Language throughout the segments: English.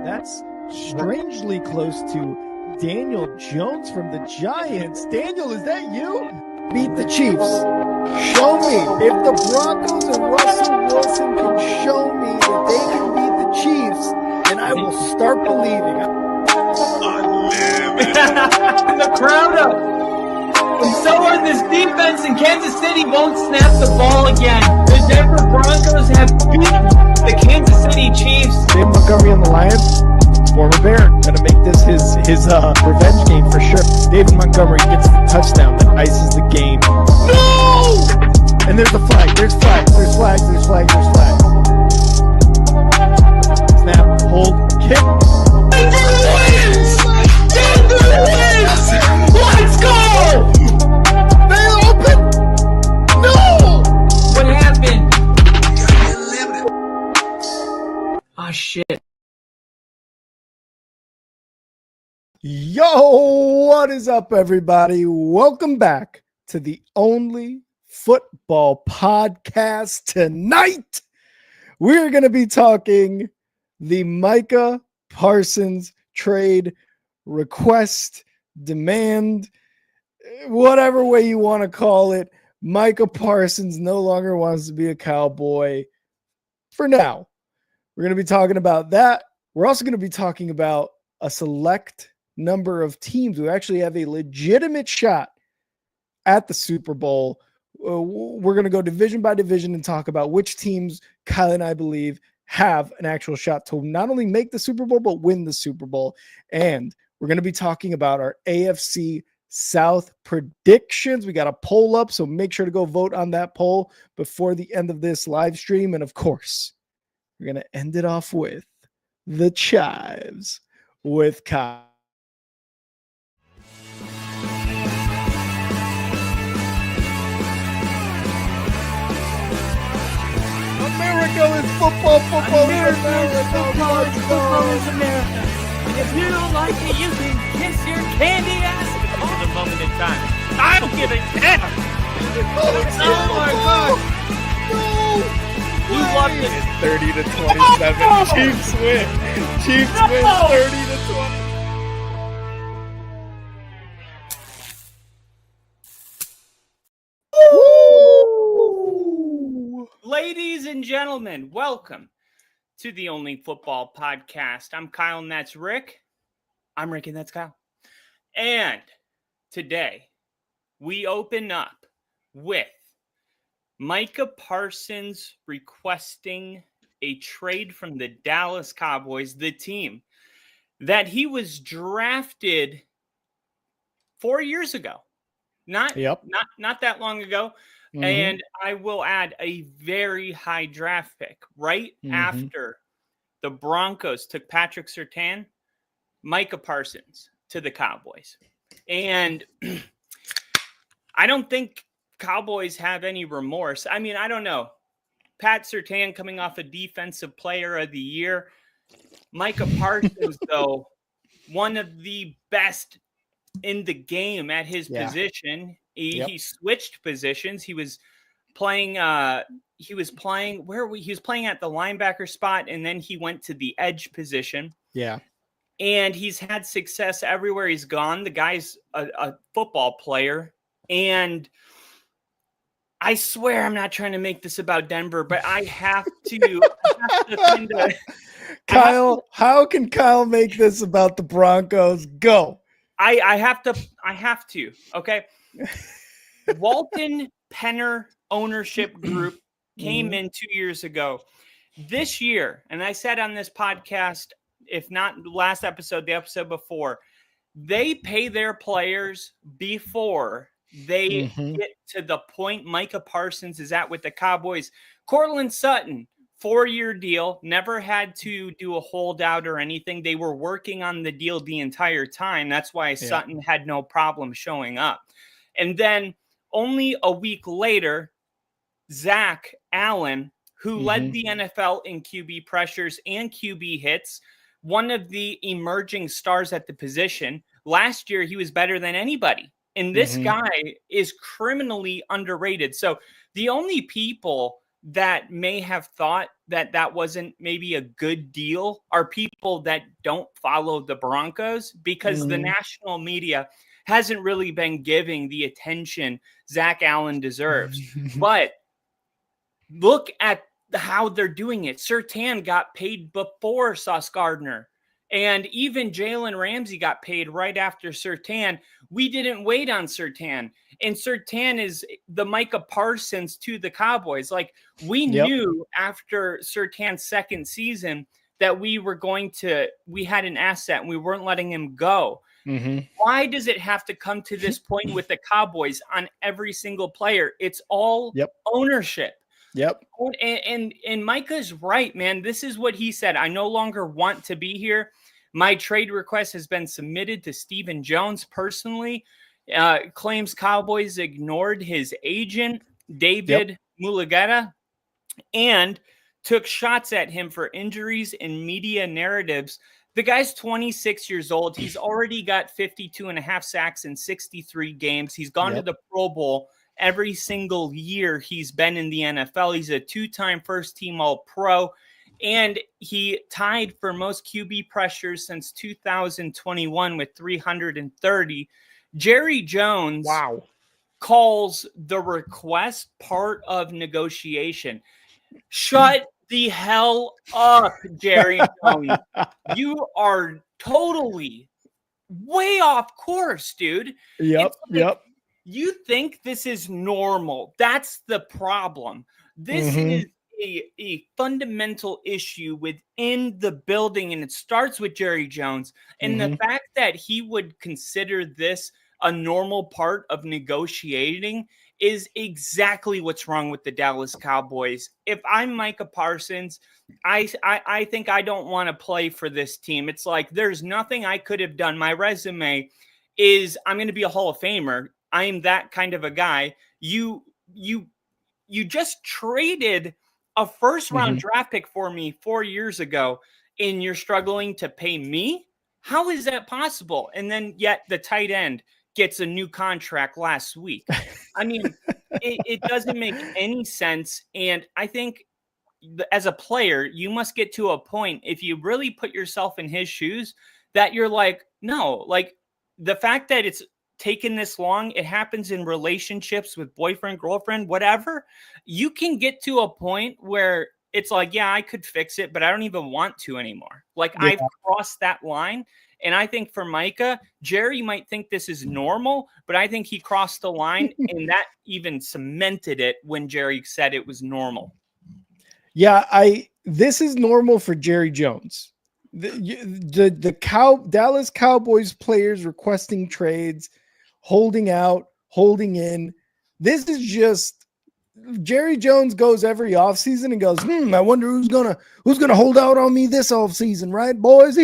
That's strangely close to Daniel Jones from the Giants. Daniel, is that you? Beat the Chiefs. Show me. If the Broncos and Russell Wilson can show me that they can beat the Chiefs, then I will start believing. The crowd up. And so are this defense, and Kansas City won't snap the ball again. The Denver Broncos have beaten the Kansas City Chiefs. David Montgomery on the Lions. Former Bear, gonna make this his revenge game for sure. David Montgomery gets the touchdown that ices the game. No! And there's a flag. There's flags. There's flags. There's flags. There's flags. Snap. Hold. Kick. Denver wins! Denver wins! Let's go! They open. No! What happened? Oh shit. Yo, what is up, everybody? Welcome back to the only football podcast. Tonight, we're going to be talking the Micah Parsons trade request, demand, whatever way you want to call it. Micah Parsons no longer wants to be a Cowboy for now. We're going to be talking about that. We're also going to be talking about a select number of teams who actually have a legitimate shot at the Super Bowl. We're going to go division by division and talk about which teams Kyle and I believe have an actual shot to not only make the Super Bowl, but win the Super Bowl. And we're going to be talking about our AFC South predictions. We got a poll up, so make sure to go vote on that poll before the end of this live stream. And of course, we're going to end it off with the Chives with Kyle. America is football, football is America. Football is America. If you don't like it, you can kiss your candy ass for the moment in time. I don't give a damn. Oh my god. No. You loved it. It's 30 to 27. Oh! Chiefs win. Chiefs win 30 to 20. Ladies and gentlemen, welcome to the Only Football Podcast. I'm Kyle and that's Rick. I'm Rick and that's Kyle. And today we open up with Micah Parsons requesting a trade from the Dallas Cowboys, the team that he was drafted 4 years ago. Not that long ago. Mm-hmm. And I will add a very high draft pick right after the Broncos took Patrick Surtain, Micah Parsons to the Cowboys. And I don't think Cowboys have any remorse. I mean, I don't know. Pat Surtain coming off a defensive player of the year. Micah Parsons, though, one of the best in the game at his position. He switched positions. He was playing at the linebacker spot, and then he went to the edge position. Yeah. And he's had success everywhere he's gone. The guy's a football player. And I swear I'm not trying to make this about Denver, but I have to kind of Kyle, how can Kyle make this about the Broncos? Go. I have to. Okay. Walton Penner ownership group came in 2 years ago. This year, and I said on this podcast, if not last episode, the episode before, they pay their players before they get to the point Micah Parsons is at with the Cowboys. Cortland Sutton, 4-year deal, never had to do a holdout or anything. They were working on the deal the entire time. That's why Sutton had no problem showing up. And then only a week later, Zach Allen, who led the NFL in QB pressures and QB hits, one of the emerging stars at the position. Last year, he was better than anybody. And this guy is criminally underrated. So the only people that may have thought that wasn't maybe a good deal are people that don't follow the Broncos, because the national media hasn't really been giving the attention Zach Allen deserves. But look at how they're doing it. Surtain got paid before Sauce Gardner. And even Jalen Ramsey got paid right after Surtain. We didn't wait on Surtain. And Surtain is the Micah Parsons to the Cowboys. Like, we knew after Surtain's second season that we had an asset and we weren't letting him go. Why does it have to come to this point with the Cowboys on every single player? It's all ownership. And Micah's right, man. This is what he said. I no longer want to be here. My trade request has been submitted to Stephen Jones personally. Claims Cowboys ignored his agent, David Mulugeta, and took shots at him for injuries and media narratives. The guy's 26 years old. He's already got 52.5 sacks in 63 games. He's gone to the Pro Bowl every single year he's been in the NFL. He's a two-time first-team All-Pro, and he tied for most QB pressures since 2021 with 330. Jerry Jones calls the request part of negotiation. Shut the hell up, Jerry Jones. You are totally way off course, dude. You think this is normal. That's the problem. This is a fundamental issue within the building, and it starts with Jerry Jones. And the fact that he would consider this a normal part of negotiating is exactly what's wrong with the Dallas Cowboys. If I'm Micah Parsons, I think I don't want to play for this team. It's like, there's nothing I could have done. My resume is, I'm going to be a Hall of Famer. I am that kind of a guy. You just traded a first round draft pick for me 4 years ago, and you're struggling to pay me? How is that possible? And then yet the tight end gets a new contract last week. I mean, it doesn't make any sense. And I think as a player, you must get to a point, if you really put yourself in his shoes, that you're like, no, like, the fact that it's taken this long, it happens in relationships with boyfriend, girlfriend, whatever. You can get to a point where it's like, yeah, I could fix it, but I don't even want to anymore. Like, I've crossed that line. And I think for Micah, Jerry might think this is normal, but I think he crossed the line, and that even cemented it when Jerry said it was normal. This is normal for Jerry Jones. The Dallas Cowboys players requesting trades, holding out, holding in. This is just Jerry Jones goes every offseason and goes, I wonder who's gonna hold out on me this offseason, right, boys?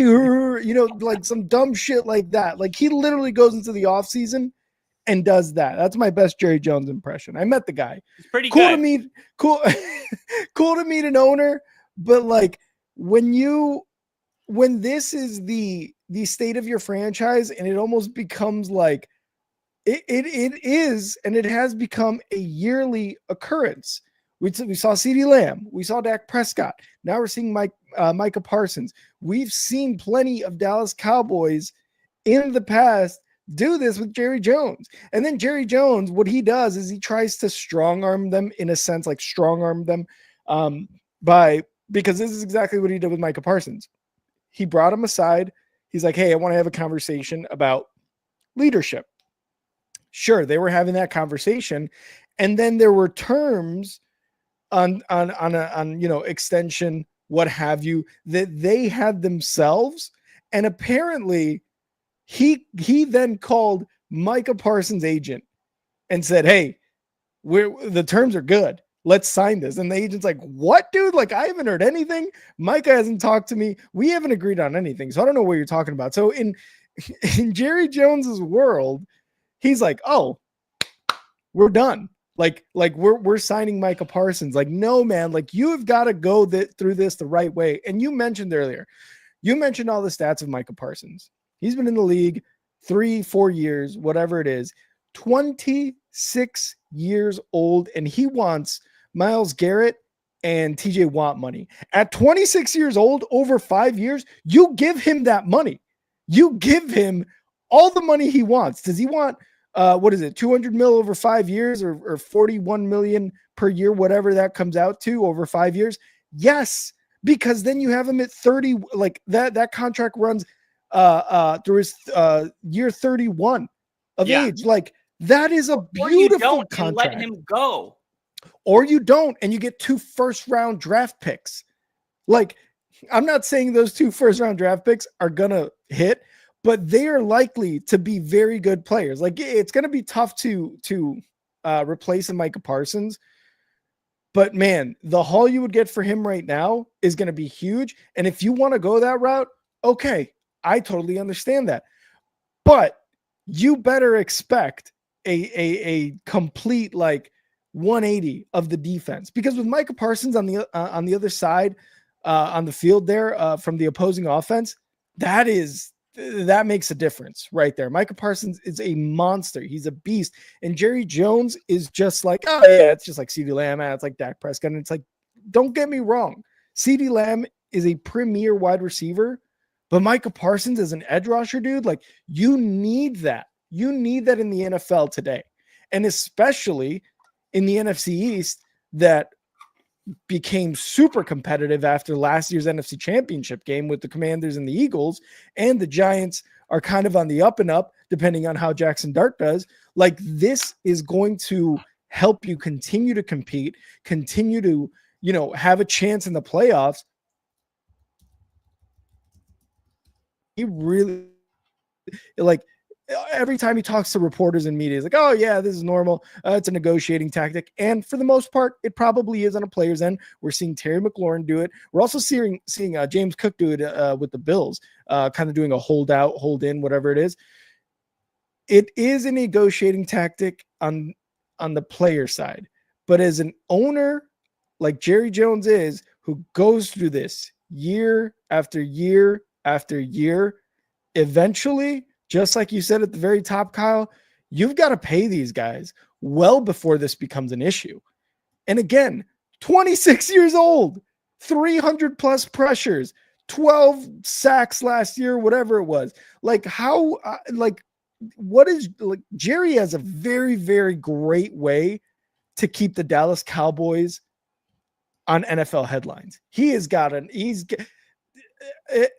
Like some dumb shit like that. Like, he literally goes into the offseason and does that. That's my best Jerry Jones impression. I met the guy. It's pretty cool to meet. Cool to meet an owner, but like, when this is the state of your franchise, and it almost becomes like it is, and it has become a yearly occurrence. We saw CeeDee Lamb, we saw Dak Prescott. Now we're seeing Micah Parsons. We've seen plenty of Dallas Cowboys in the past do this with Jerry Jones. And then Jerry Jones, what he does is he tries to strong arm them, in a sense, like strong arm them because this is exactly what he did with Micah Parsons. He brought him aside. He's like, hey, I want to have a conversation about leadership. Sure, they were having that conversation, and then there were terms on extension, what have you, that they had themselves. And apparently he then called Micah Parsons' agent and said, hey, the terms are good. Let's sign this. And the agent's like, what, dude? Like, I haven't heard anything. Micah hasn't talked to me. We haven't agreed on anything. So I don't know what you're talking about. So in Jerry Jones's world, he's like, oh, we're done. Like we're signing Micah Parsons. Like, no, man, like, you have got to go through this the right way. And you mentioned earlier, all the stats of Micah Parsons. He's been in the league 3-4 years, whatever it is, 26 years old. And he wants Myles Garrett and TJ Watt money. At 26 years old, over 5 years, you give him that money. You give him all the money he wants. Does he want, 200 mil over 5 years or 41 million per year, whatever that comes out to over 5 years? Yes, because then you have him at 30, like that contract runs through his year 31 of age. Like, that is a beautiful contract. Let him go. Or you don't, and you get 2 first-round draft picks. Like, I'm not saying those 2 first-round draft picks are going to hit, but they are likely to be very good players. Like, it's going to be tough to replace a Micah Parsons. But, man, the haul you would get for him right now is going to be huge. And if you want to go that route, okay, I totally understand that. But you better expect a complete, like, 180 of the defense, because with Micah Parsons on the other side on the field there from the opposing offense, that makes a difference right there. Micah Parsons is a monster. He's a beast. And Jerry Jones is just like, oh yeah, it's just like CeeDee Lamb. It's like Dak Prescott. And it's like, don't get me wrong. CeeDee Lamb is a premier wide receiver, but Micah Parsons is an edge rusher, dude. Like, you need that. You need that in the NFL today. And especially in the NFC East, that became super competitive after last year's NFC Championship game with the Commanders and the Eagles, and the Giants are kind of on the up and up, depending on how Jackson Dart does. Like, this is going to help you continue to compete, continue to, have a chance in the playoffs. He really, like, every time he talks to reporters and media, he's like, oh yeah, this is normal. It's a negotiating tactic. And for the most part, it probably is on a player's end. We're seeing Terry McLaurin do it. We're also seeing James Cook do it with the Bills, kind of doing a hold out, hold in, whatever it is. It is a negotiating tactic on the player side. But as an owner, like Jerry Jones is, who goes through this year after year after year, eventually, just like you said at the very top, Kyle, you've got to pay these guys well before this becomes an issue. And again, 26 years old, 300 plus pressures, 12 sacks last year, whatever it was. Like, how, Jerry has a very, very great way to keep the Dallas Cowboys on NFL headlines.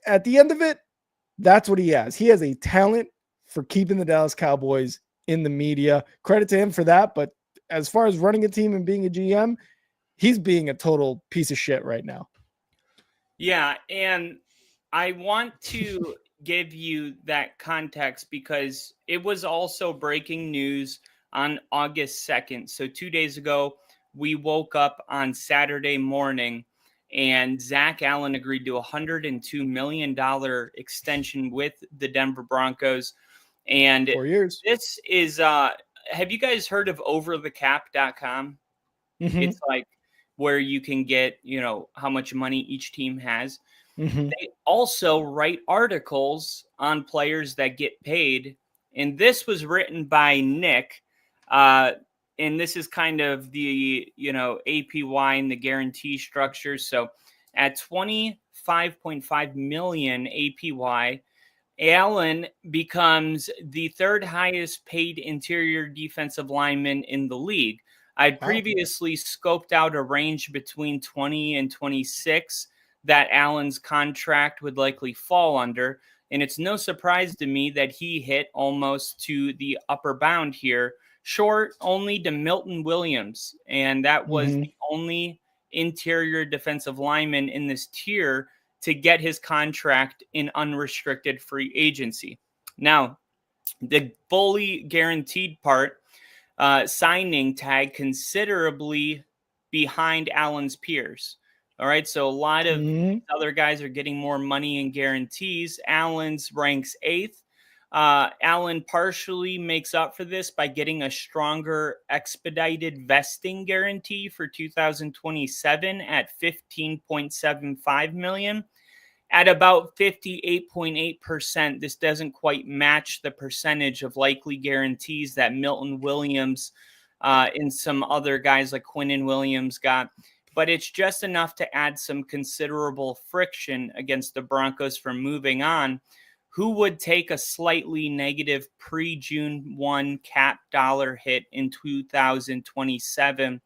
At the end of it, that's what he has. He has a talent for keeping the Dallas Cowboys in the media. Credit to him for that. But as far as running a team and being a GM, he's being a total piece of shit right now. Yeah. And I want to give you that context because it was also breaking news on August 2nd. So 2 days ago, we woke up on Saturday morning and Zach Allen agreed to a $102 million extension with the Denver Broncos. And 4 years. This is, have you guys heard of overthecap.com? Mm-hmm. It's like where you can get, how much money each team has. Mm-hmm. They also write articles on players that get paid. And this was written by Nick. And this is kind of the, APY and the guarantee structure. So at 25.5 million APY, Allen becomes the third highest paid interior defensive lineman in the league. I'd previously scoped out a range between 20 and 26 that Allen's contract would likely fall under. And it's no surprise to me that he hit almost to the upper bound here, short only to Milton Williams. And that was the only interior defensive lineman in this tier to get his contract in unrestricted free agency. Now, the fully guaranteed part, signing tag considerably behind Allen's peers. All right, so a lot of other guys are getting more money in guarantees. Allen's ranks 8th. Allen partially makes up for this by getting a stronger expedited vesting guarantee for 2027 at $15.75 million. At about 58.8%, this doesn't quite match the percentage of likely guarantees that Milton Williams and some other guys like Quinnen Williams got. but it's just enough to add some considerable friction against the Broncos from moving on, who would take a slightly negative pre-June 1 cap dollar hit in 2027.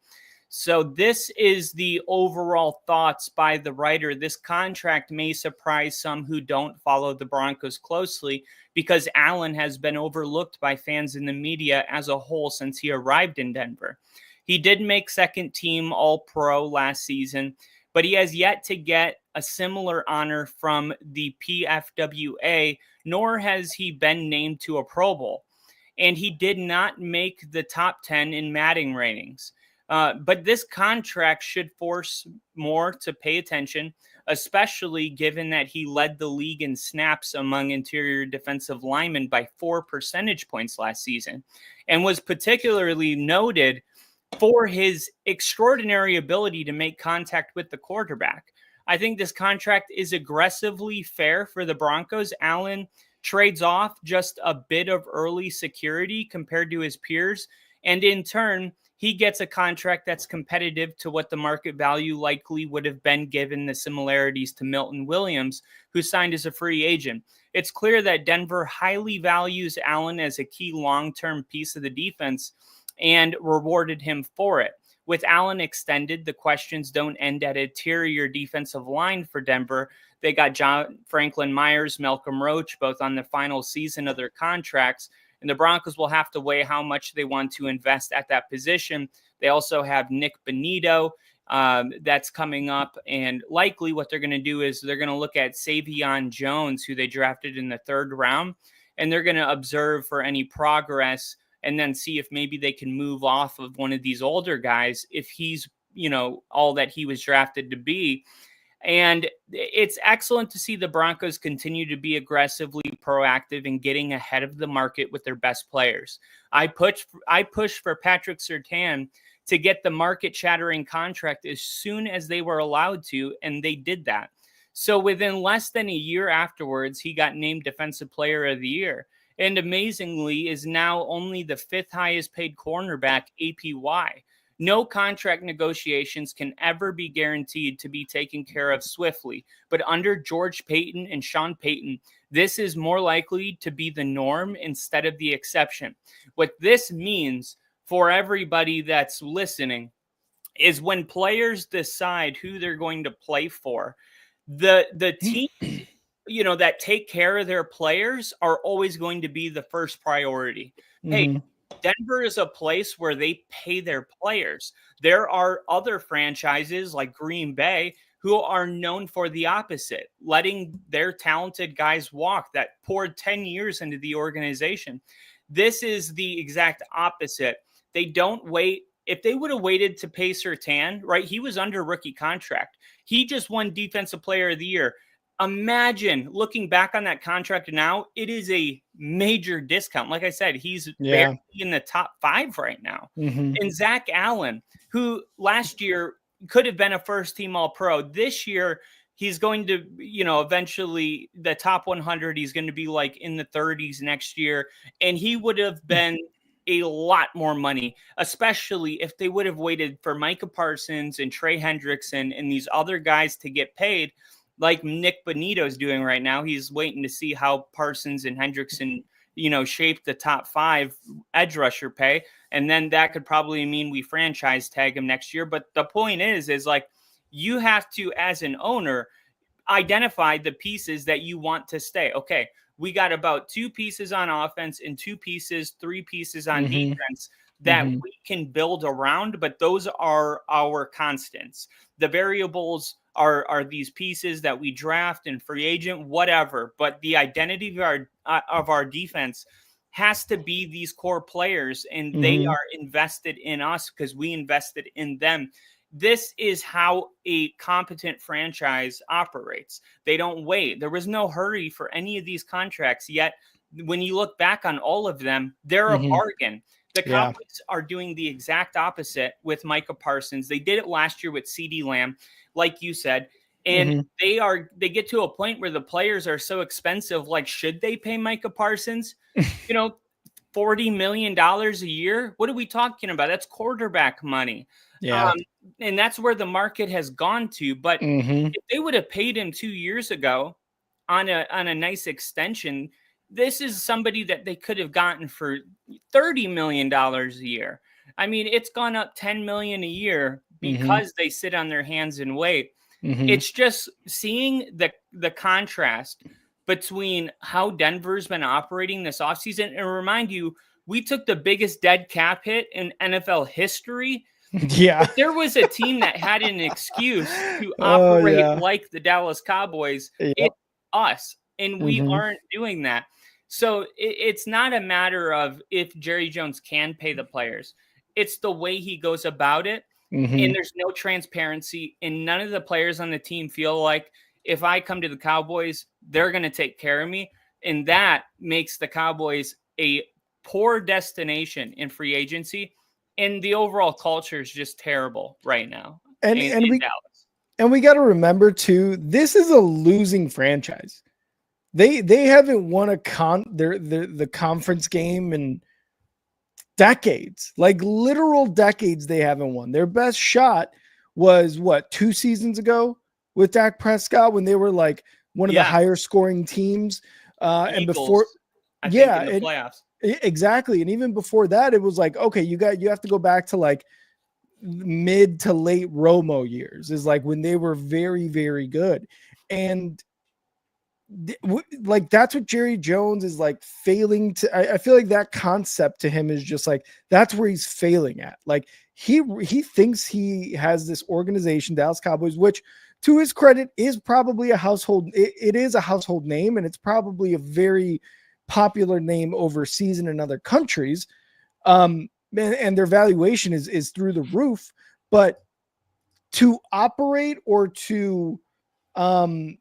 So this is the overall thoughts by the writer. This contract may surprise some who don't follow the Broncos closely because Allen has been overlooked by fans in the media as a whole since he arrived in Denver. He did make second team All-Pro last season, but he has yet to get a similar honor from the PFWA, nor has he been named to a Pro Bowl. And he did not make the top 10 in Madden ratings. But this contract should force more to pay attention, especially given that he led the league in snaps among interior defensive linemen by 4 percentage points last season, and was particularly noted for his extraordinary ability to make contact with the quarterback. I think this contract is aggressively fair for the Broncos. Allen trades off just a bit of early security compared to his peers, and in turn, he gets a contract that's competitive to what the market value likely would have been given the similarities to Milton Williams, who signed as a free agent. It's clear that Denver highly values Allen as a key long-term piece of the defense and rewarded him for it. With Allen extended, the questions don't end at interior defensive line for Denver. They got John Franklin Myers, Malcolm Roach, both on the final season of their contracts. And the Broncos will have to weigh how much they want to invest at that position. They also have Nick Bonito that's coming up. And likely what they're going to do is they're going to look at Savion Jones, who they drafted in the 3rd round, and they're going to observe for any progress and then see if maybe they can move off of one of these older guys if he's, all that he was drafted to be. And it's excellent to see the Broncos continue to be aggressively proactive in getting ahead of the market with their best players. I pushed for Patrick Surtain to get the market-shattering contract as soon as they were allowed to, and they did that. So within less than a year afterwards, he got named Defensive Player of the Year, and amazingly is now only the 5th highest paid cornerback APY. No contract negotiations can ever be guaranteed to be taken care of swiftly, but under George Paton and Sean Payton, this is more likely to be the norm instead of the exception. What this means for everybody that's listening is when players decide who they're going to play for, the team that take care of their players are always going to be the first priority. Mm-hmm. Hey, Denver is a place where they pay their players. There are other franchises like Green Bay who are known for the opposite, letting their talented guys walk that poured 10 years into the organization. This is the exact opposite. They don't wait. If they would have waited to pay Surtain, right, he was under rookie contract. He just won Defensive Player of the Year. Imagine looking back on that contract now, it is a major discount. Like I said, he's barely in the top 5 right now. Mm-hmm. And Zach Allen, who last year could have been a first-team All-Pro, this year he's going to, eventually the top 100, he's going to be like in the 30s next year. And he would have been a lot more money, especially if they would have waited for Micah Parsons and Trey Hendrickson and these other guys to get paid. Like Nick Bonito's doing right now. He's waiting to see how Parsons and Hendrickson, shape the top 5 edge rusher pay. And then that could probably mean we franchise tag him next year. But the point is like, you have to, as an owner, identify the pieces that you want to stay. Okay, we got about 2 pieces on offense and 3 pieces on defense that we can build around, but those are our constants. The variables are these pieces that we draft and free agent, whatever. But the identity of our defense has to be these core players, and they are invested in us because we invested in them. This is how a competent franchise operates. They don't wait. There was no hurry for any of these contracts, yet when you look back on all of them, they're a bargain. The Cowboys are doing the exact opposite with Micah Parsons. They did it last year with CeeDee Lamb, like you said, and they get to a point where the players are so expensive. Like, should they pay Micah Parsons, $40 million a year? What are we talking about? That's quarterback money. Yeah. and that's where the market has gone to. But Mhm. if they would have paid him 2 years ago on a nice extension, this is somebody that they could have gotten for $30 million a year. I mean, it's gone up 10 million a year Mhm. because they sit on their hands and wait. Mhm. It's just seeing the contrast between how Denver's been operating this offseason. And remind you, we took the biggest dead cap hit in NFL history. Yeah. If there was a team that had an excuse to Oh, operate yeah. like the Dallas Cowboys, Yep. it's us, and we Mhm. aren't doing that. So it's not a matter of if Jerry Jones can pay the players. It's the way he goes about it, and Mhm. there's no transparency, and none of the players on the team feel like if I come to the Cowboys, they're going to take care of me, and that makes the Cowboys a poor destination in free agency, and the overall culture is just terrible right now And in, and in we Dallas. and we got to remember too, this is a losing franchise. They haven't won the conference game in decades, like literal decades. They haven't won. Their best shot was what, 2 seasons ago with Dak Prescott when they were like one of the Yeah, higher scoring teams. And before, Eagles, I think yeah, in the playoffs. exactly. And even before that, it was like, okay, you have to go back to like mid to late Romo years is like when they were very, very good. And like that's what Jerry Jones is like failing to. I feel like that concept to him is just like that's where he's failing at. Like he thinks he has this organization, Dallas Cowboys, which to his credit is probably a household. It is a household name, and it's probably a very popular name overseas and in other countries. And their valuation is through the roof. But to operate or to um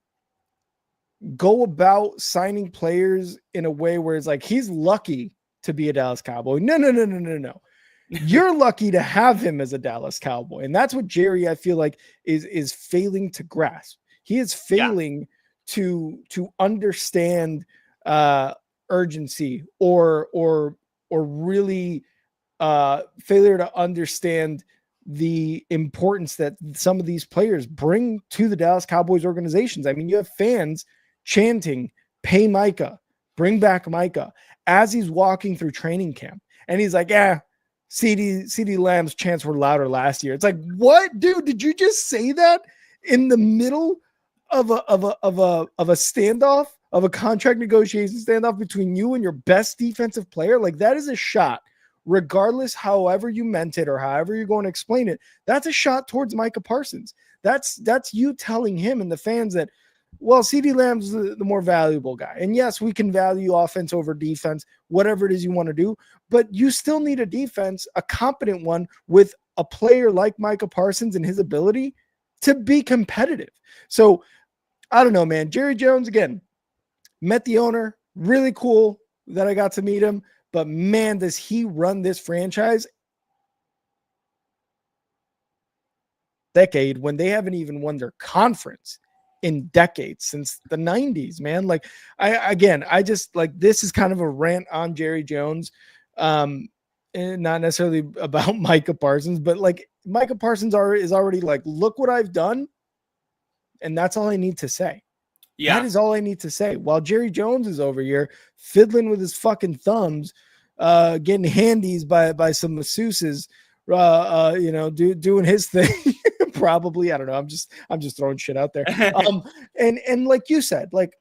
go about signing players in a way where it's like he's lucky to be a Dallas Cowboy. No. You're lucky to have him as a Dallas Cowboy. And that's what Jerry, I feel like, is failing to grasp. He is Yeah, failing to understand urgency or really failure to understand the importance that some of these players bring to the Dallas Cowboys organizations. I mean, you have fans chanting, "Pay Micah, bring back Micah," as he's walking through training camp. And he's like, "Yeah, CD Lamb's chants were louder last year." It's like, what, dude? Did you just say that in the middle of a standoff, of a contract negotiation standoff between you and your best defensive player? Like, that is a shot, regardless however you meant it or however you're going to explain it. That's a shot towards Micah Parsons. That's you telling him and the fans that, well, CD Lamb's the more valuable guy. And yes, we can value offense over defense, whatever it is you want to do, but you still need a defense, a competent one with a player like Micah Parsons and his ability to be competitive. So I don't know, man. Jerry Jones, again, met the owner, really cool that I got to meet him, but man, does he run this franchise decade when they haven't even won their conference in decades since the 90s, man. Like I just like, this is kind of a rant on Jerry Jones. And not necessarily about Micah Parsons, but like Micah Parsons is already like, look what I've done. And that's all I need to say. That yeah. is all I need to say. While Jerry Jones is over here fiddling with his fucking thumbs, getting handies by some masseuses, doing his thing. Probably, I don't know. I'm just throwing shit out there. And like you said, like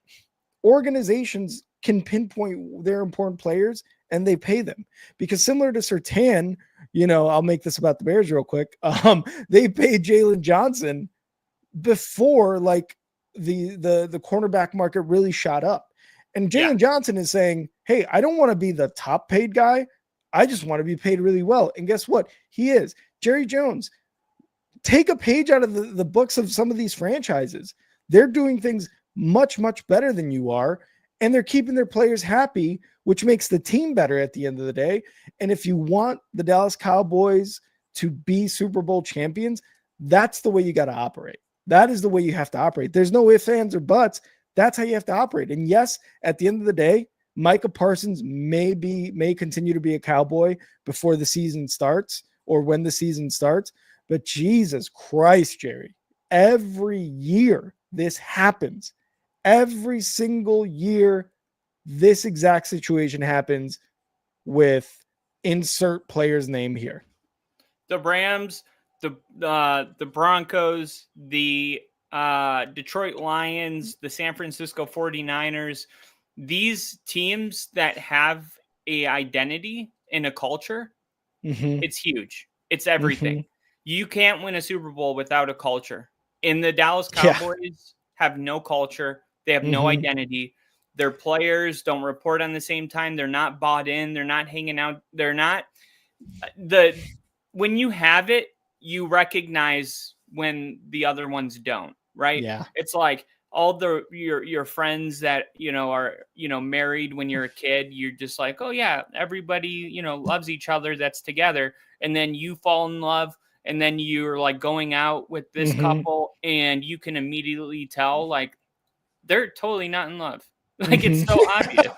organizations can pinpoint their important players and they pay them, because similar to Surtain, I'll make this about the Bears real quick. They paid Jalen Johnson before like the cornerback market really shot up. And Yeah. Jalen Johnson is saying, hey, I don't want to be the top paid guy. I just want to be paid really well. And guess what? He is. Jerry Jones, take a page out of the books of some of these franchises. They're doing things much, much better than you are. And they're keeping their players happy, which makes the team better at the end of the day. And if you want the Dallas Cowboys to be Super Bowl champions, that's the way you got to operate. That is the way you have to operate. There's no ifs, ands, or buts. That's how you have to operate. And yes, at the end of the day, Micah Parsons may continue to be a Cowboy before the season starts or when the season starts. But Jesus Christ, Jerry, every year this happens. Every single year, this exact situation happens with insert player's name here. The Rams, the Broncos, the Detroit Lions, the San Francisco 49ers, these teams that have a identity and a culture, it's huge. It's everything. You can't win a Super Bowl without a culture. And the Dallas Cowboys have no culture. They have no identity. Their players don't report on the same time. They're not bought in. They're not hanging out. They're not when you have it, you recognize when the other ones don't, right? Yeah. It's like all your friends that, are, married when you're a kid, you're just like, oh yeah, everybody, loves each other that's together. And then you fall in love and then you're like going out with this couple and you can immediately tell like they're totally not in love. Like it's so obvious.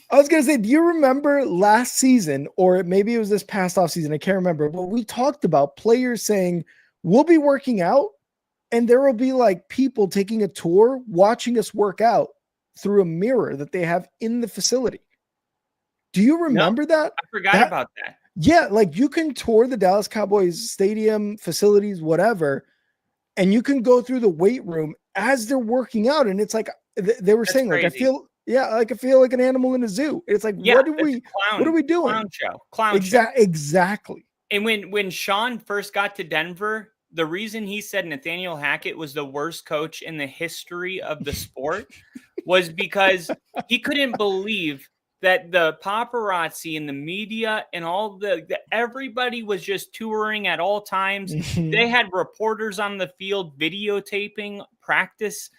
I was going to say, do you remember last season, or maybe it was this past off season? I can't remember, but we talked about players saying we'll be working out and there will be like people taking a tour, watching us work out through a mirror that they have in the facility. Do you remember that? I forgot about that. Yeah. Like you can tour the Dallas Cowboys stadium facilities, whatever, and you can go through the weight room as they're working out. And it's like, they were saying crazy. Like, I feel like an animal in a zoo. It's like, what are we doing? Clown show. Exactly. And when Sean first got to Denver, the reason he said Nathaniel Hackett was the worst coach in the history of the sport was because he couldn't believe that the paparazzi and the media and all everybody was just touring at all times. They had reporters on the field videotaping practice.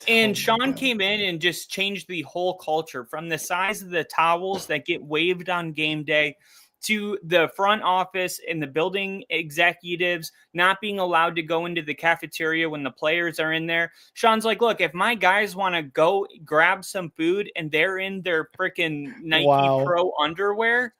And Sean came in and just changed the whole culture, from the size of the towels that get waved on game day to the front office and the building executives not being allowed to go into the cafeteria when the players are in there. Sean's like, look, if my guys want to go grab some food and they're in their freaking Nike Pro underwear,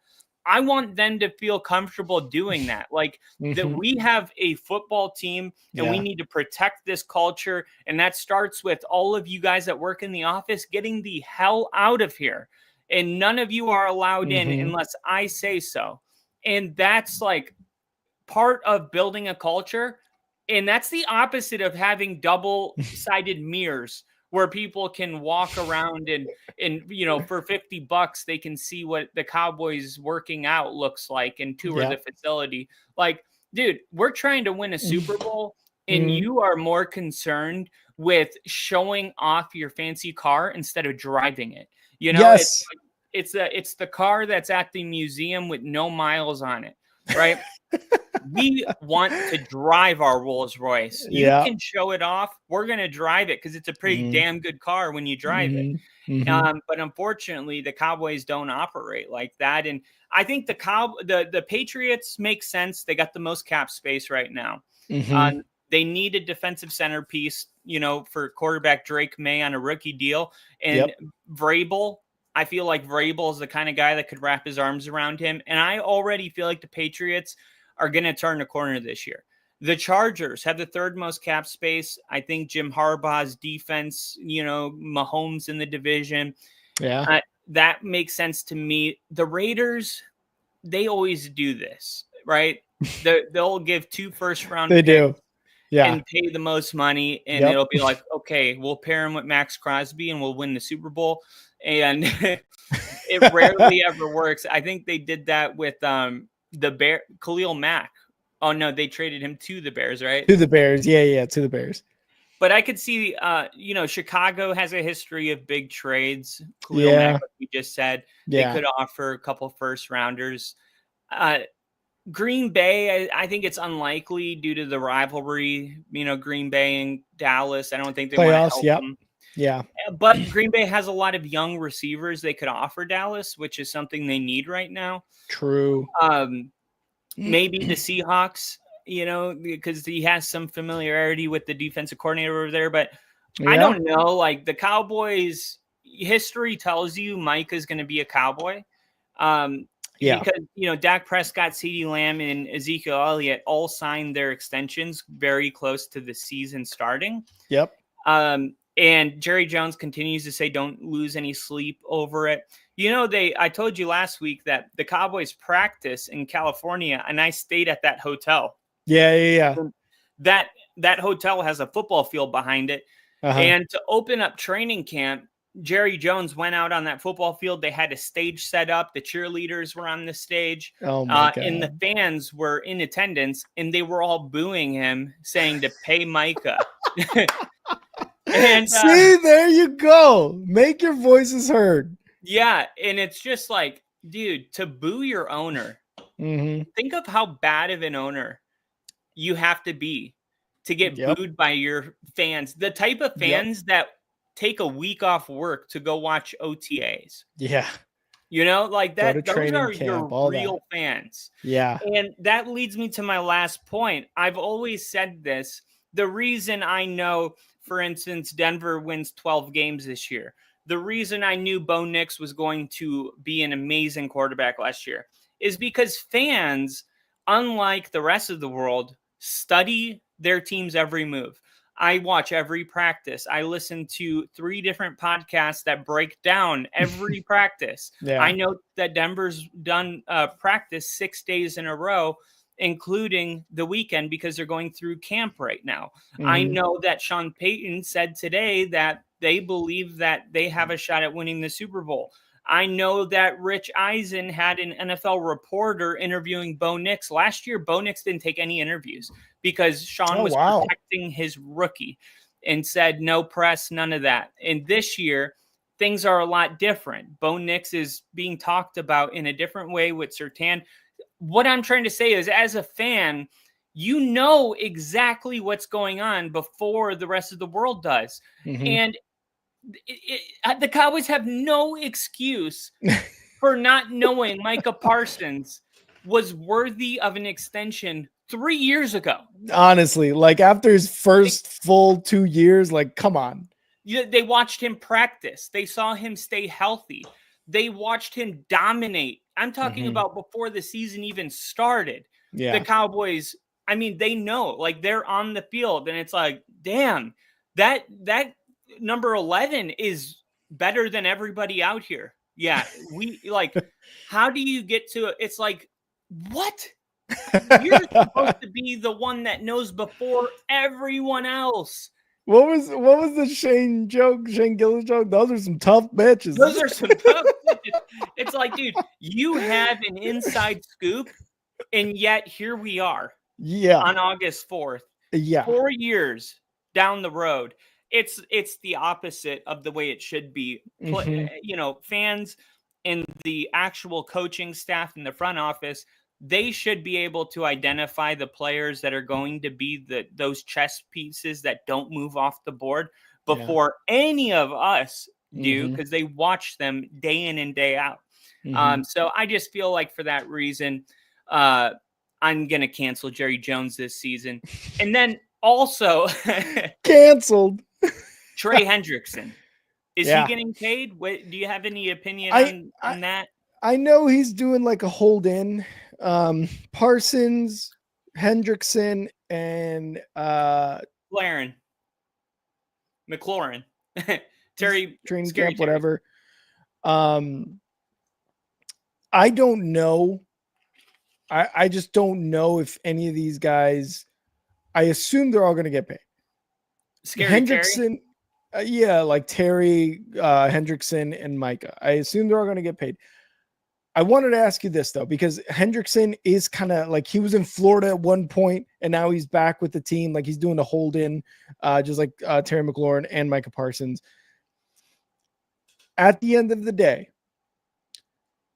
I want them to feel comfortable doing that. Like that we have a football team and we need to protect this culture. And that starts with all of you guys that work in the office getting the hell out of here. And none of you are allowed in unless I say so. And that's like part of building a culture. And that's the opposite of having double-sided mirrors where people can walk around and for $50 they can see what the Cowboys working out looks like and tour the facility. Like, dude, we're trying to win a Super Bowl and you are more concerned with showing off your fancy car instead of driving it. It's the car that's at the museum with no miles on it, right? We want to drive our Rolls Royce. You can show it off. We're going to drive it because it's a pretty damn good car when you drive it. But unfortunately, the Cowboys don't operate like that. And I think the Patriots make sense. They got the most cap space right now. They need a defensive centerpiece, for quarterback Drake May on a rookie deal. And Vrabel, I feel like Vrabel is the kind of guy that could wrap his arms around him. And I already feel like the Patriots are going to turn the corner this year. The Chargers have the third most cap space. I think Jim Harbaugh's defense, Mahomes in the division. Yeah. That makes sense to me. The Raiders, they always do this, right? They'll give 2 first-round picks. They do. Yeah. And pay the most money. And it'll be like, okay, we'll pair him with Max Crosby and we'll win the Super Bowl. And it rarely ever works. I think they did that with the Bear, Khalil Mack. Oh no, they traded him to the Bears, right? To the Bears, yeah, to the Bears. But I could see, Chicago has a history of big trades. Khalil Mack, like we just said, they could offer a couple first rounders. Green Bay, I think it's unlikely due to the rivalry. Green Bay and Dallas. I don't think they want to help them. Yeah. But Green Bay has a lot of young receivers they could offer Dallas, which is something they need right now. True. Maybe the Seahawks, because he has some familiarity with the defensive coordinator over there. But I don't know. Like the Cowboys, history tells you Micah is going to be a Cowboy. Yeah. Because, Dak Prescott, CeeDee Lamb, and Ezekiel Elliott all signed their extensions very close to the season starting. Yep. And Jerry Jones continues to say, don't lose any sleep over it. I told you last week that the Cowboys practice in California, and I stayed at that hotel. Yeah. That hotel has a football field behind it. Uh-huh. And to open up training camp, Jerry Jones went out on that football field. They had a stage set up. The cheerleaders were on the stage. Oh my God. And the fans were in attendance, and they were all booing him, saying to pay Micah. And see, there you go. Make your voices heard. Yeah, and it's just like, dude, to boo your owner. Mm-hmm. Think of how bad of an owner you have to be to get booed by your fans. The type of fans that take a week off work to go watch OTAs. Yeah. Like that. Those are your real fans. Yeah. And that leads me to my last point. I've always said this. The reason I know, for instance, Denver wins 12 games this year. The reason I knew Bo Nix was going to be an amazing quarterback last year is because fans, unlike the rest of the world, study their team's every move. I watch every practice. I listen to 3 different podcasts that break down every practice. Yeah. I know that Denver's done practice 6 days in a row, including the weekend, because they're going through camp right now. Mm-hmm. I know that Sean Payton said today that they believe that they have a shot at winning the Super Bowl. I know that Rich Eisen had an NFL reporter interviewing Bo Nix. Last year, Bo Nix didn't take any interviews because Sean was protecting his rookie and said no press, none of that. And this year, things are a lot different. Bo Nix is being talked about in a different way with Surtain. What I'm trying to say is, as a fan, you know exactly what's going on before the rest of the world does. Mm-hmm. And the Cowboys have no excuse for not knowing Micah Parsons was worthy of an extension 3 years ago. Honestly, like after his first full 2 years, like, come on. They watched him practice. They saw him stay healthy. They watched him dominate. I'm talking about before the season even started. Yeah. The Cowboys, they know, like, they're on the field, and it's like, damn, that number 11 is better than everybody out here. Yeah. We like, how do you get to it? It's like, what? You're supposed to be the one that knows before everyone else. What was the Shane Gillis joke? Those are some tough bitches. Those are some tough bitches. It's like, dude, you have an inside scoop, and yet here we are. Yeah. On August 4th. Yeah. 4 years down the road. It's the opposite of the way it should be. Fans and the actual coaching staff in the front office, they should be able to identify the players that are going to be those chess pieces that don't move off the board before any of us do, because they watch them day in and day out. So I just feel like for that reason, I'm going to cancel Jerry Jones this season. And then also canceled Trey Hendrickson. Is he getting paid? Do you have any opinion on that? I know he's doing like a hold in. Parsons, Hendrickson, and McLaurin. Terry training camp, whatever. I don't know. I just don't know if any of these guys. I assume they're all going to get paid. Hendrickson, like Terry, Hendrickson, and Micah. I assume they're all going to get paid. I wanted to ask you this, though, because Hendrickson is kind of like, he was in Florida at one point, and now he's back with the team. Like, he's doing the hold-in, just like Terry McLaurin and Micah Parsons. At the end of the day,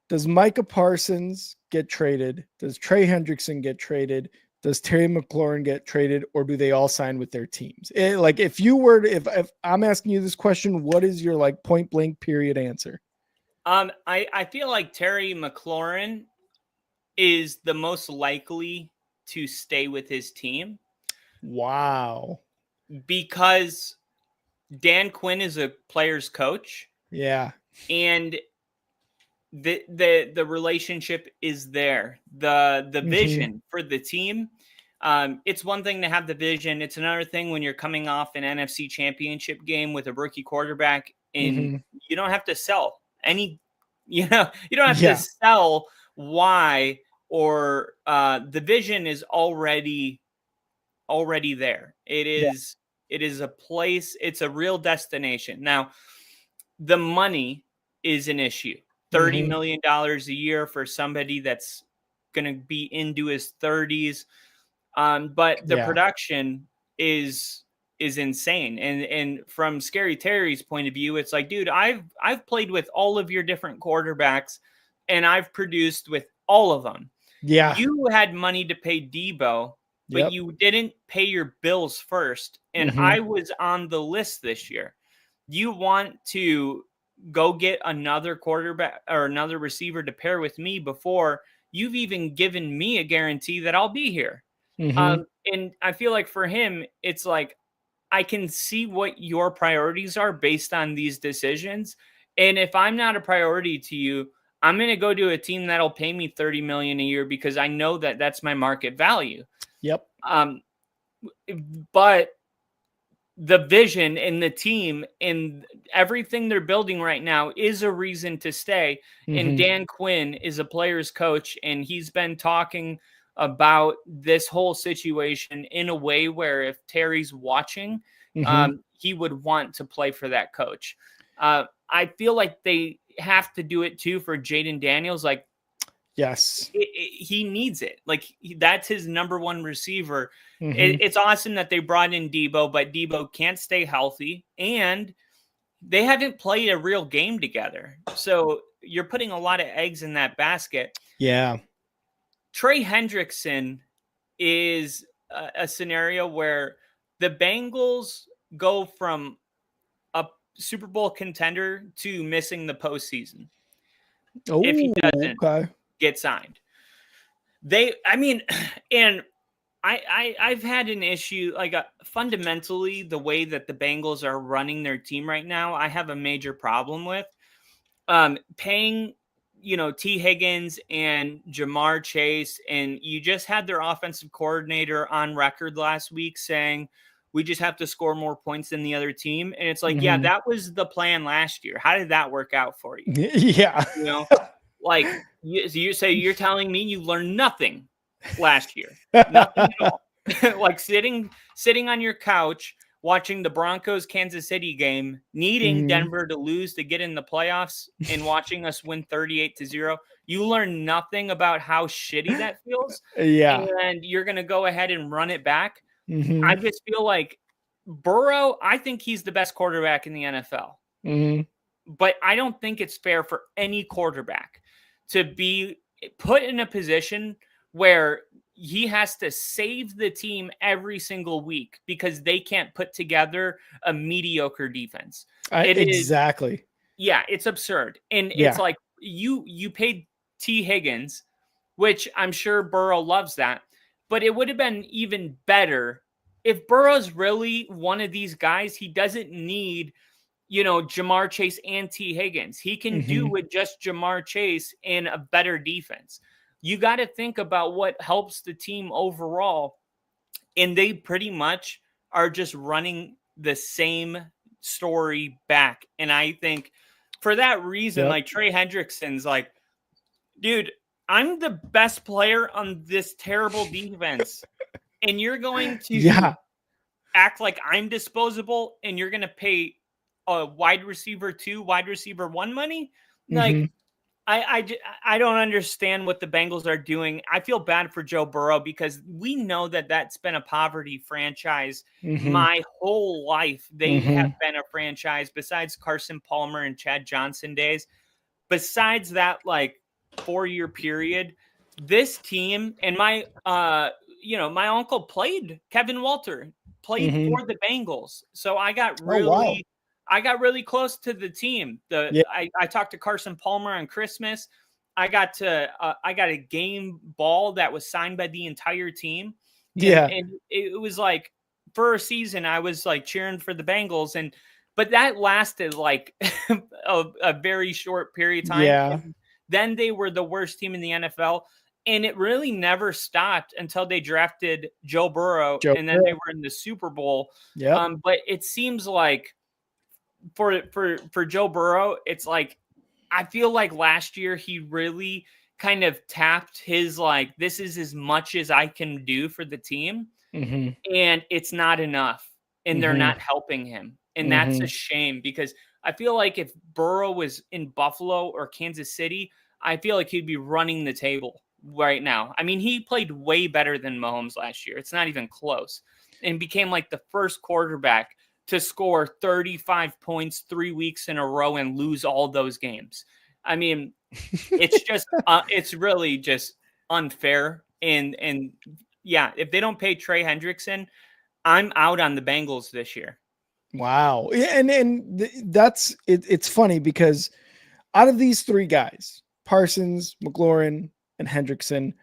does Micah Parsons get traded? Does Trey Hendrickson get traded? Does Terry McLaurin get traded, or do they all sign with their teams? If I'm asking you this question, what is your like point blank period answer? I feel like Terry McLaurin is the most likely to stay with his team. Wow. Because Dan Quinn is a player's coach. Yeah. And the relationship is there. The vision for the team. It's one thing to have the vision. It's another thing when you're coming off an NFC championship game with a rookie quarterback and you don't have to sell any, you don't have to sell why, or the vision is already there. It is a place. It's a real destination. Now, the money is an issue. $30 million a year for somebody that's going to be into his 30s. But the production is insane. And from Scary Terry's point of view, it's like, dude, I've played with all of your different quarterbacks and I've produced with all of them. Yeah. You had money to pay Debo, but you didn't pay your bills first. And I was on the list this year. You want to go get another quarterback or another receiver to pair with me before you've even given me a guarantee that I'll be here. And I feel like for him, it's like, I can see what your priorities are based on these decisions. And if I'm not a priority to you, I'm going to go to a team that'll pay me $30 million a year because I know that that's my market value. Yep. But the vision and the team and everything they're building right now is a reason to stay. And Dan Quinn is a player's coach, and he's been talking about this whole situation in a way where if Terry's watching, he would want to play for that coach. I feel like they have to do it too for Jaden Daniels. Like, yes, he needs it. Like, that's his number one receiver. It's awesome that they brought in Debo, but Debo can't stay healthy, and they haven't played a real game together. So you're putting a lot of eggs in that basket. Yeah. Trey Hendrickson is a scenario where the Bengals go from a Super Bowl contender to missing the postseason if he doesn't get signed. I've had an issue, like fundamentally the way that the Bengals are running their team right now. I have a major problem with paying, T. Higgins and Jamar Chase, and you just had their offensive coordinator on record last week saying we just have to score more points than the other team. And it's like, yeah, that was the plan last year. How did that work out for you? Yeah. Like you say, you're telling me you learned nothing last year, nothing at all. Like sitting on your couch, watching the Broncos Kansas City game, needing Denver to lose to get in the playoffs and watching us win 38-0. You learn nothing about how shitty that feels. Yeah. And you're going to go ahead and run it back. I just feel like Burrow, I think he's the best quarterback in the NFL. But I don't think it's fair for any quarterback to be put in a position where he has to save the team every single week because they can't put together a mediocre defense. Exactly. It's absurd. And it's like you paid T. Higgins, which I'm sure Burrow loves that, but it would have been even better if Burrow's really one of these guys. He doesn't need, Jamar Chase and T. Higgins. He can do with just Jamar Chase and a better defense. You got to think about what helps the team overall. And they pretty much are just running the same story back. And I think for that reason, like Trey Hendrickson's like, dude, I'm the best player on this terrible defense. And you're going to act like I'm disposable and you're going to pay a wide receiver 2, wide receiver 1 money. Like, I don't understand what the Bengals are doing. I feel bad for Joe Burrow because we know that that's been a poverty franchise my whole life. They have been a franchise besides Carson Palmer and Chad Johnson days. Besides that, like 4-year period, this team and my uncle Kevin Walter played for the Bengals. So I got really close to the team. I talked to Carson Palmer on Christmas. I got a game ball that was signed by the entire team. And it was like for a season I was like cheering for the Bengals, but that lasted like a very short period of time. Then they were the worst team in the NFL. And it really never stopped until they drafted Joe Burrow, and then they were in the Super Bowl. Yeah. But it seems like for Joe Burrow, it's like I feel like last year he really kind of tapped his like, this is as much as I can do for the team, and it's not enough, and they're not helping him, and that's a shame because I feel like if Burrow was in Buffalo or Kansas City, I feel like he'd be running the table right now. I mean, he played way better than Mahomes last year. It's not even close, and became like the first quarterback to score 35 points 3 weeks in a row and lose all those games. I mean, it's just it's really just unfair. And yeah, if they don't pay Trey Hendrickson, I'm out on the Bengals this year. Wow. And that's it. It's funny because out of these three guys, Parsons, McLaurin, and Hendrickson,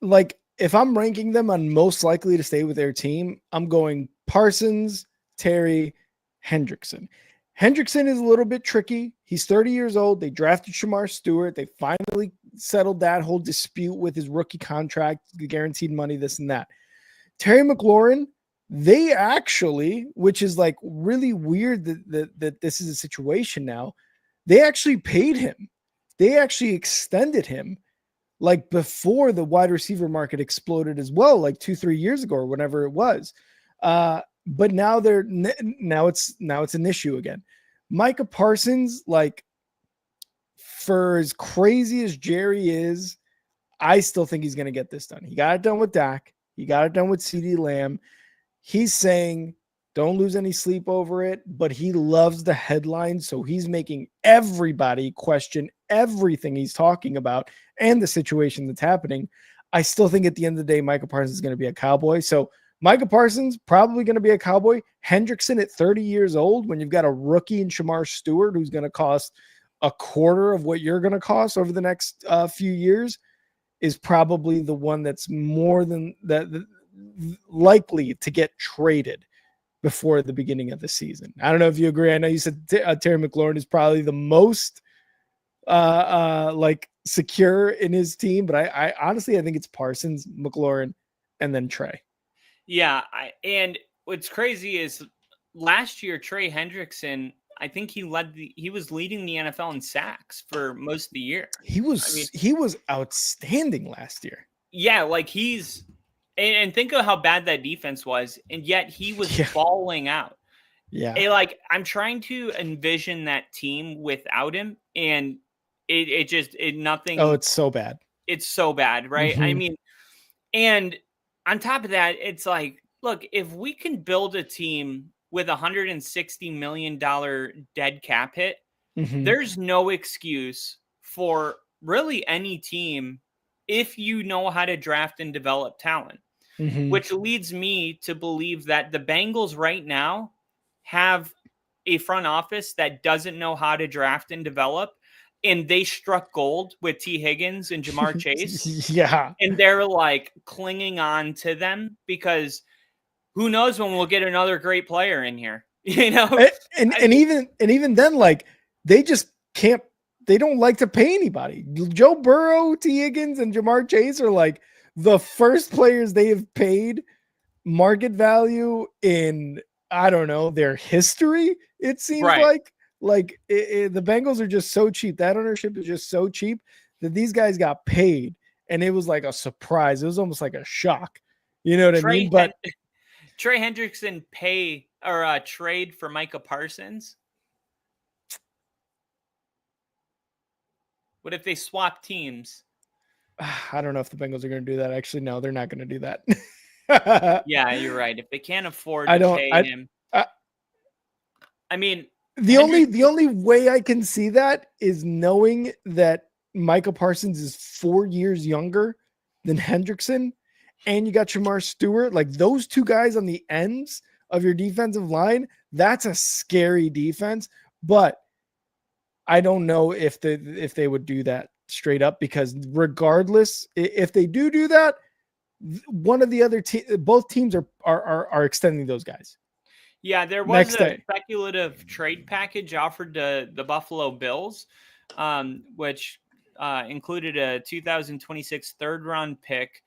like if I'm ranking them on most likely to stay with their team, I'm going Parsons, Terry, Hendrickson. Hendrickson is a little bit tricky. He's 30 years old. They drafted Shamar Stewart. They finally settled that whole dispute with his rookie contract, the guaranteed money, this and that. Terry McLaurin, they actually, which is like really weird that this is a situation now, they actually paid him. They actually extended him like before the wide receiver market exploded as well, like 2-3 years ago or whenever it was. But now it's an issue again. Micah Parsons, like for as crazy as Jerry is, I still think he's going to get this done. He got it done with Dak. He got it done with CeeDee Lamb. He's saying don't lose any sleep over it, but he loves the headlines. So he's making everybody question everything he's talking about and the situation that's happening. I still think at the end of the day, Micah Parsons is going to be a Cowboy. So Micah Parsons probably going to be a Cowboy. Hendrickson at 30 years old, when you've got a rookie in Shamar Stewart who's going to cost a quarter of what you're going to cost over the next few years, is probably the one that's more than that likely to get traded before the beginning of the season. I don't know if you agree. I know you said Terry McLaurin is probably the most like secure in his team, but I honestly, I think it's Parsons, McLaurin, and then Trey. Yeah, and what's crazy is last year Trey Hendrickson, I think he was leading the NFL in sacks for most of the year. He was outstanding last year. Yeah, like and think of how bad that defense was, and yet he was falling out. Yeah, and like I'm trying to envision that team without him, and it nothing. Oh, it's so bad. It's so bad, right? I mean, and on top of that, it's like, look, if we can build a team with $160 million dead cap hit, there's no excuse for really any team if you know how to draft and develop talent, which leads me to believe that the Bengals right now have a front office that doesn't know how to draft and develop. And they struck gold with T. Higgins and Jamar Chase. Yeah. And they're like clinging on to them because who knows when we'll get another great player in here, you know? And even then, like they just can't, they don't like to pay anybody. Joe Burrow, T. Higgins, and Jamar Chase are like the first players they have paid market value in, I don't know, their history. It seems like the Bengals are just so cheap. That ownership is just so cheap that these guys got paid, and it was like a surprise. It was almost like a shock. You know what I mean? But Trey Hendrickson pay or trade for Micah Parsons. What if they swap teams? I don't know if the Bengals are going to do that. Actually, no, they're not going to do that. Yeah, you're right. If they can't afford to pay him, I mean. The only way I can see that is knowing that Micah Parsons is 4 years younger than Hendrickson, and you got Shamar Stewart. Like those two guys on the ends of your defensive line, that's a scary defense. But I don't know if they would do that straight up, because regardless, if they do that, one of the other both teams are extending those guys. Yeah, there was a speculative trade package offered to the Buffalo Bills, which included a 2026 third-round pick,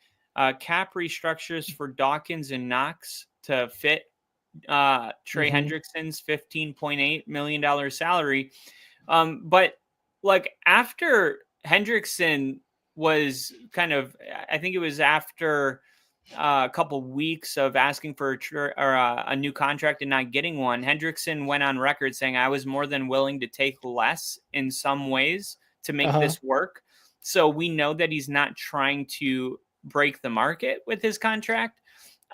cap restructures for Dawkins and Knox to fit Trey Hendrickson's $15.8 million salary. But like after Hendrickson was I think it was after a couple weeks of asking for a new contract and not getting one, Hendrickson went on record saying, I was more than willing to take less in some ways to make this work. So we know that he's not trying to break the market with his contract.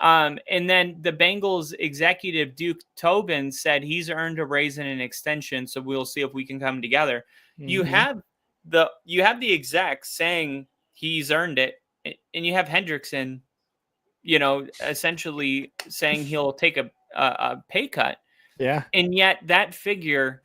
And then the Bengals executive Duke Tobin said he's earned a raise and an extension. So we'll see if we can come together. You have the exec saying he's earned it, and you have Hendrickson, essentially saying he'll take a pay cut. Yeah. And yet that figure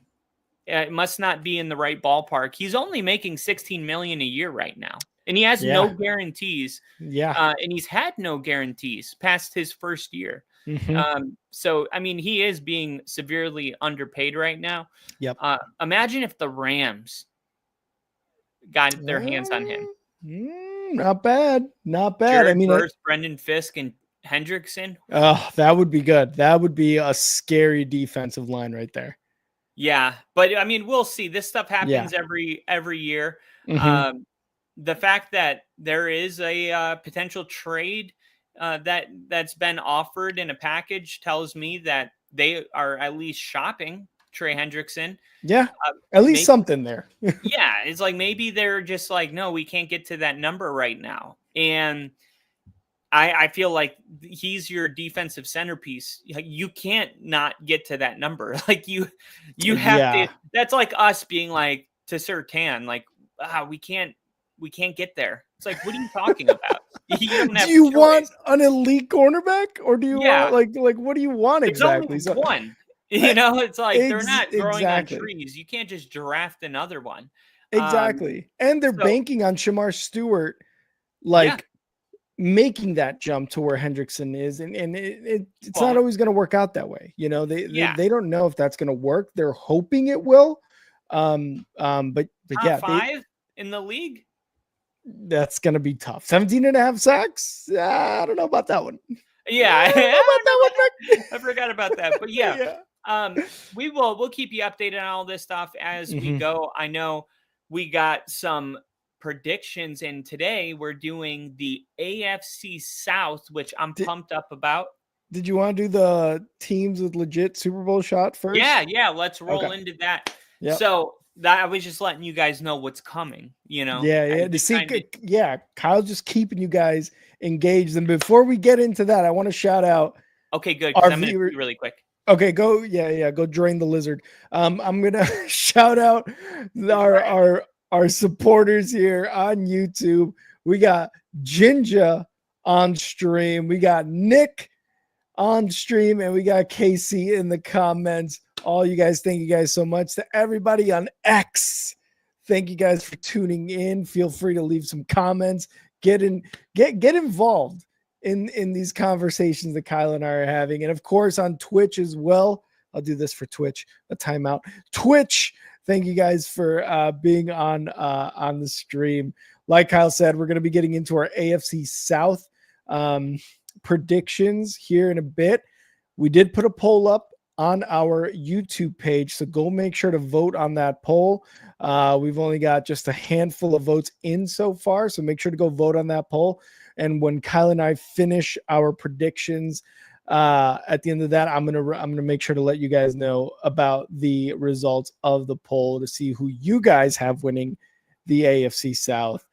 must not be in the right ballpark. He's only making $16 million a year right now. And he has no guarantees. Yeah. And he's had no guarantees past his first year. Mm-hmm. So, I mean, he is being severely underpaid right now. Yep. Imagine if the Rams got their hands on him. Not bad. Not bad. Jared I mean, Verse, Brendan Fisk, and Hendrickson. Oh, that would be good. That would be a scary defensive line right there. Yeah. But, I mean, we'll see. This stuff happens every year. Mm-hmm. The fact that there is a potential trade that's been offered in a package tells me that they are at least shopping Trey Hendrickson. Yeah, at least something there. Yeah, it's like maybe they're just like, no, we can't get to that number right now. And I feel like he's your defensive centerpiece. You can't not get to that number. Like you have to. That's like us being like to Surtain, like we can't get there. It's like, what are you talking about? Do you want an elite cornerback, or do you want like what do you want exactly? There's only one. It's like they're not growing on trees. You can't just draft another one. Exactly. And they're banking on Shamar Stewart, making that jump to where Hendrickson is. And it's not always going to work out that way. They don't know if that's going to work. They're hoping it will. But Top 5 in the league. That's going to be tough. 17.5 sacks. I don't know about that one. Yeah. I forgot about that. But we'll keep you updated on all this stuff as we go. I know we got some predictions, and today we're doing the AFC South, which I'm pumped up about. Did you want to do the teams with legit Super Bowl shot first? Yeah. Let's roll into that. Yep. So I was just letting you guys know what's coming, Yeah. Kyle's just keeping you guys engaged. And before we get into that, I want to shout out. Okay, good. I'm going to be really quick. Okay, go. Yeah. Go drain the lizard. I'm going to shout out our supporters here on YouTube. We got Jinja on stream. We got Nick on stream, and we got Casey in the comments. All you guys, thank you guys so much. To everybody on X, thank you guys for tuning in. Feel free to leave some comments. Get involved in these conversations that Kyle and I are having. And of course on Twitch as well. I'll do this for Twitch, a timeout. Twitch, thank you guys for being on the stream. Like Kyle said, we're going to be getting into our AFC South predictions here in a bit. We did put a poll up on our YouTube page, so go make sure to vote on that poll. We've only got just a handful of votes in so far, so make sure to go vote on that poll. And when Kyle and I finish our predictions at the end of that, I'm gonna make sure to let you guys know about the results of the poll to see who you guys have winning the AFC South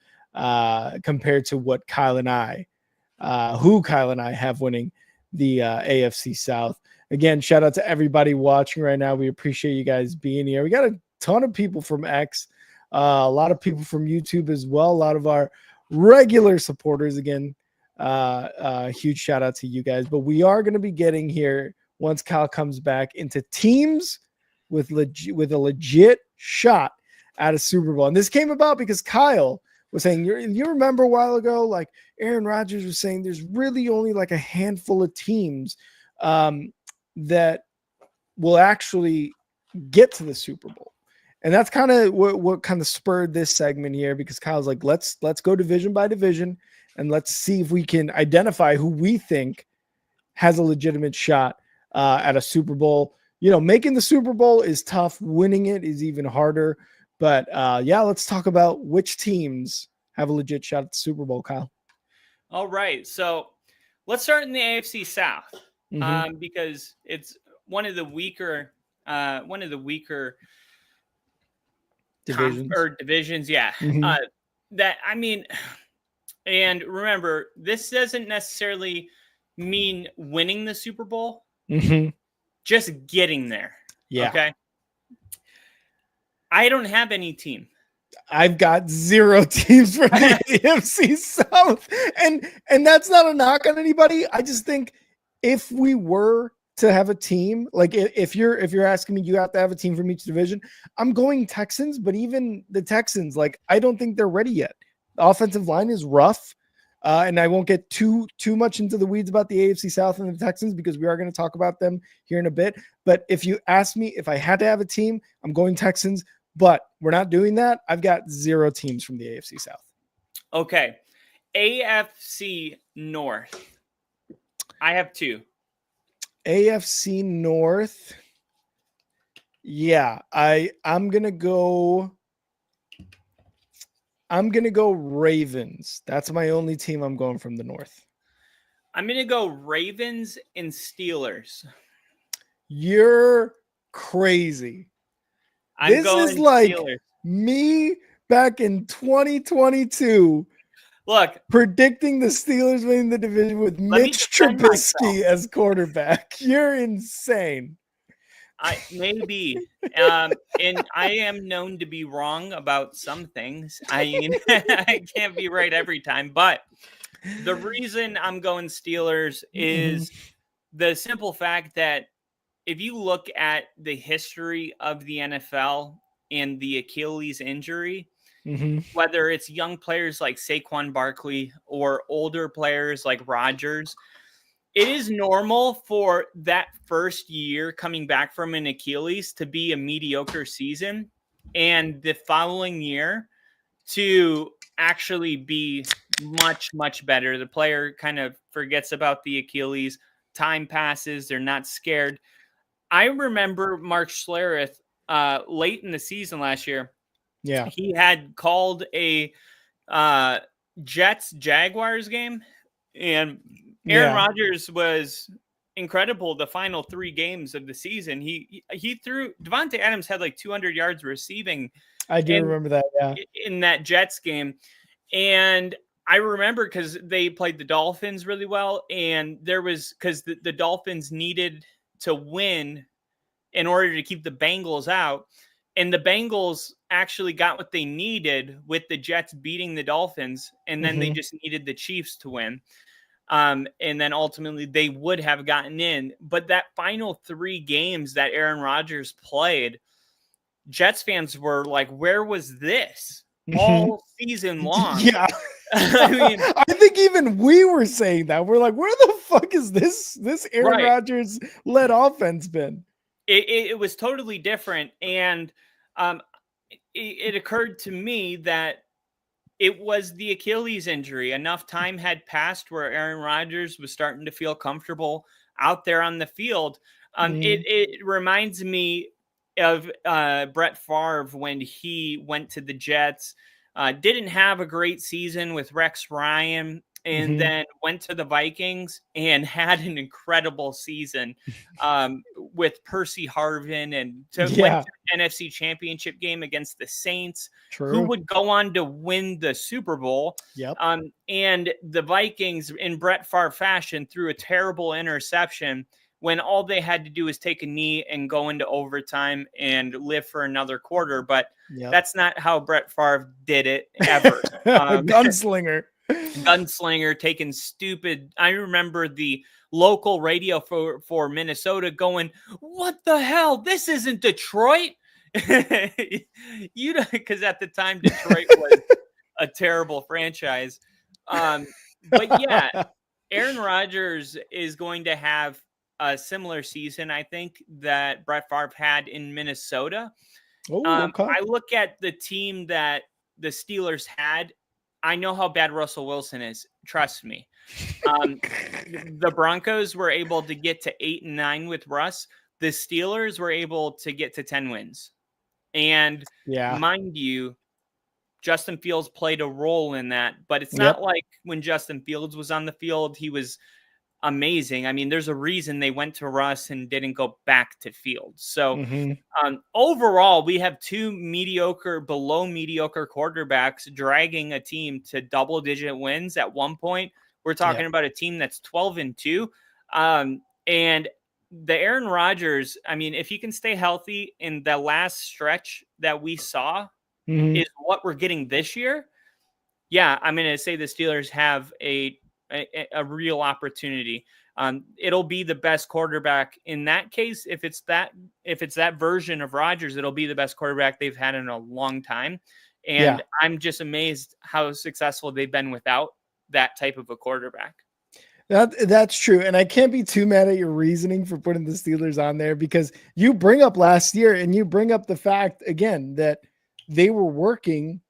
compared to what Kyle and I have winning the AFC South. Again, shout out to everybody watching right now. We appreciate you guys being here. We got a ton of people from X, a lot of people from YouTube as well. A lot of our regular supporters. Again, huge shout out to you guys. But we are going to be getting here once Kyle comes back into teams with a legit shot at a Super Bowl. And this came about because Kyle was saying, you remember a while ago, like Aaron Rodgers was saying, there's really only like a handful of teams that will actually get to the Super Bowl. And that's kind of what kind of spurred this segment here, because Kyle's like, let's go division by division and let's see if we can identify who we think has a legitimate shot at a Super Bowl. You know, making the Super Bowl is tough. Winning it is even harder. But yeah, let's talk about which teams have a legit shot at the Super Bowl, Kyle. All right. So let's start in the AFC South because it's one of the weaker divisions. Yeah. And remember, this doesn't necessarily mean winning the Super Bowl, just getting there. Yeah. Okay. I don't have any team. I've got 0 teams for the AFC South. And that's not a knock on anybody. I just think if we were to have a team, like if you're asking me, you have to have a team from each division, I'm going Texans, but even the Texans, like, I don't think they're ready yet. The offensive line is rough. And I won't get too much into the weeds about the AFC South and the Texans, because we are going to talk about them here in a bit. But if you ask me if I had to have a team, I'm going Texans. But we're not doing that. I've got 0 teams from the AFC South. Okay. AFC North. I have 2. AFC North. Yeah, I'm going to go Ravens. That's my only team I'm going from the North. I'm going to go Ravens and Steelers. You're crazy. This is like Steelers. Me back in 2022. Look, predicting the Steelers winning the division with Mitch Trubisky as quarterback. You're insane. Maybe. And I am known to be wrong about some things. I can't be right every time. But the reason I'm going Steelers is the simple fact that if you look at the history of the NFL and the Achilles injury, whether it's young players like Saquon Barkley or older players like Rodgers, it is normal for that first year coming back from an Achilles to be a mediocre season, and the following year to actually be much, much better. The player kind of forgets about the Achilles. Time passes. They're not scared. I remember Mark Schlereth late in the season last year. Yeah. He had called a Jets-Jaguars game, and Aaron Rodgers was incredible the final 3 games of the season. He threw – Devontae Adams had like 200 yards receiving. I do remember that, yeah. In that Jets game. And I remember because they played the Dolphins really well, and there was – because the Dolphins needed – to win in order to keep the Bengals out. And the Bengals actually got what they needed with the Jets beating the Dolphins. And then they just needed the Chiefs to win. And then ultimately they would have gotten in. But that final 3 games that Aaron Rodgers played, Jets fans were like, where was this all season long? Yeah. I think even we were saying that. We're like, where the fuck is this Aaron Rodgers led offense been? It was totally different. And it occurred to me that it was the Achilles injury. Enough time had passed where Aaron Rodgers was starting to feel comfortable out there on the field. It reminds me of Brett Favre when he went to the Jets. Didn't have a great season with Rex Ryan, and then went to the Vikings and had an incredible season with Percy Harvin, and went to the NFC Championship game against the Saints, who would go on to win the Super Bowl. And the Vikings, in Brett Favre fashion, threw a terrible interception when all they had to do was take a knee and go into overtime and live for another quarter. But that's not how Brett Favre did it ever. Gunslinger taking stupid. I remember the local radio for Minnesota going, what the hell? This isn't Detroit. Because at the time Detroit was a terrible franchise. But yeah, Aaron Rodgers is going to have a similar season, I think, that Brett Favre had in Minnesota. Oh, okay. I look at the team that the Steelers had. I know how bad Russell Wilson is. Trust me. The Broncos were able to get to 8-9 with Russ. The Steelers were able to get to 10 wins. And Yeah. mind you, Justin Fields played a role in that, but it's Yep. not like when Justin Fields was on the field, he was amazing. I mean, there's a reason they went to Russ and didn't go back to Fields. So overall, we have two mediocre, below mediocre quarterbacks dragging a team to double-digit wins at one point. We're talking about a team that's 12-2. And the Aaron Rodgers, I mean, if he can stay healthy in the last stretch that we saw is what we're getting this year, yeah, I'm going to say the Steelers have a real opportunity. It'll be the best quarterback in that case. If it's that version of Rodgers, it'll be the best quarterback they've had in a long time. And I'm just amazed how successful they've been without that type of a quarterback. That's true. And I can't be too mad at your reasoning for putting the Steelers on there, because you bring up last year and you bring up the fact again that they were working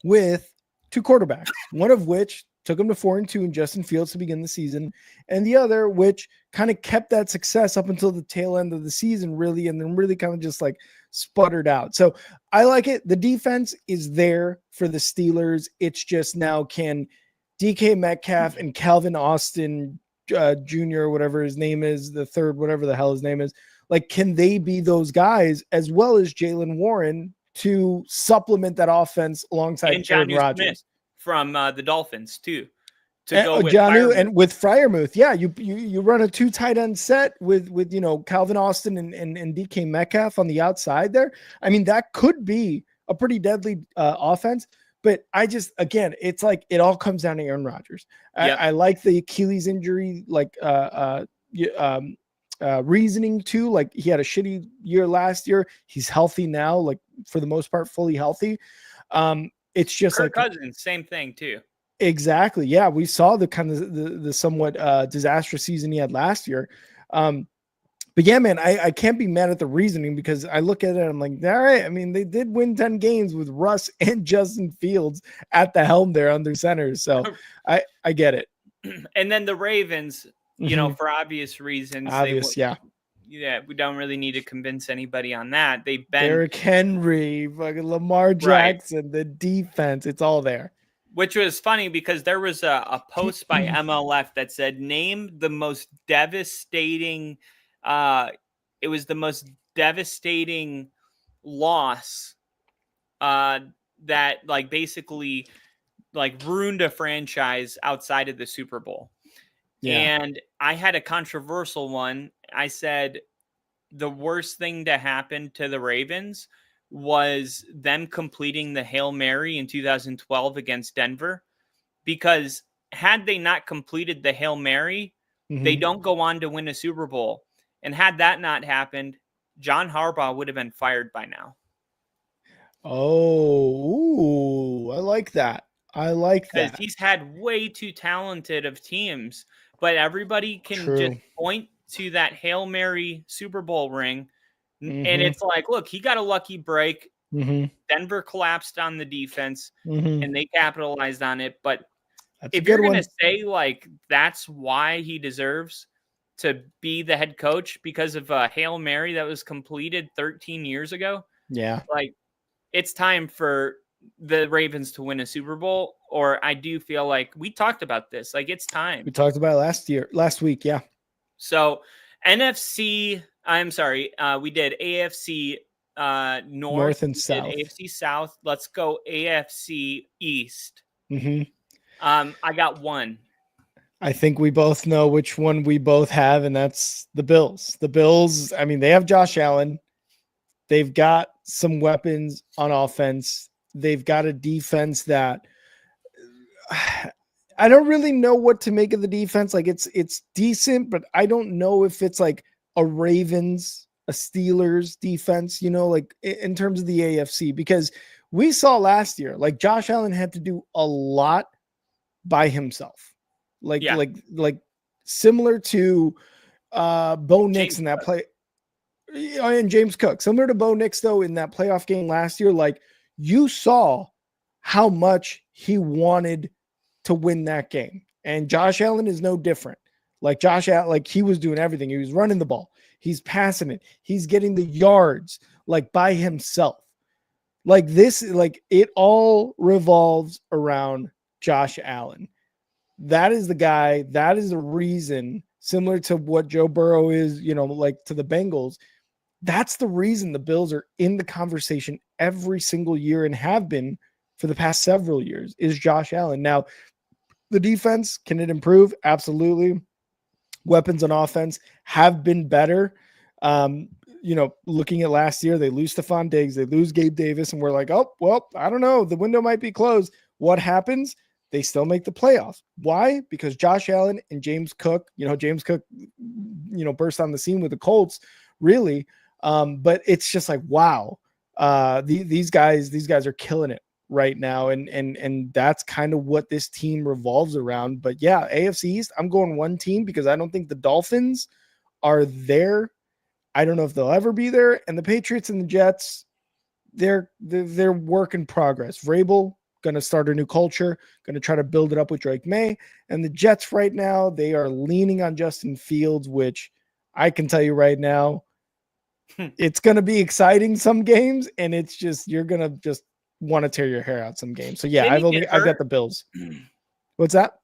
with two quarterbacks, one of which took them to 4-2 in Justin Fields to begin the season, and the other which kind of kept that success up until the tail end of the season, really, and then really kind of just like sputtered out. So I like it. The defense is there for the Steelers. It's just now, can DK Metcalf and Calvin Austin Jr., whatever his name is, the third, whatever the hell his name is, like, can they be those guys as well as Jaylen Warren to supplement that offense alongside Aaron Rodgers? Smith from the Dolphins too. To go with Jonnu and with Freiermuth. Yeah, you run a 2 tight end set with Calvin Austin and DK Metcalf on the outside there. I mean, that could be a pretty deadly offense. But I just, again, it's like it all comes down to Aaron Rodgers. I like the Achilles injury, reasoning too. Like, he had a shitty year last year. He's healthy now, like for the most part, fully healthy. It's just Kirk Cousins, same thing too. Exactly. Yeah, we saw the kind of the somewhat disastrous season he had last year. But yeah, man, I can't be mad at the reasoning, because I look at it and I'm like, all right. I mean, they did win 10 games with Russ and Justin Fields at the helm there under center. So I get it. And then the Ravens, for obvious reasons. We don't really need to convince anybody on that. They've been Derrick Henry, fucking Lamar Jackson, the defense, it's all there. Which was funny, because there was a post by MLF that said, name the most devastating it was the most devastating loss that basically ruined a franchise outside of the Super Bowl. Yeah. And I had a controversial one. I said the worst thing to happen to the Ravens was them completing the Hail Mary in 2012 against Denver, because had they not completed the Hail Mary, they don't go on to win a Super Bowl. And had that not happened, John Harbaugh would have been fired by now. Oh, I like that. Because he's had way too talented of teams, but everybody can just point to that Hail Mary Super Bowl ring. And it's like, look, he got a lucky break. Denver collapsed on the defense and they capitalized on it. But if you're going to say that's why he deserves to be the head coach, because of a Hail Mary that was completed 13 years ago. Yeah. It's time for the Ravens to win a Super Bowl, or I do feel like we talked about this. It's time. We talked about it last week. Yeah. So we did AFC North and South. AFC South. Let's go AFC East. I got one. I think we both know which one we both have, and that's the Bills. The Bills, I mean, they have Josh Allen. They've got some weapons on offense. They've got a defense that I don't really know what to make of the defense. It's decent, but I don't know if it's like a Ravens, a Steelers defense, in terms of the AFC, because we saw last year, Josh Allen had to do a lot by himself. Like similar to Bo Nix in that play. and James Cook, similar to Bo Nix, though, in that playoff game last year, like you saw how much he wanted to win that game. And Josh Allen is no different. Like Josh Allen, like he was doing everything. He was running the ball. He's passing it. He's getting the yards like by himself. Like this, like it all revolves around Josh Allen. That is the guy. That is the reason, similar to what Joe Burrow is, like to the Bengals. That's the reason the Bills are in the conversation every single year and have been for the past several years is Josh Allen. Now, the defense, can it improve? Absolutely. Weapons on offense have been better. Looking at last year, they lose Stephon Diggs, they lose Gabe Davis, and we're like, oh, well, I don't know. The window might be closed. What happens? They still make the playoffs. Why? Because Josh Allen and James Cook, James Cook, burst on the scene with the Colts, really. But it's just like, wow, these guys are killing it right now. And that's kind of what this team revolves around. But yeah, AFC East, I'm going one team because I don't think the Dolphins are there. I don't know if they'll ever be there. And the Patriots and the Jets, they're work in progress. Vrabel going to start a new culture, going to try to build it up with Drake May. And the Jets right now, they are leaning on Justin Fields, which I can tell you right now, it's going to be exciting some games. And it's just, you're going to just want to tear your hair out some games. So yeah, I've got the Bills. What's that?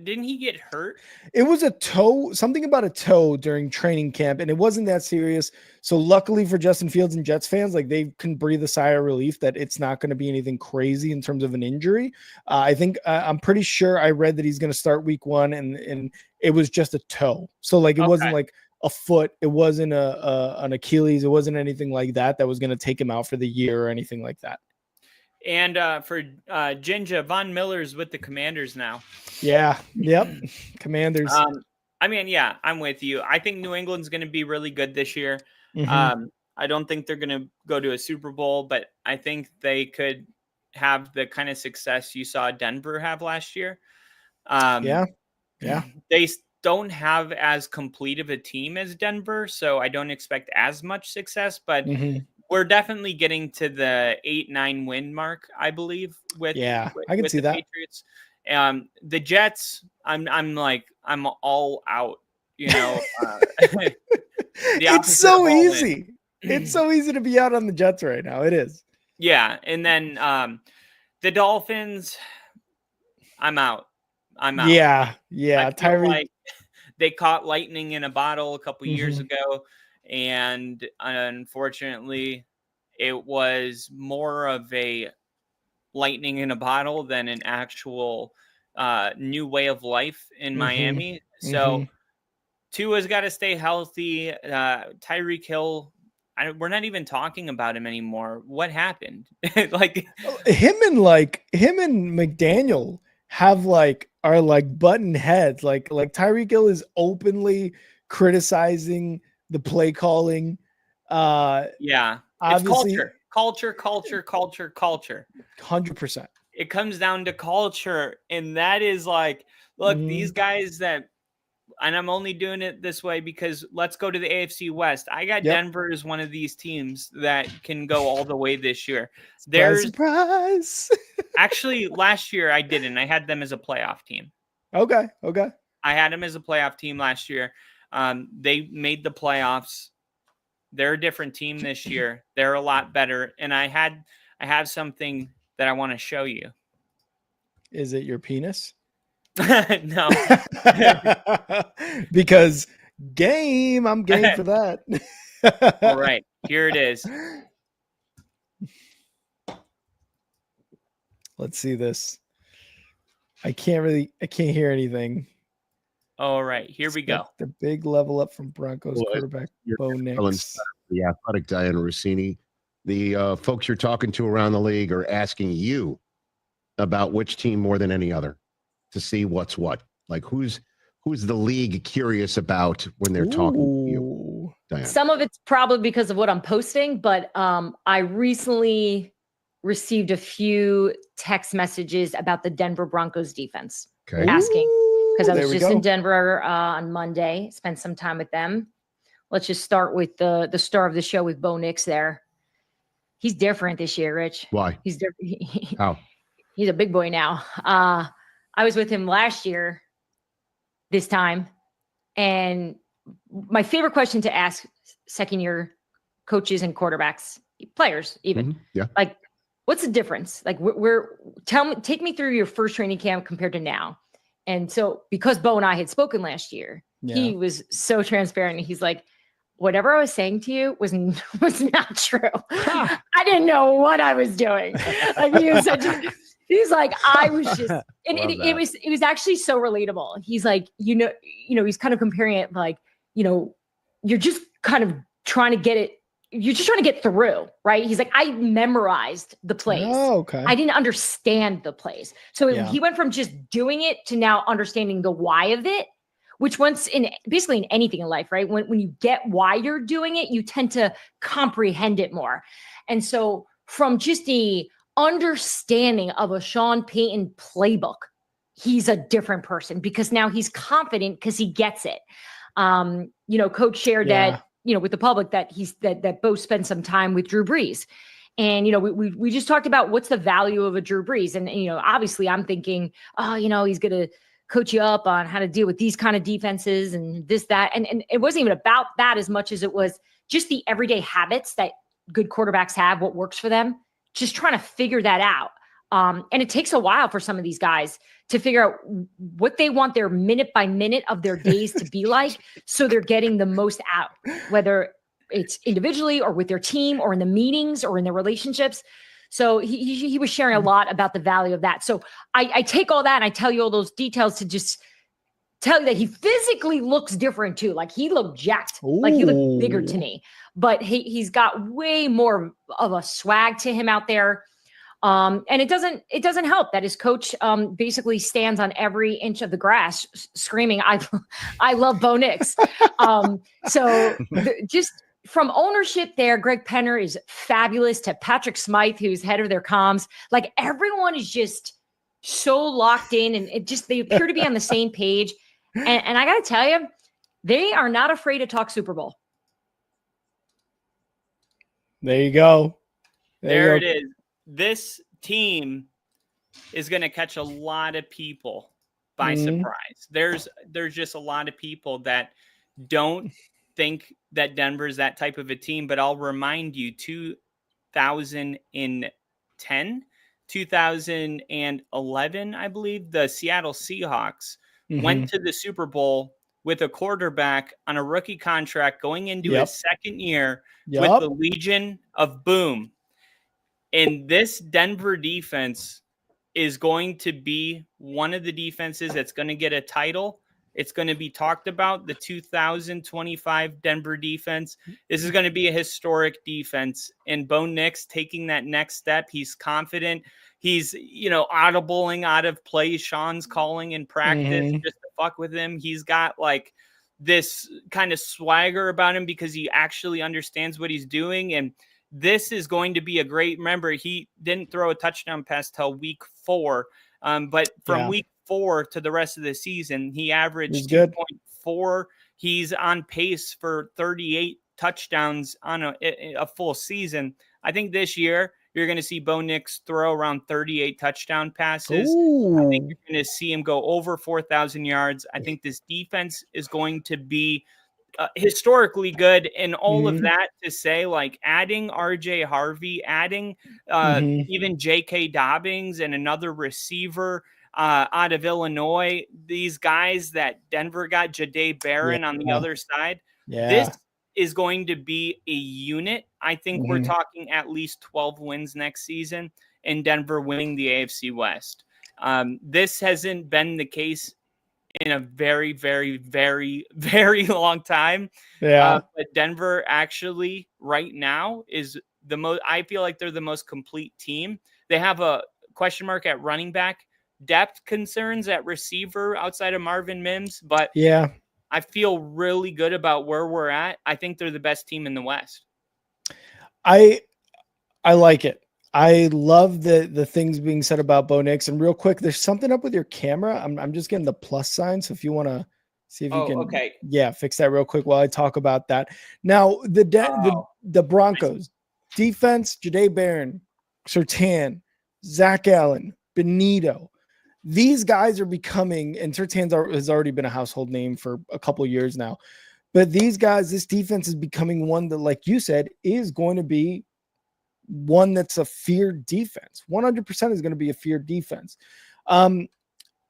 Didn't he get hurt? It was a toe, something about a toe during training camp, and it wasn't that serious. So luckily for Justin Fields and Jets fans, like they can breathe a sigh of relief that it's not going to be anything crazy in terms of an injury. I think I'm pretty sure I read that he's going to start week 1, and it was just a toe. So like it wasn't like a foot, it wasn't an Achilles, it wasn't anything like that was going to take him out for the year or anything like that. And for Jinja, Von Miller's with the Commanders now. Yeah. Yep. Commanders. Yeah, I'm with you. I think New England's going to be really good this year. Mm-hmm. I don't think they're going to go to a Super Bowl, but I think they could have the kind of success you saw Denver have last year. Yeah. They don't have as complete of a team as Denver, so I don't expect as much success, but we're definitely getting to the 8-9 win mark, I believe. I can see that. Patriots. The Jets, I'm all out. It's so easy. It's so easy to be out on the Jets right now. It is. Yeah, and then the Dolphins, I'm out. Yeah. Tyreek. They caught lightning in a bottle a couple years ago. And unfortunately, it was more of a lightning in a bottle than an actual new way of life in Miami. So Tua's got to stay healthy. Tyreek Hill, we're not even talking about him anymore. What happened? Him and McDaniel are button heads. Like Tyreek Hill is openly criticizing the play calling. Obviously, it's culture. 100%. It comes down to culture. And that is these guys and I'm only doing it this way because let's go to the AFC West. I got Denver as one of these teams that can go all the way this year. Surprise. Actually, last year I didn't. I had them as a playoff team. Okay. I had them as a playoff team last year. They made the playoffs. They're a different team this year. They're a lot better. And I have something that I want to show you. Is it your penis? No. Because I'm game for that. All right. Here it is. Let's see this. I can't hear anything. All right, here we go. The big level up from Broncos quarterback Bo Nix. The athletic Diana Rossini. The folks you're talking to around the league are asking you about which team more than any other to see what's what. Like who's the league curious about when they're talking to you, Diana? Some of it's probably because of what I'm posting, but I recently received a few text messages about the Denver Broncos defense. Okay. Asking. Because I was just in Denver on Monday, spent some time with them. let's just start with the star of the show with Bo Nix there. He's different this year, Rich. Why? He's different. How? He's a big boy now. I was with him last year, this time, and my favorite question to ask second-year coaches and quarterbacks, players even, Yeah. like, what's the difference? Like, take me through your first training camp compared to now. And so, because Bo and I had spoken last year, he was so transparent. And he's like, whatever I was saying to you was not true. I didn't know what I was doing. Like, he's like, I was just, and it was actually so relatable. He's like, he's kind of comparing it like, you're just kind of trying to get it. You're just trying to get through, right? He's like, I memorized the plays. Oh, okay. I didn't understand the plays. So he went from just doing it to now understanding the why of it, which basically in anything in life, right? When you get why you're doing it, you tend to comprehend it more. And so from just the understanding of a Sean Payton playbook, he's a different person because now he's confident because he gets it. Coach shared that, with the public that that Bo spent some time with Drew Brees. And, we just talked about what's the value of a Drew Brees. And, obviously I'm thinking, he's going to coach you up on how to deal with these kind of defenses and this, that. And it wasn't even about that as much as it was just the everyday habits that good quarterbacks have, what works for them, just trying to figure that out. And it takes a while for some of these guys to figure out what they want their minute by minute of their days to be like. So they're getting the most out, whether it's individually or with their team or in the meetings or in their relationships. So he was sharing a lot about the value of that. So I take all that and I tell you all those details to just tell you that he physically looks different too. Like he looked jacked, like he looked bigger to me, but he's got way more of a swag to him out there. And it doesn't help that his coach basically stands on every inch of the grass screaming, I love Bo Nix. Just from ownership there, Greg Penner is fabulous to Patrick Smythe, who's head of their comms. Like everyone is just so locked in and they appear to be on the same page. And I got to tell you, they are not afraid to talk Super Bowl. There you go. There it is. This team is going to catch a lot of people by surprise. There's just a lot of people that don't think that Denver's that type of a team, but I'll remind you, 2010, 2011, I believe, the Seattle Seahawks went to the Super Bowl with a quarterback on a rookie contract going into his second year with the Legion of Boom. And this Denver defense is going to be one of the defenses that's going to get a title. It's going to be talked about, the 2025 Denver defense. This is going to be a historic defense. And Bo Nix taking that next step. He's confident. He's, audibling out of plays Sean's calling in practice just to fuck with him. He's got like this kind of swagger about him because he actually understands what he's doing. And this is going to be a great, remember, he didn't throw a touchdown pass till week 4. But from week 4 to the rest of the season, he averaged 2.4. He's on pace for 38 touchdowns on a full season. I think this year you're going to see Bo Nix throw around 38 touchdown passes. I think you're going to see him go over 4,000 yards. I think this defense is going to be historically good, and all of that to say, like adding RJ Harvey, adding even J.K. Dobbins and another receiver out of Illinois, these guys that Denver got, Jahdae Barron on the other side. This is going to be a unit. I think we're talking at least 12 wins next season and Denver winning the AFC West. This hasn't been the case in a very, very, very, very long time. But Denver actually right now is the most, I feel like they're the most complete team. They have a question mark at running back, depth concerns at receiver outside of Marvin Mims, but I feel really good about where we're at. I think they're the best team in the West. I like it. I love the things being said about Bo Nix. And real quick, there's something up with your camera. I'm just getting the plus sign. So if you want to See if you can. Okay. Yeah, fix that real quick while I talk about that. Now, the Broncos defense: Jahdae Barron, Surtain, Zach Allen, Benito. These guys are becoming, and Surtain has already been a household name for a couple of years now. But these guys, this defense is becoming one that, like you said, is going to be one that's a feared defense. 100% is going to be a feared defense.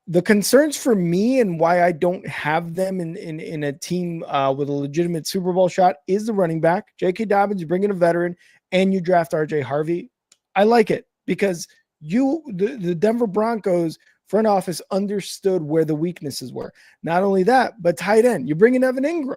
The concerns for me and why I don't have them in a team with a legitimate Super Bowl shot is the running back. J.K. Dobbins, you bring in a veteran, and you draft R.J. Harvey. I like it because the Denver Broncos front office understood where the weaknesses were. Not only that, but tight end. You bring in Evan Ingram,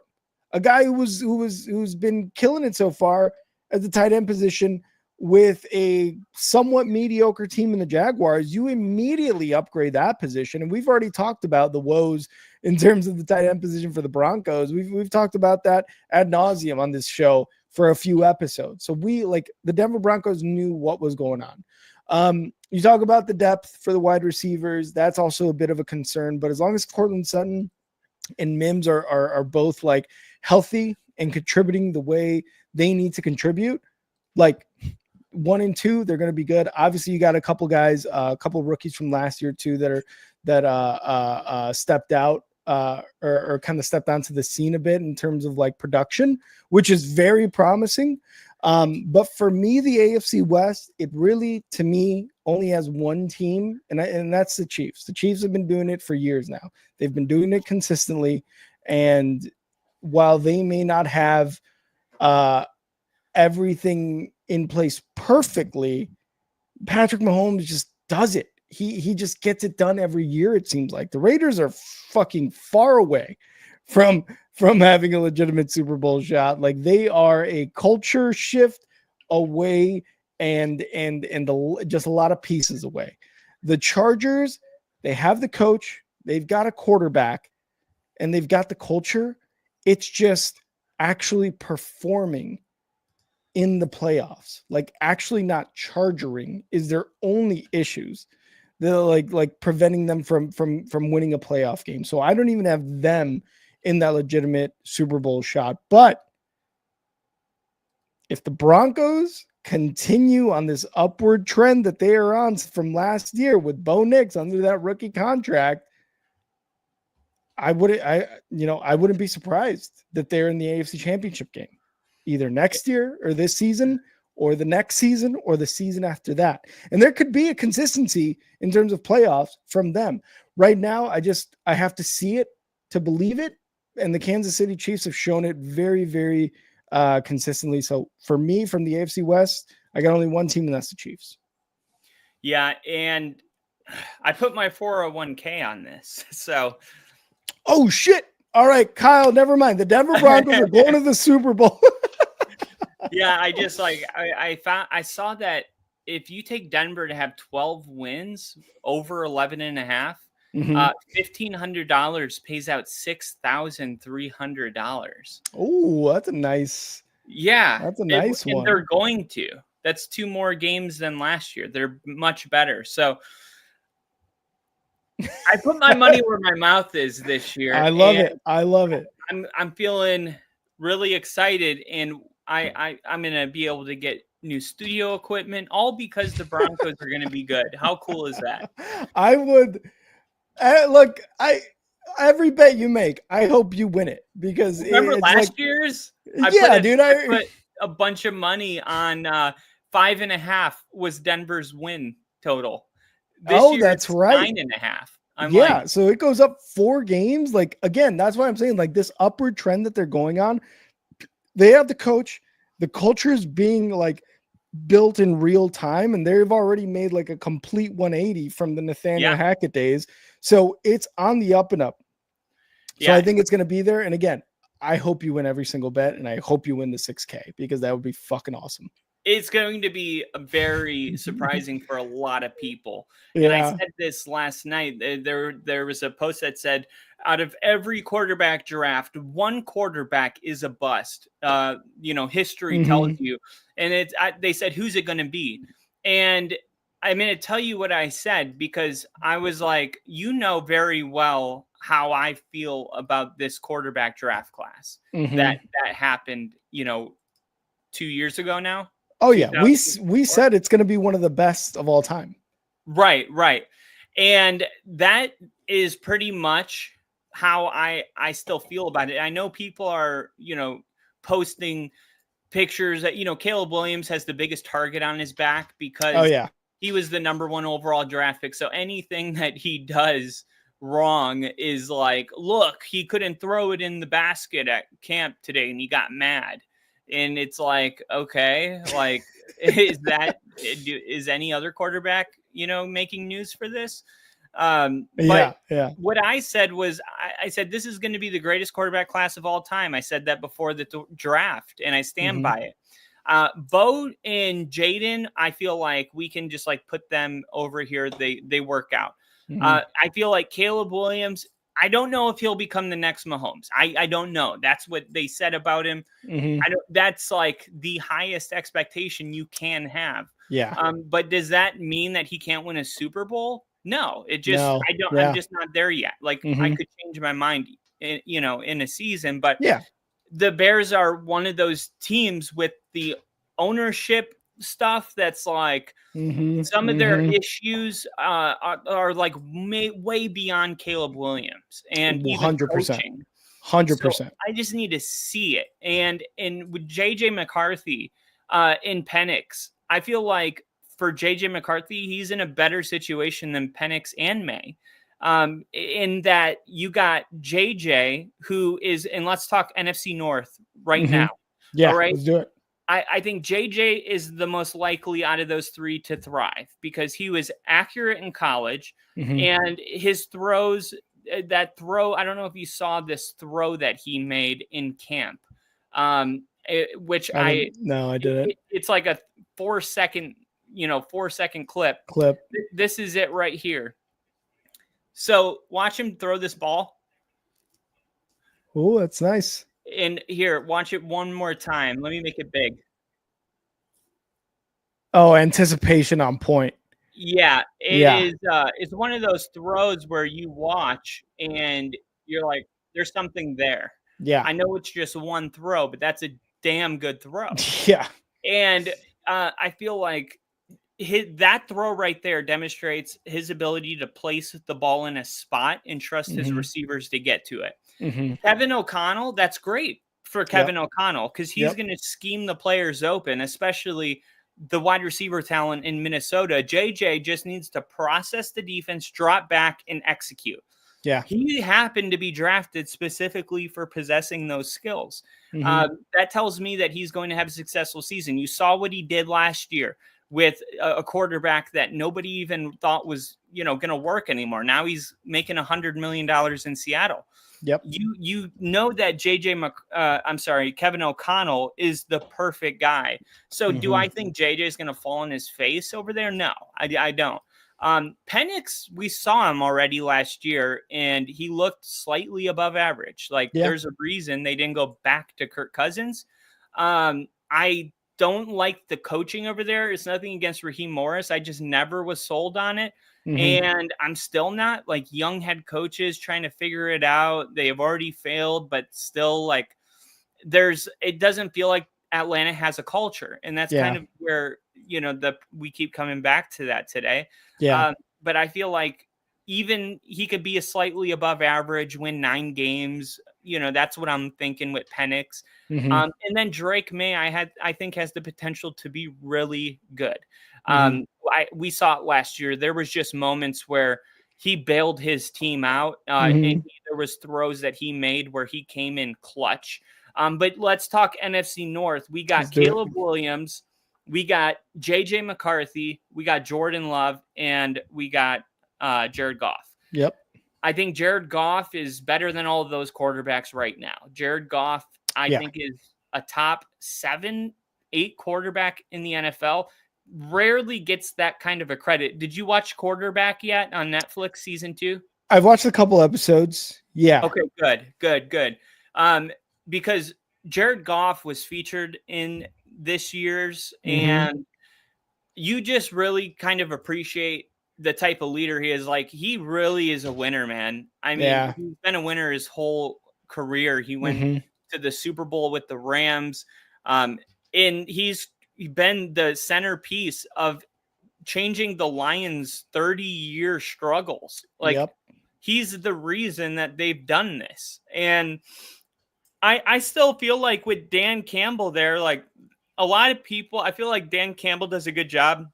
a guy who's been killing it so far at the tight end position with a somewhat mediocre team in the Jaguars. You immediately upgrade that position. And we've already talked about the woes in terms of the tight end position for the Broncos. We've talked about that ad nauseum on this show for a few episodes. So the Denver Broncos knew what was going on. You talk about the depth for the wide receivers. That's also a bit of a concern, but as long as Courtland Sutton and Mims are both like healthy and contributing the way they need to contribute, like 1 and 2, they're going to be good. Obviously, you got a couple guys, a couple rookies from last year too that stepped out or kind of stepped onto the scene a bit in terms of like production, which is very promising. But for me, the AFC West, it really, to me, only has one team, and that's the Chiefs. The Chiefs have been doing it for years now. They've been doing it consistently, and while they may not have everything in place perfectly, Patrick Mahomes just does it. He just gets it done every year, it seems like. The Raiders are fucking far away from having a legitimate Super Bowl shot. Like, they are a culture shift away and just a lot of pieces away. The Chargers, they have the coach, they've got a quarterback, and they've got the culture. It's just actually performing in the playoffs, like actually not chargering is their only issues. They're like preventing them from winning a playoff game. So I don't even have them in that legitimate Super Bowl shot. But if the Broncos continue on this upward trend that they are on from last year with Bo Nix under that rookie contract, I wouldn't be surprised that they're in the AFC Championship game either next year or this season or the next season or the season after that. And there could be a consistency in terms of playoffs from them. Right now, I have to see it to believe it. And the Kansas City Chiefs have shown it very, very consistently. So for me, from the AFC West, I got only one team, and that's the Chiefs. Yeah, and I put my 401k on this. So, oh shit. All right, Kyle, never mind. The Denver Broncos are going to the Super Bowl. Yeah, I just I saw that if you take Denver to have 12 wins over 11.5, $1,500 pays out $6,300. Oh, that's a nice. Yeah, that's a nice one. And they're going to. That's 2 more games than last year. They're much better. So I put my money where my mouth is this year. I love it. I'm feeling really excited, and I'm gonna be able to get new studio equipment, all because the Broncos are gonna be good. How cool is that? I would look. Every bet you make, I hope you win it, because remember last year's. I put a bunch of money on 5.5 was Denver's win total. This year that's right. 9.5. So it goes up 4 games. Like, again, that's why I'm saying, like, this upward trend that they're going on. They have the coach, the culture is being like built in real time, and they've already made like a complete 180 from the Nathaniel Hackett days. So it's on the up and up. So I think it's going to be there. And again, I hope you win every single bet, and I hope you win the 6K, because that would be fucking awesome. It's going to be very surprising for a lot of people. Yeah. And I said this last night. There was a post that said, out of every quarterback draft, 1 quarterback is a bust. History tells you. And they said, who's it going to be? And I'm going to tell you what I said, because I was like, very well how I feel about this quarterback draft class that happened, 2 years ago now. Oh yeah, we said it's going to be one of the best of all time. Right. And that is pretty much how I still feel about it. I know people are, posting pictures that, Caleb Williams has the biggest target on his back because he was the number 1 overall draft pick. So anything that he does wrong is like, look, he couldn't throw it in the basket at camp today and he got mad. And it's like, okay, like, is any other quarterback, making news for this? But what I said was, I said, this is going to be the greatest quarterback class of all time. I said that before the draft, and I stand by it. Bo and Jaden, I feel like we can just like put them over here. They work out. I feel like Caleb Williams, I don't know if he'll become the next Mahomes. I don't know. That's what they said about him. That's like the highest expectation you can have. But does that mean that he can't win a Super Bowl? No, I'm just not there yet. Like I could change my mind, in a season, but the Bears are one of those teams with the ownership stuff that's like some of their issues are like way beyond Caleb Williams and 100%. 100%. So I just need to see it. And with JJ McCarthy in Penix, I feel like for JJ McCarthy, he's in a better situation than Penix and May. In that you got JJ, who is, and let's talk NFC North right now. Yeah, all right, let's do it. I think JJ is the most likely out of those 3 to thrive because he was accurate in college and his throws, I don't know if you saw this throw that he made in camp, which I didn't. It's like a 4-second clip. This is it right here. So watch him throw this ball. Oh, that's nice. And here, watch it one more time. Let me make it big. Oh, anticipation on point. Yeah, it is. It's one of those throws where you watch and you're like, there's something there. Yeah. I know it's just one throw, but that's a damn good throw. Yeah. And I feel like that throw right there demonstrates his ability to place the ball in a spot and trust his receivers to get to it. Kevin O'Connell, that's great for Kevin O'Connell because he's going to scheme the players open, especially the wide receiver talent in Minnesota. JJ just needs to process the defense, drop back, and execute. Yeah, he happened to be drafted specifically for possessing those skills. That tells me that he's going to have a successful season. You saw what he did last year with a quarterback that nobody even thought was, going to work anymore. Now he's making $100 million in Seattle. Yep. You know that Kevin O'Connell is the perfect guy. So do I think JJ is going to fall on his face over there? No, I don't. Penix, we saw him already last year and he looked slightly above average. There's a reason they didn't go back to Kirk Cousins. I don't like the coaching over there. It's nothing against Raheem Morris. I just never was sold on it. And I'm still not. Like, young head coaches trying to figure it out. They have already failed, but still, like, it doesn't feel like Atlanta has a culture. And that's kind of where, we keep coming back to that today. But I feel like even he could be a slightly above average, win 9 games. That's what I'm thinking with Penix. And then Drake May, I think has the potential to be really good. We saw it last year. There was just moments where he bailed his team out. And there was throws that he made where he came in clutch. But let's talk NFC North. We got Caleb Williams. We got JJ McCarthy. We got Jordan Love. And we got Jared Goff. Yep. I think Jared Goff is better than all of those quarterbacks right now. Jared Goff, I think, is a top 7-8 quarterback in the NFL. Rarely gets that kind of a credit. Did you watch Quarterback yet on Netflix season 2? I've watched a couple episodes. Yeah. Okay, good. Because Jared Goff was featured in this year's, and you just really kind of appreciate the type of leader he is. Like, he really is a winner, man. I mean, he's been a winner his whole career. He went to the Super Bowl with the Rams. And he's been the centerpiece of changing the Lions' 30-year struggles. Like, he's the reason that they've done this. And I still feel like with Dan Campbell there, like, a lot of people, I feel like Dan Campbell does a good job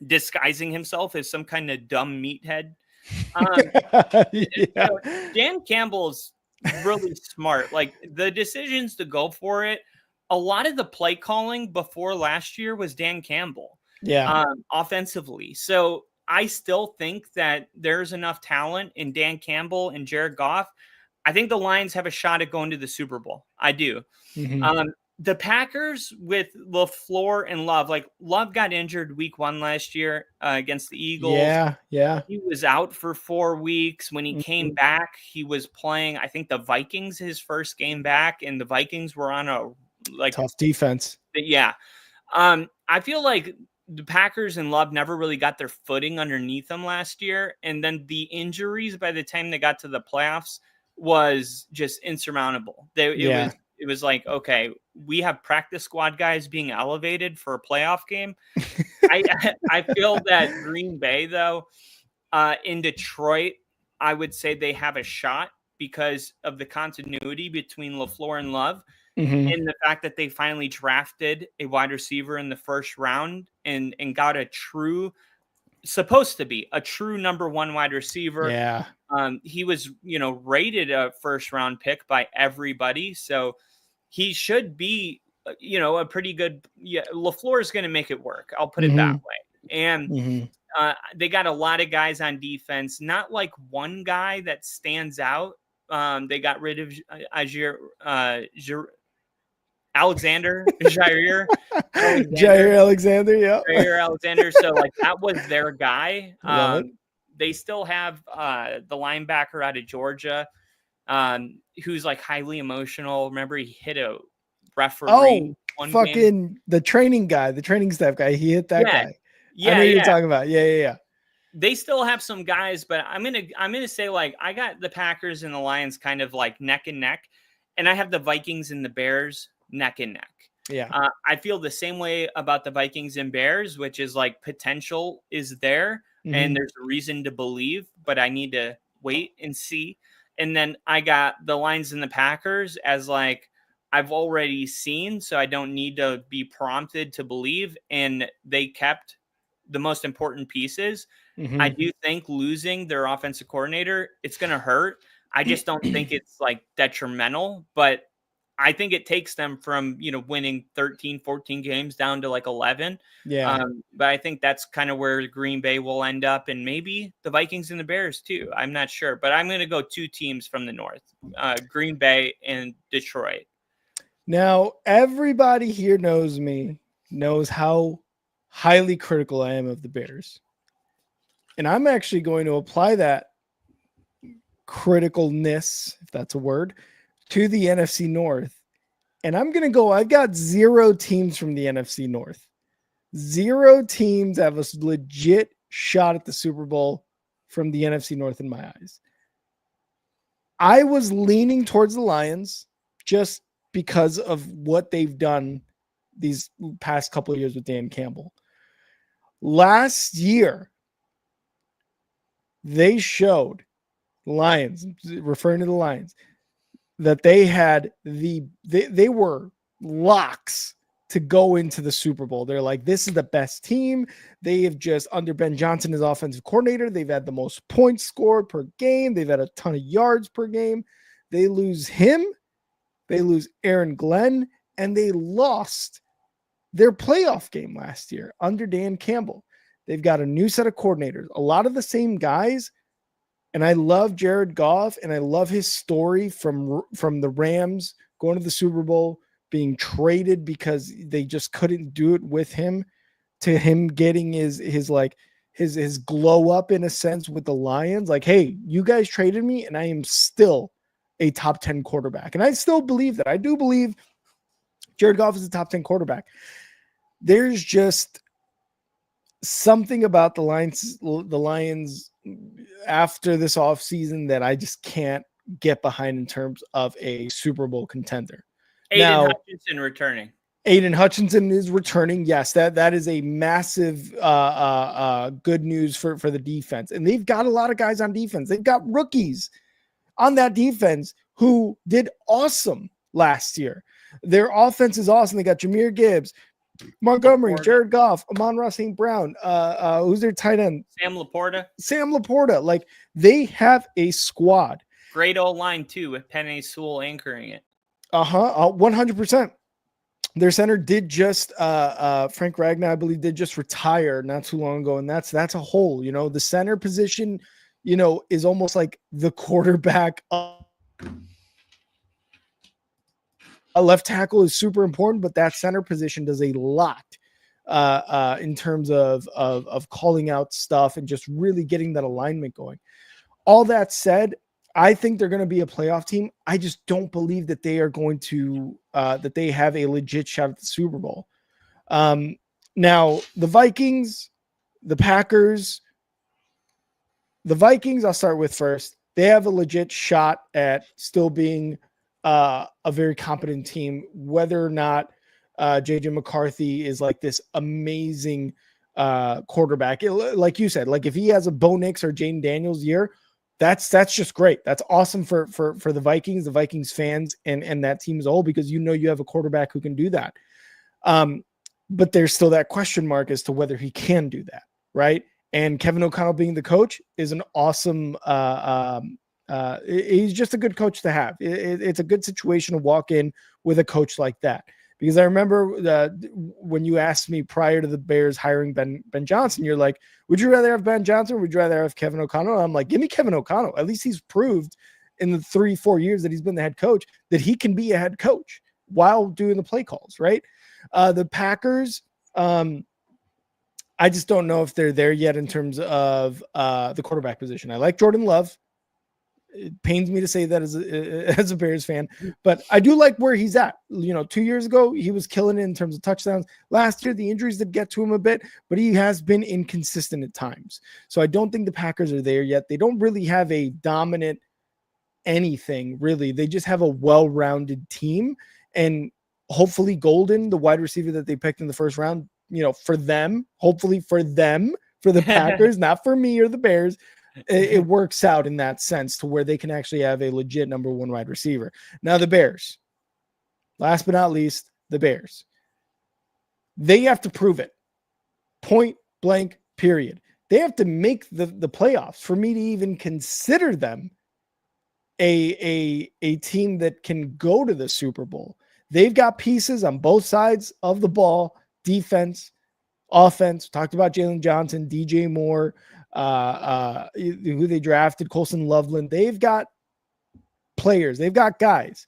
disguising himself as some kind of dumb meathead. You know, Dan Campbell's really smart. Like, the decisions to go for it, a lot of the play calling before last year was Dan Campbell. Offensively. So I still think that there's enough talent in Dan Campbell and Jared Goff. I think the Lions have a shot at going to the Super Bowl. I do. The Packers with LaFleur and Love, like, Love got injured week 1 last year against the Eagles. He was out for 4 weeks. When he came back, he was playing, I think, the Vikings his first game back, and the Vikings were on a tough defense. I feel like the Packers and Love never really got their footing underneath them last year. And then the injuries by the time they got to the playoffs was just insurmountable. It was like, okay, we have practice squad guys being elevated for a playoff game. I feel that Green Bay, though, in Detroit, I would say they have a shot because of the continuity between LaFleur and Love. And the fact that they finally drafted a wide receiver in the first round and got supposed to be a true number 1 wide receiver. He was, rated a first round pick by everybody. So he should be, a pretty good, LaFleur is going to make it work. I'll put it that way. And they got a lot of guys on defense, not like one guy that stands out. They got rid of Jair Alexander. Jair Alexander. So, like, that was their guy. They still have the linebacker out of Georgia, who's like highly emotional. Remember, he hit a referee. The training staff guy. He hit that guy. I know you're talking about. They still have some guys, but I'm gonna say, like, I got the Packers and the Lions kind of like neck and neck, and I have the Vikings and the Bears neck and neck. I feel the same way about the Vikings and Bears, which is like potential is there and there's a reason to believe, but I need to wait and see. And then I got the Lions and the Packers as like I've already seen, so I don't need to be prompted to believe. And they kept the most important pieces. I do think losing their offensive coordinator, it's going to hurt. I just don't think it's like detrimental, but I think it takes them from, winning 13, 14 games down to like 11. But I think that's kind of where Green Bay will end up, and maybe the Vikings and the Bears too. I'm not sure, but I'm going to go 2 teams from the North, Green Bay and Detroit. Now, everybody here knows how highly critical I am of the Bears. And I'm actually going to apply that criticalness, if that's a word, to the NFC North. And I'm going to go, I've got 0 teams from the NFC North. 0 teams have a legit shot at the Super Bowl from the NFC North in my eyes. I was leaning towards the Lions just because of what they've done these past couple of years with Dan Campbell. Last year, they showed Lions, referring to the Lions, that they had they were locks to go into the Super Bowl. They're like, this is the best team. They have just, under Ben Johnson as offensive coordinator, they've had the most points scored per game. They've had a ton of yards per game. They lose him. They lose Aaron Glenn, and they lost their playoff game last year under Dan Campbell. They've got a new set of coordinators, a lot of the same guys. And I love Jared Goff, and I love his story from the Rams going to the Super Bowl, being traded because they just couldn't do it with him, to him getting his glow up in a sense with the Lions. Like, hey, you guys traded me, and I am still a top 10 quarterback. And I still believe that. I do believe Jared Goff is a top 10 quarterback. There's just something about the Lions after this offseason that I just can't get behind in terms of a Super Bowl contender. Aiden Hutchinson returning. Aiden Hutchinson is returning. Yes, that is a massive good news for the defense. And they've got a lot of guys on defense. They've got rookies on that defense who did awesome last year. Their offense is awesome. They got Jahmyr Gibbs, Montgomery, Jared Goff, Amon-Ra St. Brown. Who's their tight end? Sam Laporta. Like, they have a squad. Great old line too, with Penei Sewell anchoring it. 100%. Their center did just Frank Ragnar, I believe, did just retire not too long ago, and that's a hole. You know, the center position, you know, is almost like the quarterback. A left tackle is super important, but that center position does a lot in terms of calling out stuff and just really getting that alignment going. All that said, I think they're going to be a playoff team. I just don't believe that they are going to that they have a legit shot at the Super Bowl. Now, the Vikings, the Packers, the Vikings, I'll start with first. They have a legit shot at still being a very competent team, whether or not JJ McCarthy is like this amazing quarterback. Like you said, like if he has a Bo Nix or Jaden Daniels year, that's just great. That's awesome for the Vikings fans and that team as a whole, because you know you have a quarterback who can do that. But there's still that question mark as to whether he can do that, right? And Kevin O'Connell being the coach is an awesome he's just a good coach to have. It's a good situation to walk in with a coach like that. Because I remember when you asked me prior to the Bears hiring Ben Johnson, you're like, would you rather have Ben Johnson or would you rather have Kevin O'Connell? I'm like, give me Kevin O'Connell. At least he's proved in the 3-4 years that he's been the head coach that he can be a head coach while doing the play calls, right? The Packers, I just don't know if they're there yet in terms of the quarterback position. I like Jordan Love. It pains me to say that as a Bears fan, but I do like where he's at. You know, 2 years ago, he was killing it in terms of touchdowns. Last year, the injuries did get to him a bit, but he has been inconsistent at times. So I don't think the Packers are there yet. They don't really have a dominant anything, really. They just have a well-rounded team, and hopefully Golden, the wide receiver that they picked in the first round, you know, for them, hopefully for them, for the Packers, not for me or the Bears, it works out in that sense to where they can actually have a legit number one wide receiver. Now the Bears, last but not least, the Bears, they have to prove it. Point blank, period. They have to make the playoffs for me to even consider them a team that can go to the Super Bowl. They've got pieces on both sides of the ball, defense, offense. Talked about Jalen Johnson, DJ Moore, who they drafted, Colson Loveland. They've got players. They've got guys.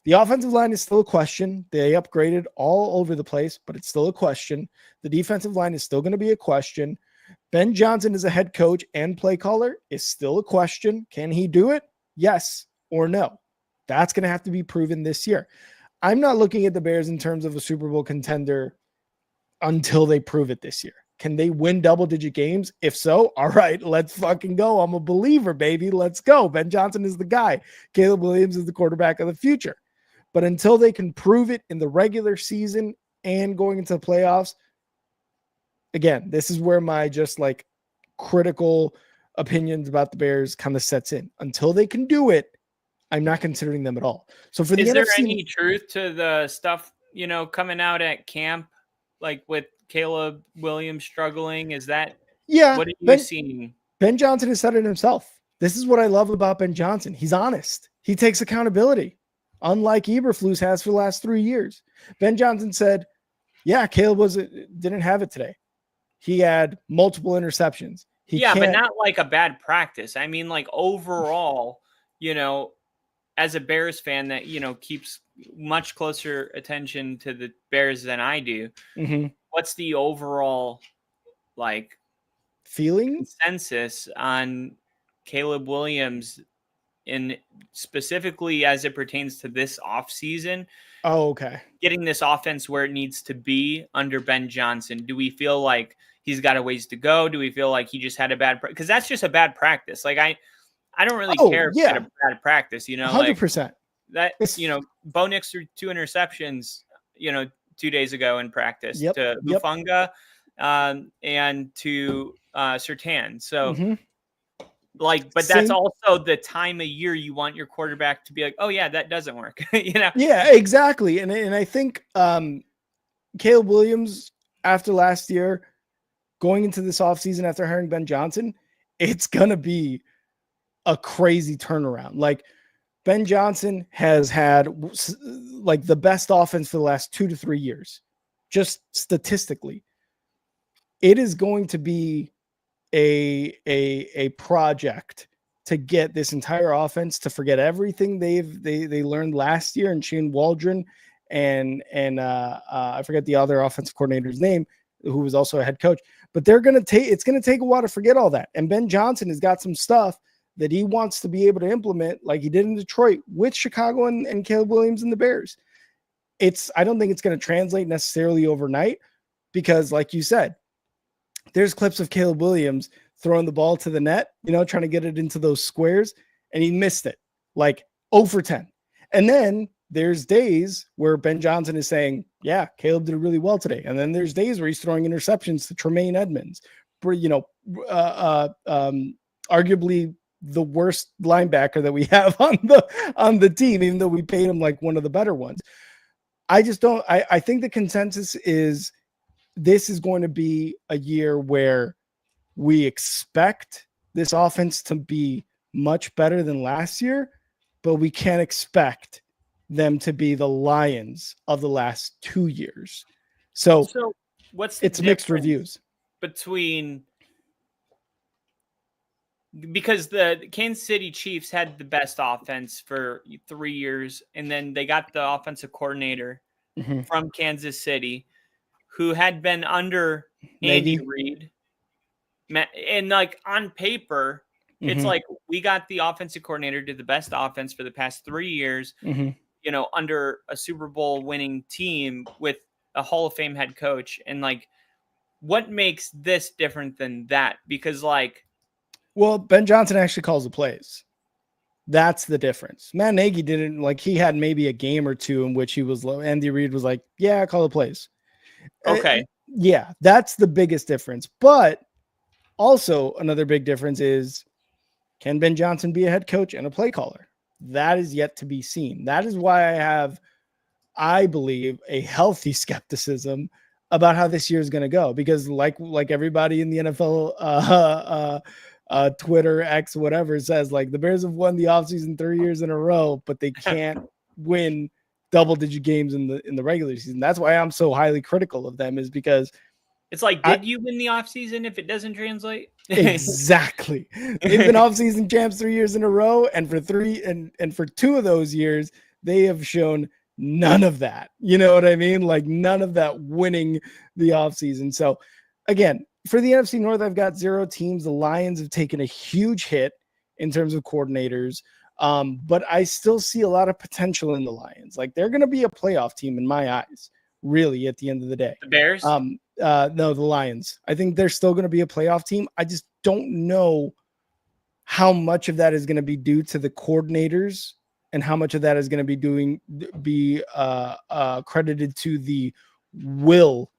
The offensive line is still a question. They upgraded all over the place, but it's still a question. The defensive line is still going to be a question. Ben Johnson as a head coach and play caller is still a question. Can he do it? Yes or no? That's going to have to be proven this year. I'm not looking at the Bears in terms of a Super Bowl contender until they prove it this year. Can they win double-digit games? If so, all right, let's fucking go. I'm a believer, baby. Let's go. Ben Johnson is the guy. Caleb Williams is the quarterback of the future. But until they can prove it in the regular season and going into the playoffs, again, this is where my just like critical opinions about the Bears kind of sets in. Until they can do it, I'm not considering them at all. So for the Is NFC, there any truth to the stuff, you know, coming out at camp, like with Caleb Williams struggling? Is that, what are you seeing? Ben Johnson has said it himself. This is what I love about Ben Johnson. He's honest. He takes accountability, unlike Eberflus has for the last 3 years. Ben Johnson said, yeah, Caleb didn't have it today. He had multiple interceptions. But not like a bad practice. I mean, like overall, you know, as a Bears fan that, you know, keeps much closer attention to the Bears than I do. Mm-hmm. What's the overall like feeling consensus on Caleb Williams in specifically as it pertains to this offseason? Oh, okay. Getting this offense where it needs to be under Ben Johnson? Do we feel like he's got a ways to go? Do we feel like he just had a bad because that's just a bad practice. Like I don't really care if he had a bad practice, 100%. That, Bo Nix threw 2 interceptions, 2 days ago in practice to Hufanga and to Surtain. So but that's also the time of year you want your quarterback to be like, oh yeah, that doesn't work. Yeah, exactly. And I think Caleb Williams, after last year, going into this offseason after hiring Ben Johnson, it's gonna be a crazy turnaround. Like Ben Johnson has had like the best offense for the last 2 to 3 years, just statistically. It is going to be a project to get this entire offense to forget everything they learned last year, and Shane Waldron and I forget the other offensive coordinator's name, who was also a head coach, but it's going to take a while to forget all that. And Ben Johnson has got some stuff that he wants to be able to implement like he did in Detroit with Chicago and Caleb Williams and the Bears. I don't think it's going to translate necessarily overnight because, like you said, there's clips of Caleb Williams throwing the ball to the net, trying to get it into those squares, and he missed it like 0 for 10. And then there's days where Ben Johnson is saying, yeah, Caleb did really well today. And then there's days where he's throwing interceptions to Tremaine Edmonds, arguably the worst linebacker that we have on the team, even though we paid him like one of the better ones. I think the consensus is this is going to be a year where we expect this offense to be much better than last year, but we can't expect them to be the Lions of the last 2 years. So what's the it's mixed reviews because the Kansas City Chiefs had the best offense for 3 years, and then they got the offensive coordinator from Kansas City who had been under Andy Reid. And like on paper, it's like we got the offensive coordinator did the best offense for the past 3 years, under a Super Bowl winning team with a Hall of Fame head coach. And like, what makes this different than that? Because Ben Johnson actually calls the plays. That's the difference. Matt Nagy didn't he had maybe a game or two in which he was low. Andy Reid was like, yeah, I call the plays. Okay. Yeah, that's the biggest difference. But also another big difference is, can Ben Johnson be a head coach and a play caller? That is yet to be seen. That is why I believe, a healthy skepticism about how this year is going to go. Because like everybody in the NFL, Twitter, X, whatever says, like the Bears have won the offseason 3 years in a row, but they can't win double-digit games in the regular season. That's why I'm so highly critical of them, is because it's like, did you win the offseason if it doesn't translate? Exactly. They've been offseason champs 3 years in a row, and for 2 of those years, they have shown none of that. You know what I mean? Like none of that winning the offseason. So again, for the NFC North, I've got 0 teams. The Lions have taken a huge hit in terms of coordinators. But I still see a lot of potential in the Lions. Like they're going to be a playoff team in my eyes, really, at the end of the day. The Bears? No, the Lions. I think they're still going to be a playoff team. I just don't know how much of that is going to be due to the coordinators and how much of that is going to be credited to the will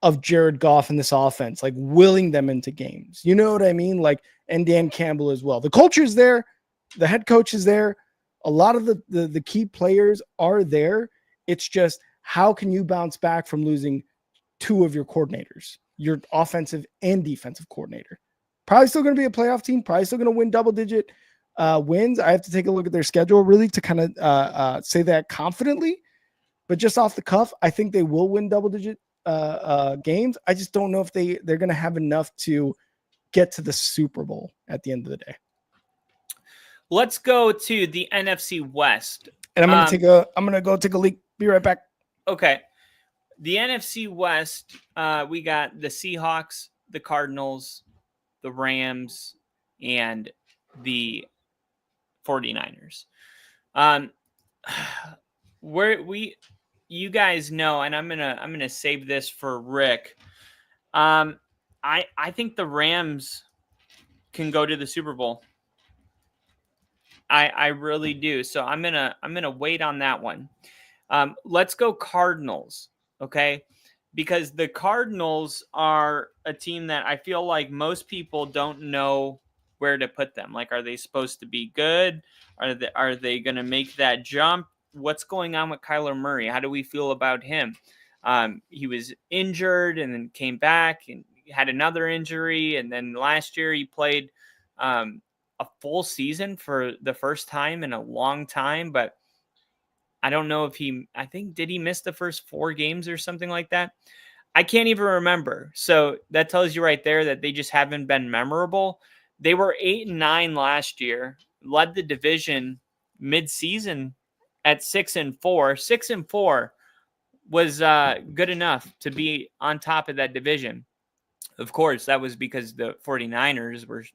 of Jared Goff in this offense, like willing them into games. You know what I mean? Like, and Dan Campbell as well. The culture's there. The head coach is there. A lot of the key players are there. It's just, how can you bounce back from losing 2 of your coordinators, your offensive and defensive coordinator? Probably still going to be a playoff team, probably still going to win double-digit wins. I have to take a look at their schedule really to kind of say that confidently. But just off the cuff, I think they will win double-digit games. I just don't know if they're going to have enough to get to the Super Bowl at the end of the day. Let's go to the NFC West. And I'm going to go take a leak. Be right back. Okay. The NFC West, we got the Seahawks, the Cardinals, the Rams, and the 49ers. you guys know, and I'm gonna save this for Rick. I think the Rams can go to the Super Bowl. I really do. So I'm gonna wait on that one. Let's go Cardinals, okay? Because the Cardinals are a team that I feel like most people don't know where to put them. Like, are they supposed to be good? Are they going to make that jump? What's going on with Kyler Murray? How do we feel about him? He was injured and then came back and had another injury. And then last year he played a full season for the first time in a long time. But I don't know if did he miss the first 4 games or something like that? I can't even remember. So that tells you right there that they just haven't been memorable. They were 8-9 last year, led the division mid-season at 6-4. 6-4 was good enough to be on top of that division. Of course, that was because the 49ers were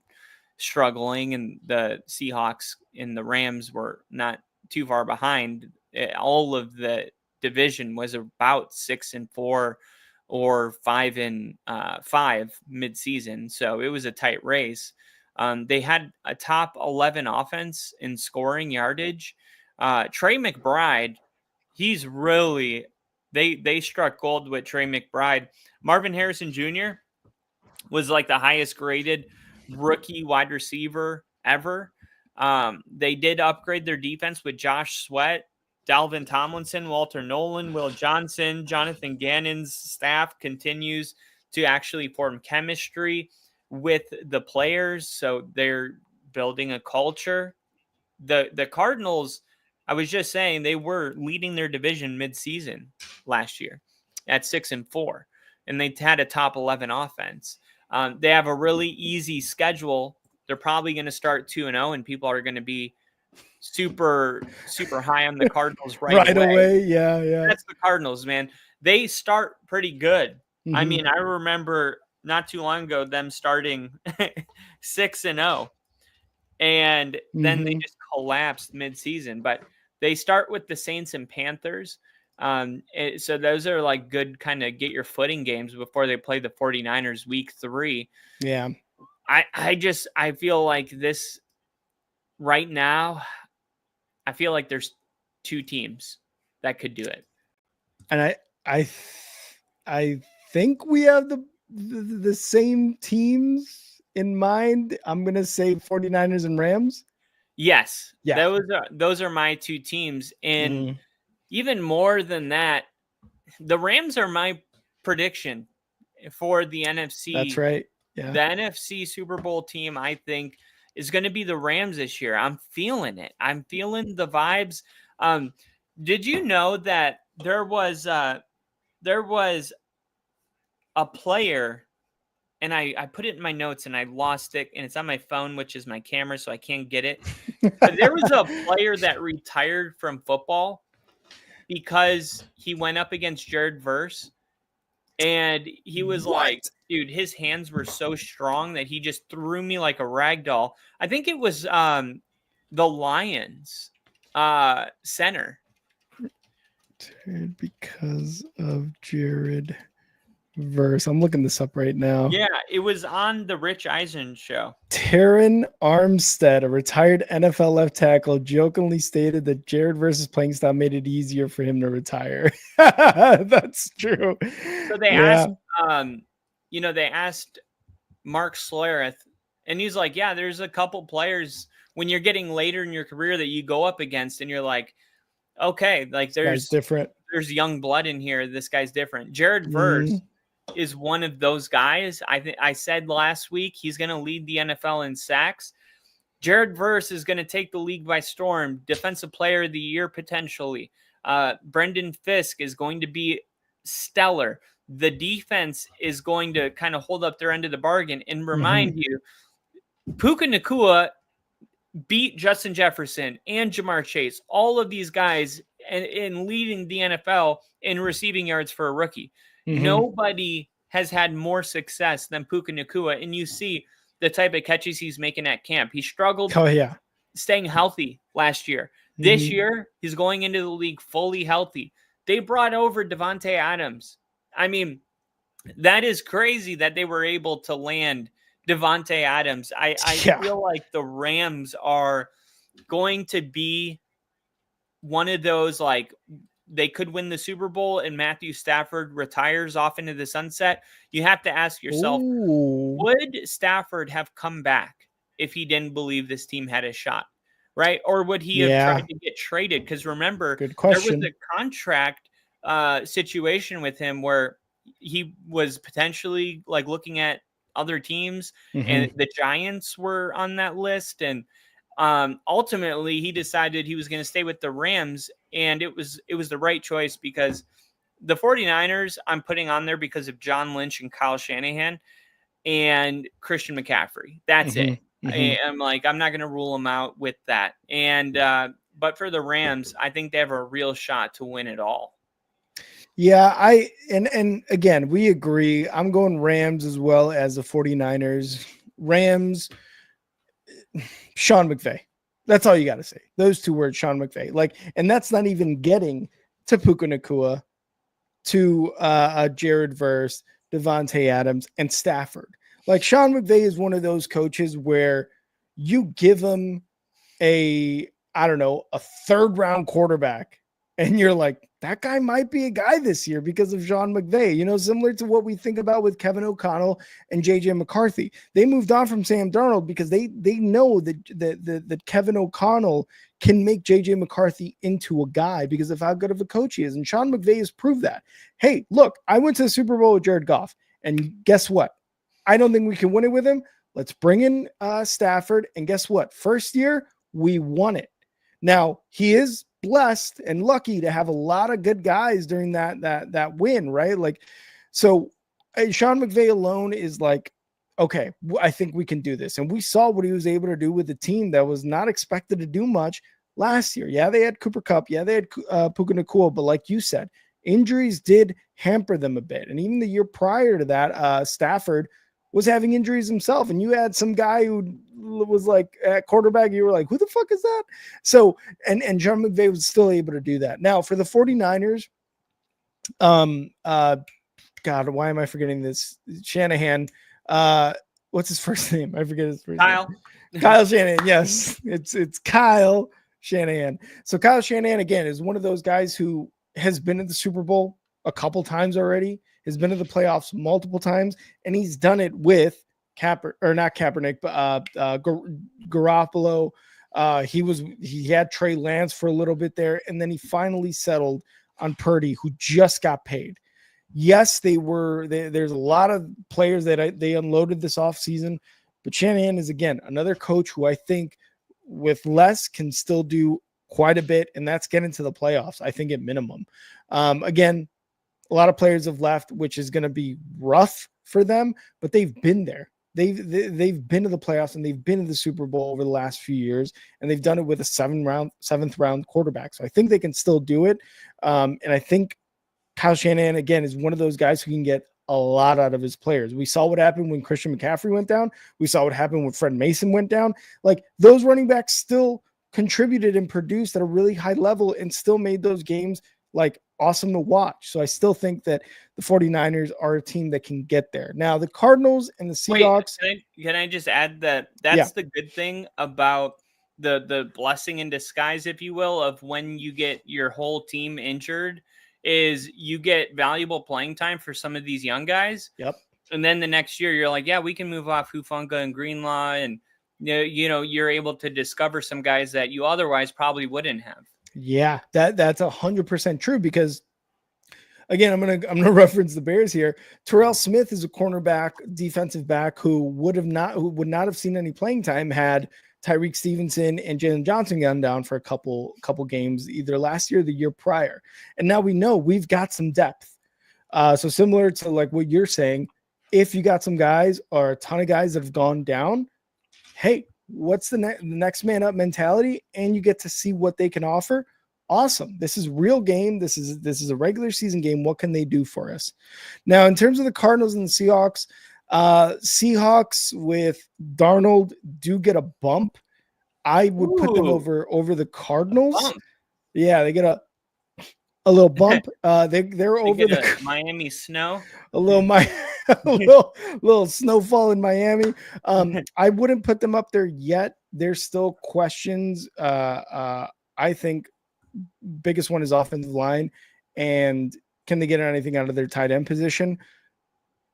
struggling and the Seahawks and the Rams were not too far behind. All of the division was about 6-4 or 5-5 mid-season. So it was a tight race. They had a top 11 offense in scoring yardage. Trey McBride, he's really, they struck gold with Trey McBride. Marvin Harrison Jr. was like the highest graded rookie wide receiver ever. They did upgrade their defense with Josh Sweat, Dalvin Tomlinson, Walter Nolan, Will Johnson. Jonathan Gannon's staff continues to actually form chemistry with the players. So they're building a culture. The Cardinals, I was just saying, they were leading their division mid-season last year at 6-4, and they had a top 11 offense. They have a really easy schedule. They're probably going to start 2-0, and people are going to be super high on the Cardinals right away. Yeah. That's the Cardinals, man. They start pretty good. Mm-hmm. I mean, I remember not too long ago them starting 6-0, and then they just collapsed mid-season. But they start with the Saints and Panthers. So those are like good kind of get your footing games before they play the 49ers week 3. Yeah. I feel like this right now, I feel like there's 2 teams that could do it. And I think we have the same teams in mind. I'm going to say 49ers and Rams. Yes. Yeah. Those are my 2 teams. And even more than that, the Rams are my prediction for the NFC. That's right. Yeah. The NFC Super Bowl team, I think, is going to be the Rams this year. I'm feeling it. I'm feeling the vibes. Did you know that there was a player, and I put it in my notes and I lost it, and it's on my phone, which is my camera, so I can't get it. But there was a player that retired from football because he went up against Jared Verse, and he was like, dude, his hands were so strong that he just threw me like a rag doll. I think it was the Lions center. Because of Jared Verse. I'm looking this up right now. Yeah, it was on the Rich Eisen show. Terran Armstead, a retired NFL left tackle, jokingly stated that Jared Verse's playing style made it easier for him to retire. That's true. So they asked, they asked Mark Schlereth, and he's like, yeah, there's a couple players when you're getting later in your career that you go up against, and you're like, okay, like there's different. There's young blood in here. This guy's different. Jared Verse is one of those guys. I said last week he's going to lead the NFL in sacks. Jared Verse is going to take the league by storm. Defensive Player of the Year potentially. Brendan Fisk is going to be stellar. The defense is going to kind of hold up their end of the bargain and remind you, Puka Nacua beat Justin Jefferson and Jamar Chase, all of these guys, in leading the NFL in receiving yards for a rookie. Nobody has had more success than Puka Nacua, and you see the type of catches he's making at camp. He struggled staying healthy last year. This year, he's going into the league fully healthy. They brought over Devontae Adams. I mean, that is crazy that they were able to land Devontae Adams. I feel like the Rams are going to be one of those, like, they could win the Super Bowl and Matthew Stafford retires off into the sunset. You have to ask yourself, would Stafford have come back if he didn't believe this team had a shot? Right? Or would he have tried to get traded? Because remember, there was a contract situation with him where he was potentially like looking at other teams, and the Giants were on that list. And ultimately he decided he was going to stay with the Rams, and it was the right choice, because the 49ers I'm putting on there because of John Lynch and Kyle Shanahan and Christian McCaffrey. That's it. I'm like, I'm not going to rule them out with that. And but for the Rams, I think they have a real shot to win it all. Yeah, and again, we agree. I'm going Rams as well as the 49ers. Rams, Sean McVay. That's all you got to say. Those two words, Sean McVay. Like, and that's not even getting to Puka Nacua, to Jared Verse, Devontae Adams, and Stafford. Like, Sean McVay is one of those coaches where you give him a third round quarterback, and you're like, that guy might be a guy this year because of Sean McVay, similar to what we think about with Kevin O'Connell and JJ McCarthy. They moved on from Sam Darnold because they know that Kevin O'Connell can make JJ McCarthy into a guy because of how good of a coach he is. And Sean McVay has proved that. Hey, look, I went to the Super Bowl with Jared Goff, and guess what? I don't think we can win it with him. Let's bring in Stafford. And guess what? First year, we won it. Now, he is blessed and lucky to have a lot of good guys during that win, right? Like, so Sean McVay alone is like, okay, I think we can do this. And we saw what he was able to do with a team that was not expected to do much last year. Yeah, they had Cooper Kupp. Yeah, they had Puka Nacua. But like you said, injuries did hamper them a bit. And even the year prior to that, Stafford was having injuries himself, and you had some guy who was like at quarterback. You were like, who the fuck is that? So, and Sean McVay was still able to do that. Now for the 49ers, God, why am I forgetting this? Shanahan, what's his first name? I forget his first name. Kyle Shanahan. Yes. It's Kyle Shanahan. So Kyle Shanahan, again, is one of those guys who has been in the Super Bowl a couple times already, has been in the playoffs multiple times, and he's done it with Garoppolo. He had Trey Lance for a little bit there, and then he finally settled on Purdy, who just got paid. Yes, there's a lot of players that they unloaded this offseason, but Shanahan is, again, another coach who I think with less can still do quite a bit, and that's getting to the playoffs, I think, at minimum. Again, a lot of players have left, which is going to be rough for them, but they've been there. They've been to the playoffs, and they've been to the Super Bowl over the last few years, and they've done it with a seventh round quarterback. So I think they can still do it. And I think Kyle Shanahan, again, is one of those guys who can get a lot out of his players. We saw what happened when Christian McCaffrey went down. We saw what happened when Fred Mason went down. Like, those running backs still contributed and produced at a really high level and still made those games like awesome to watch. So I still think that the 49ers are a team that can get there. Now, the Cardinals and the Seahawks. Wait, can I just add that's the good thing about the blessing in disguise, if you will, of when you get your whole team injured, is you get valuable playing time for some of these young guys. Yep. And then the next year you're like, yeah, we can move off Hufanga and Greenlaw, and you're able to discover some guys that you otherwise probably wouldn't have. Yeah, that's 100% true, because again, I'm gonna reference the Bears here. Terrell Smith is a cornerback, defensive back who would not have seen any playing time had Tyreek Stevenson and Jalen Johnson gone down for a couple games either last year or the year prior. And now we know we've got some depth. So similar to like what you're saying, if you got some guys or a ton of guys that have gone down, hey, what's the next man up mentality, and you get to see what they can offer. Awesome. This is real game. This is a regular season game. What can they do for us? Now, in terms of the Cardinals and the Seahawks, Seahawks with Darnold do get a bump. I would put them over the Cardinals. Bump. Yeah, they get a little bump. They're over the Miami snow. a little little snowfall in Miami. I wouldn't put them up there yet. There's still questions. I think biggest one is offensive line, and can they get anything out of their tight end position?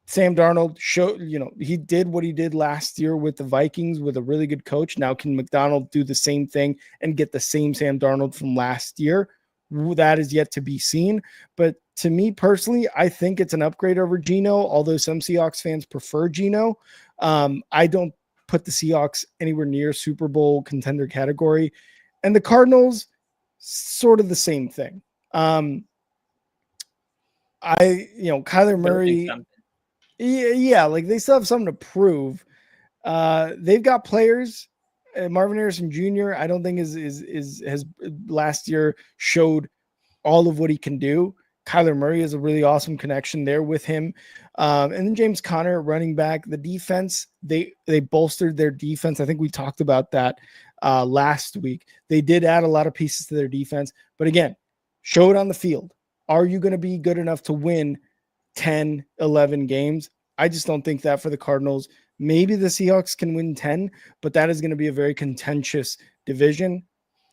Sam Darnold showed, he did what he did last year with the Vikings with a really good coach. Now, can McDonald do the same thing and get the same Sam Darnold from last year? That is yet to be seen. But to me personally, I think it's an upgrade over Geno, although some Seahawks fans prefer Geno. I don't put the Seahawks anywhere near Super Bowl contender category. And the Cardinals, sort of the same thing. Kyler Murray, yeah, like they still have something to prove. They've got players. Marvin Harrison Jr. I don't think has last year showed all of what he can do. Kyler Murray is a really awesome connection there with him. And then James Conner, running back. The defense, they bolstered their defense. I think we talked about that last week. They did add a lot of pieces to their defense. But again, show it on the field. Are you going to be good enough to win 10, 11 games? I just don't think that for the Cardinals. Maybe the Seahawks can win 10, but that is going to be a very contentious division.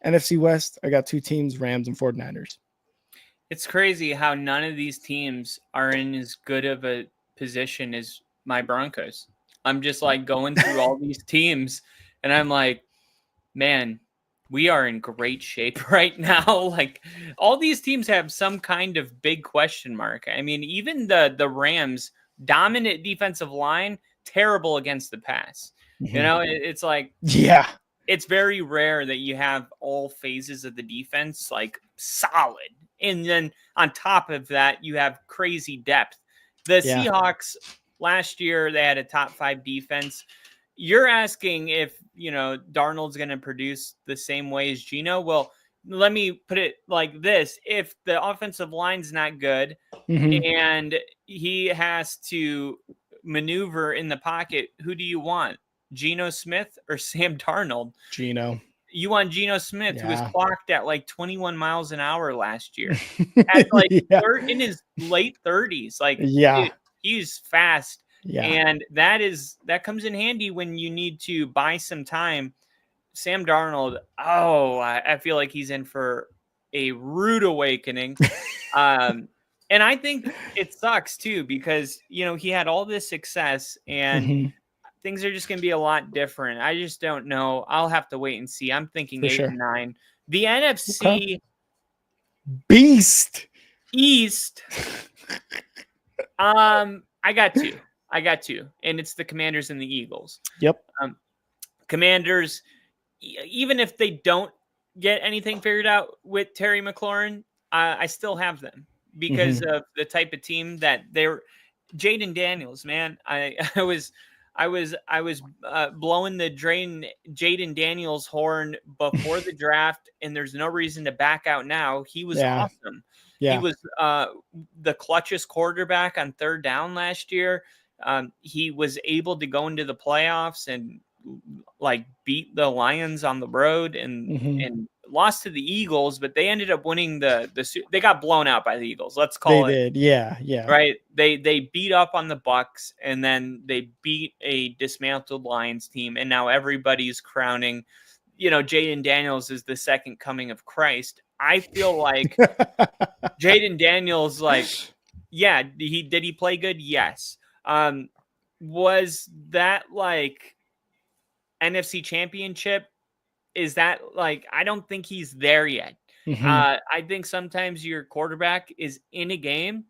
NFC West, I got two teams, Rams and 49ers. It's crazy how none of these teams are in as good of a position as my Broncos. I'm just like going through all these teams, and I'm like, man, we are in great shape right now. Like all these teams have some kind of big question mark. I mean, even the Rams, dominant defensive line, terrible against the pass. Mm-hmm. It's like, yeah, it's very rare that you have all phases of the defense like solid. And then on top of that, you have crazy depth. The Seahawks last year, they had a top 5 defense. You're asking if, Darnold's going to produce the same way as Geno. Well, let me put it like this. If the offensive line's not good and he has to maneuver in the pocket, who do you want? Geno Smith or Sam Darnold? Geno. You want Geno Smith, who was clocked at like 21 miles an hour last year. At like in his late 30s. Like, dude, he's fast. Yeah. And that comes in handy when you need to buy some time. Sam Darnold, I feel like he's in for a rude awakening. And I think it sucks too, because, he had all this success and things are just going to be a lot different. I just don't know. I'll have to wait and see. I'm thinking for 8 and 9. The NFC Beast East. I got two, and it's the Commanders and the Eagles. Yep. Commanders, even if they don't get anything figured out with Terry McLaurin, I still have them because of the type of team that they're. Jaden Daniels, man, I was blowing the Jaden Daniels horn before the draft, and there's no reason to back out now. He was awesome. Yeah. He was the clutchest quarterback on third down last year. He was able to go into the playoffs and like beat the Lions on the road and lost to the Eagles, but they ended up winning they got blown out by the Eagles. Let's call it. They did. Yeah. Right. They beat up on the Bucks, and then they beat a dismantled Lions team. And now everybody's crowning, Jaden Daniels is the second coming of Christ. I feel like Jaden Daniels, did he play good? Yes. Was that like NFC Championship? Is that like, I don't think he's there yet. I think sometimes your quarterback is in a game,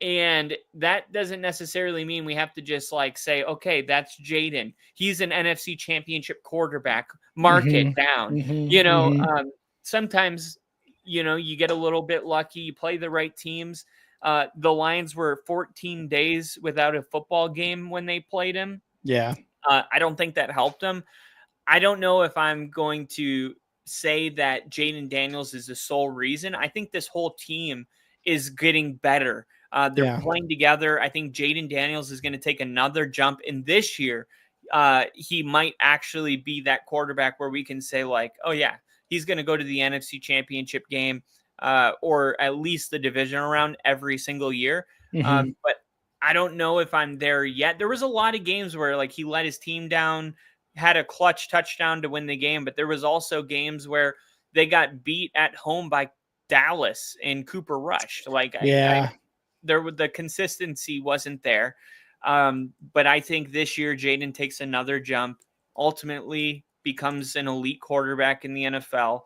and that doesn't necessarily mean we have to just like say, okay, that's Jaden. He's an NFC Championship quarterback. Mark it down. Sometimes, you get a little bit lucky. You play the right teams. The Lions were 14 days without a football game when they played him. Yeah. I don't think that helped them. I don't know if I'm going to say that Jaden Daniels is the sole reason. I think this whole team is getting better. They're playing together. I think Jaden Daniels is going to take another jump in this year. He might actually be that quarterback where we can say like, oh yeah, he's going to go to the NFC Championship game. or at least the divisional round every single year. Mm-hmm. But I don't know if I'm there yet. There was a lot of games where like he let his team down, had a clutch touchdown to win the game, but there was also games where they got beat at home by Dallas and Cooper Rush. Like, the consistency wasn't there. But I think this year Jaden takes another jump, ultimately becomes an elite quarterback in the NFL.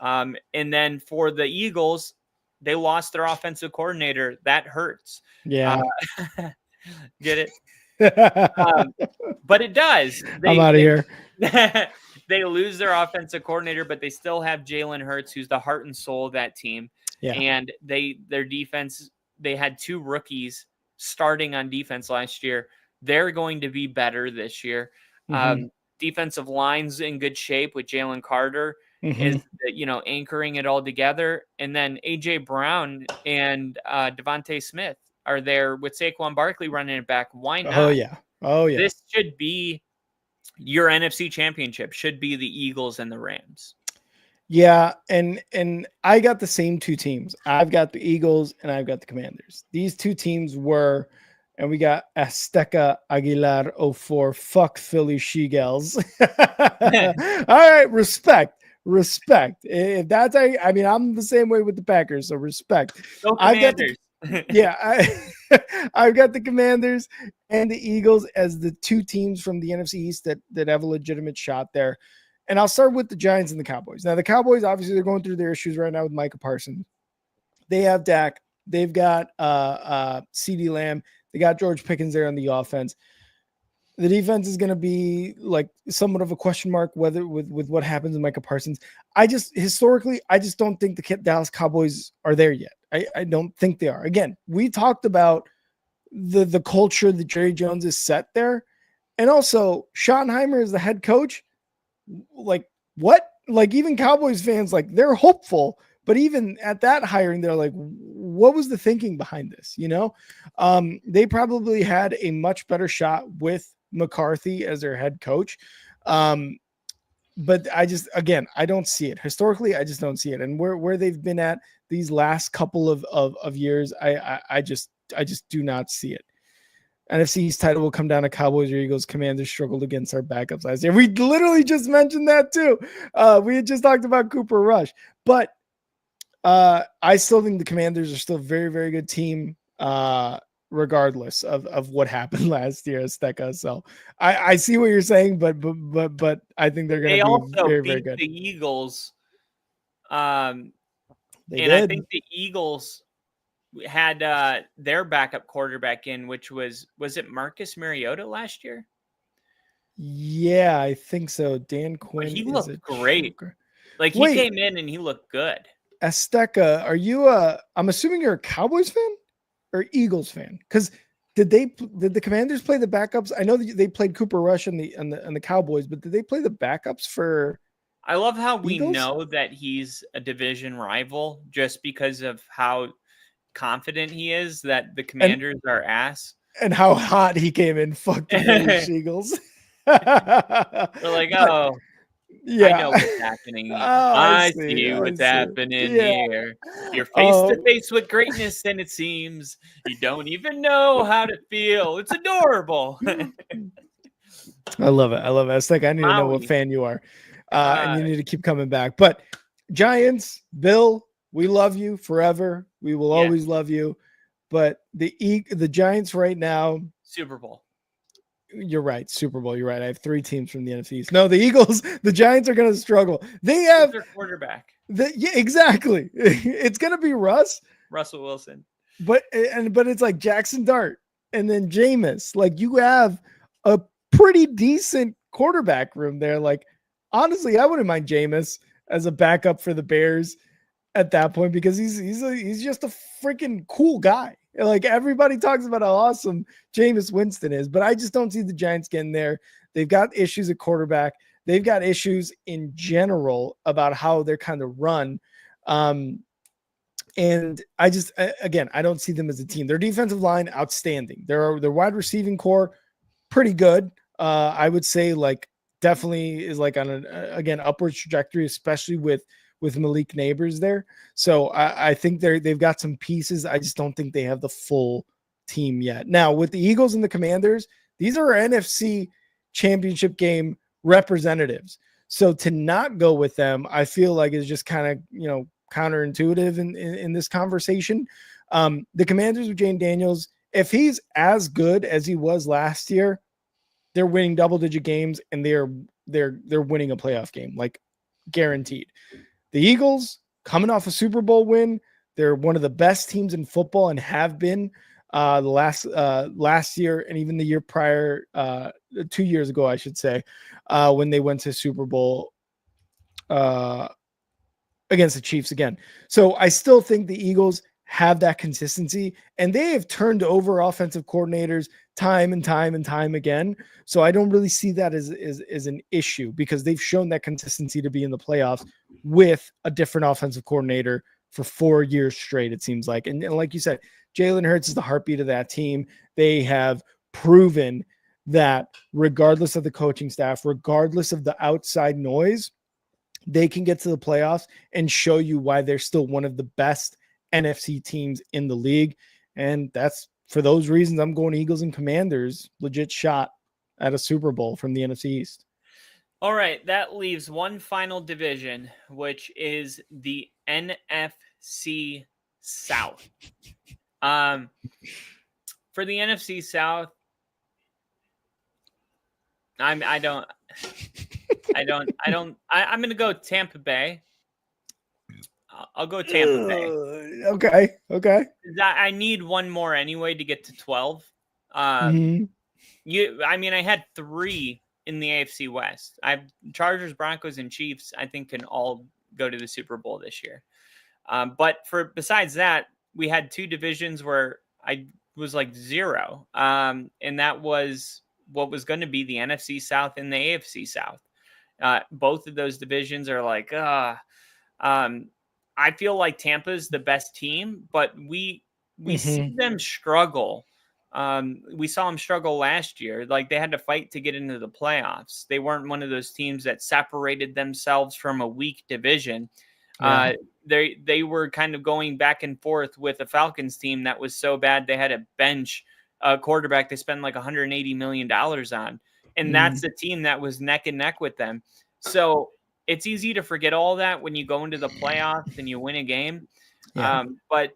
And then for the Eagles, they lost their offensive coordinator. That hurts. Yeah. Get it? But it does. I'm out of here. They lose their offensive coordinator, but they still have Jalen Hurts, who's the heart and soul of that team. Yeah. And their defense, they had 2 rookies starting on defense last year. They're going to be better this year. Defensive line's in good shape with Jalen Carter is, anchoring it all together. And then AJ Brown and Devontae Smith are there with Saquon Barkley running it back. Why not? Oh yeah. This should be your NFC championship, should be the Eagles and the Rams. Yeah, and I got the same 2 teams. I've got the Eagles and I've got the Commanders. These 2 teams were, and we got Azteca Aguilar 04, fuck Philly She-Girls. All right, respect. If that's, I mean, I'm the same way with the Packers, so respect. Go Commanders. I've got the Commanders and the Eagles as the 2 teams from the NFC East that have a legitimate shot there. And I'll start with the Giants and the Cowboys. Now, the Cowboys, obviously, they're going through their issues right now with Micah Parsons. They have Dak. They've got CeeDee Lamb. They got George Pickens there on the offense. The defense is going to be like somewhat of a question mark whether with what happens with Micah Parsons. I just don't think the Dallas Cowboys are there yet. I don't think they are. Again, we talked about the culture that Jerry Jones has set there. And also, Schottenheimer is the head coach. Like, what? Like, even Cowboys fans, like, they're hopeful. But even at that hiring, they're like, what was the thinking behind this? They probably had a much better shot with McCarthy as their head coach. But I don't see it. Historically, I just don't see it. And where they've been at these last couple of years, I just do not see it. NFC East title will come down to Cowboys or Eagles. Commanders struggled against our backups last year. We literally just mentioned that too. We had just talked about Cooper Rush. But I still think the Commanders are still a very, very good team, regardless of what happened last year, Azteca. So I see what you're saying, but I think they're going to be very, very good. The Eagles. I think the Eagles had their backup quarterback in, which was it Marcus Mariota last year? Yeah, I think so. Dan Quinn. He looked great. He came in and he looked good. Azteca, are you I'm assuming you're a Cowboys fan or Eagles fan? Because did the Commanders play the backups? I know that they played Cooper Rush and the Cowboys, but did they play the backups for? I love how we Eagles? know that he's a division rival just because of how confident he is that the Commanders are ass. And how hot he came in. Fuck the Eagles. We're like, oh, yeah. I know what's happening. I see what's happening here. You're face to face with greatness, and it seems you don't even know how to feel. It's adorable. I love it. It's like I need to know what fan you are. And you need to keep coming back. But Giants, Bill, we love you forever. We will always love you. But the Giants right now, Super Bowl. You're right. Super Bowl. You're right. I have 3 teams from the NFC East. No, the Eagles, the Giants are going to struggle. They have their quarterback. Yeah, exactly. It's going to be Russell Wilson. But it's like Jackson Dart and then Jameis. Like, you have a pretty decent quarterback room there. Like, honestly, I wouldn't mind Jameis as a backup for the Bears at that point, because he's just a freaking cool guy. Like, everybody talks about how awesome Jameis Winston is, but I just don't see the Giants getting there. They've got issues at quarterback. They've got issues in general about how they're kind of run. And I just, again, I don't see them as a team. Their defensive line, outstanding. Their wide receiving core, pretty good. I would say, like, definitely is like on an, again, upward trajectory, especially with with Malik Neighbors there. So I think they've got some pieces. I just don't think they have the full team yet. Now with the Eagles and the Commanders, these are NFC championship game representatives. So to not go with them, I feel like is just kind of, counterintuitive in this conversation. The Commanders with Jane Daniels, if he's as good as he was last year, they're winning double-digit games and they're winning a playoff game, like guaranteed. The Eagles coming off a Super Bowl win, they're one of the best teams in football and have been the last year and even the year prior, 2 years ago, I should say, when they went to Super Bowl against the Chiefs again. So I still think the Eagles have that consistency, and they have turned over offensive coordinators time and time again. So I don't really see that as an issue because they've shown that consistency to be in the playoffs with a different offensive coordinator for 4 years straight, it seems like. And like you said, Jalen Hurts is the heartbeat of that team. They have proven that regardless of the coaching staff, regardless of the outside noise, they can get to the playoffs and show you why they're still one of the best NFC teams in the league. And that's for those reasons I'm going Eagles and Commanders, legit shot at a Super Bowl from the NFC East. All right, that leaves one final division, which is the NFC South. For the NFC South, I'm going to go Tampa Bay. I'll go Tampa Bay. Okay. I need one more anyway to get to 12. I had 3 in the AFC West. I have Chargers, Broncos, and Chiefs. I think can all go to the Super Bowl this year. But besides that, we had 2 divisions where I was like 0, and that was what was going to be the NFC South and the AFC South. Both of those divisions are like, I feel like Tampa's the best team, but we see them struggle. We saw them struggle last year. Like they had to fight to get into the playoffs. They weren't one of those teams that separated themselves from a weak division. Yeah. They were kind of going back and forth with a Falcons team that was so bad they had to bench a quarterback they spent like $180 million on. And that's the team that was neck and neck with them. So it's easy to forget all that when you go into the playoffs and you win a game. Yeah. But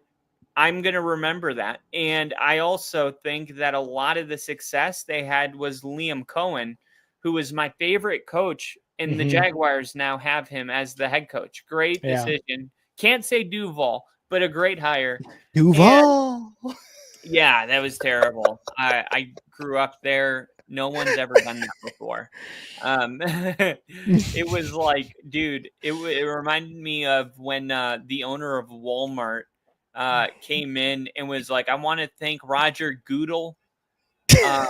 I'm going to remember that. And I also think that a lot of the success they had was Liam Cohen, who was my favorite coach, and the Jaguars now have him as the head coach. Great decision. Can't say Duval, but a great hire. Duval. Yeah, that was terrible. I grew up there. No one's ever done that before. It was like, dude, it reminded me of when the owner of Walmart came in and was like, I want to thank Roger Goodell. And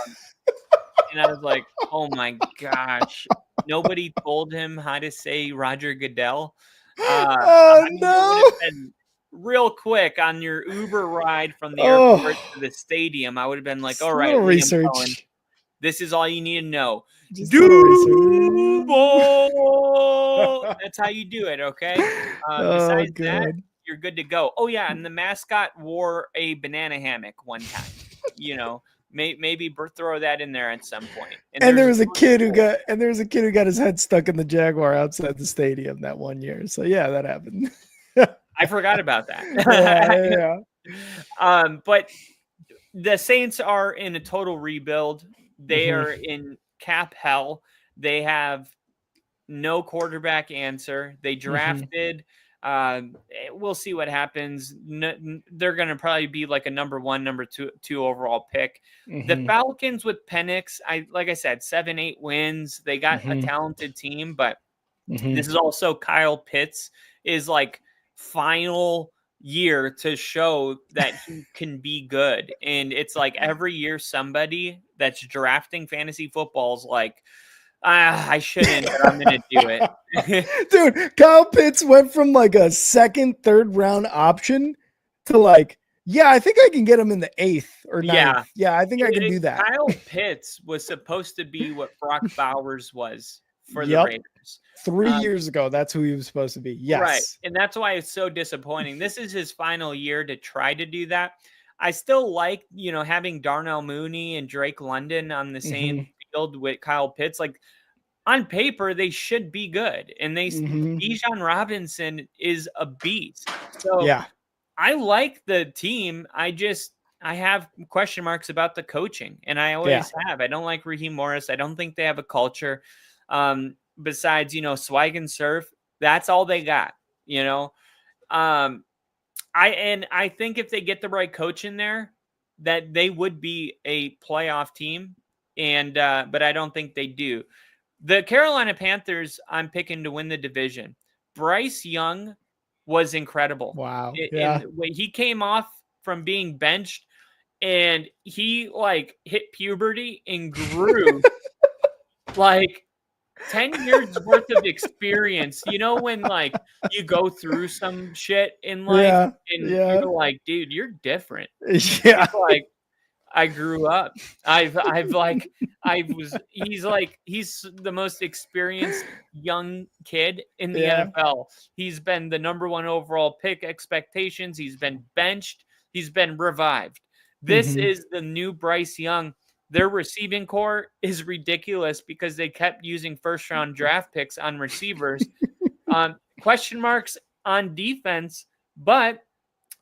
I was like, oh my gosh. Nobody told him how to say Roger Goodell. No. Real quick on your Uber ride from the airport to the stadium, I would have been like, all right, research. Cohen, this is all you need to know. Duval. That's how you do it, okay? Besides that, you're good to go. Oh, yeah, and the mascot wore a banana hammock one time. Maybe throw that in there at some point. And there was a kid who got his head stuck in the Jaguar outside the stadium that one year. So yeah, that happened. I forgot about that. Yeah. But the Saints are in a total rebuild. They are in cap hell. They have no quarterback answer. They drafted. We'll see what happens. They're going to probably be like a number 1, number 2 overall pick. The Falcons with Penix, like I said, 7-8 wins. They got a talented team, but this is also Kyle Pitts is like final year to show that he can be good. And it's like every year somebody that's drafting fantasy football is like, I shouldn't, but I'm going to do it. Dude, Kyle Pitts went from like a 2nd, 3rd round option to like, yeah, I think I can get him in the 8th or 9th. Yeah, I think I can do that. Kyle Pitts was supposed to be what Brock Bowers was for the Raiders. 3 years ago, that's who he was supposed to be. Yes. Right. And that's why it's so disappointing. This is his final year to try to do that. I still like, having Darnell Mooney and Drake London on the same field with Kyle Pitts. Like, on paper, they should be good. And Bijan Robinson is a beast. So yeah. I like the team. I have question marks about the coaching, and I always have. I don't like Raheem Morris. I don't think they have a culture. Besides, swag and surf, that's all they got, I think if they get the right coach in there, that they would be a playoff team. And, but I don't think they do. The Carolina Panthers, I'm picking to win the division. Bryce Young was incredible. Wow. And when he came off from being benched and he hit puberty and grew like 10 years worth of experience. When you go through some shit in life and you're like, dude, you're different. Yeah. I grew up. He's the most experienced young kid in the NFL. He's been the number 1 overall pick expectations. He's been benched. He's been revived. This is the new Bryce Young. Their receiving core is ridiculous because they kept using first-round draft picks on receivers. Question marks on defense, but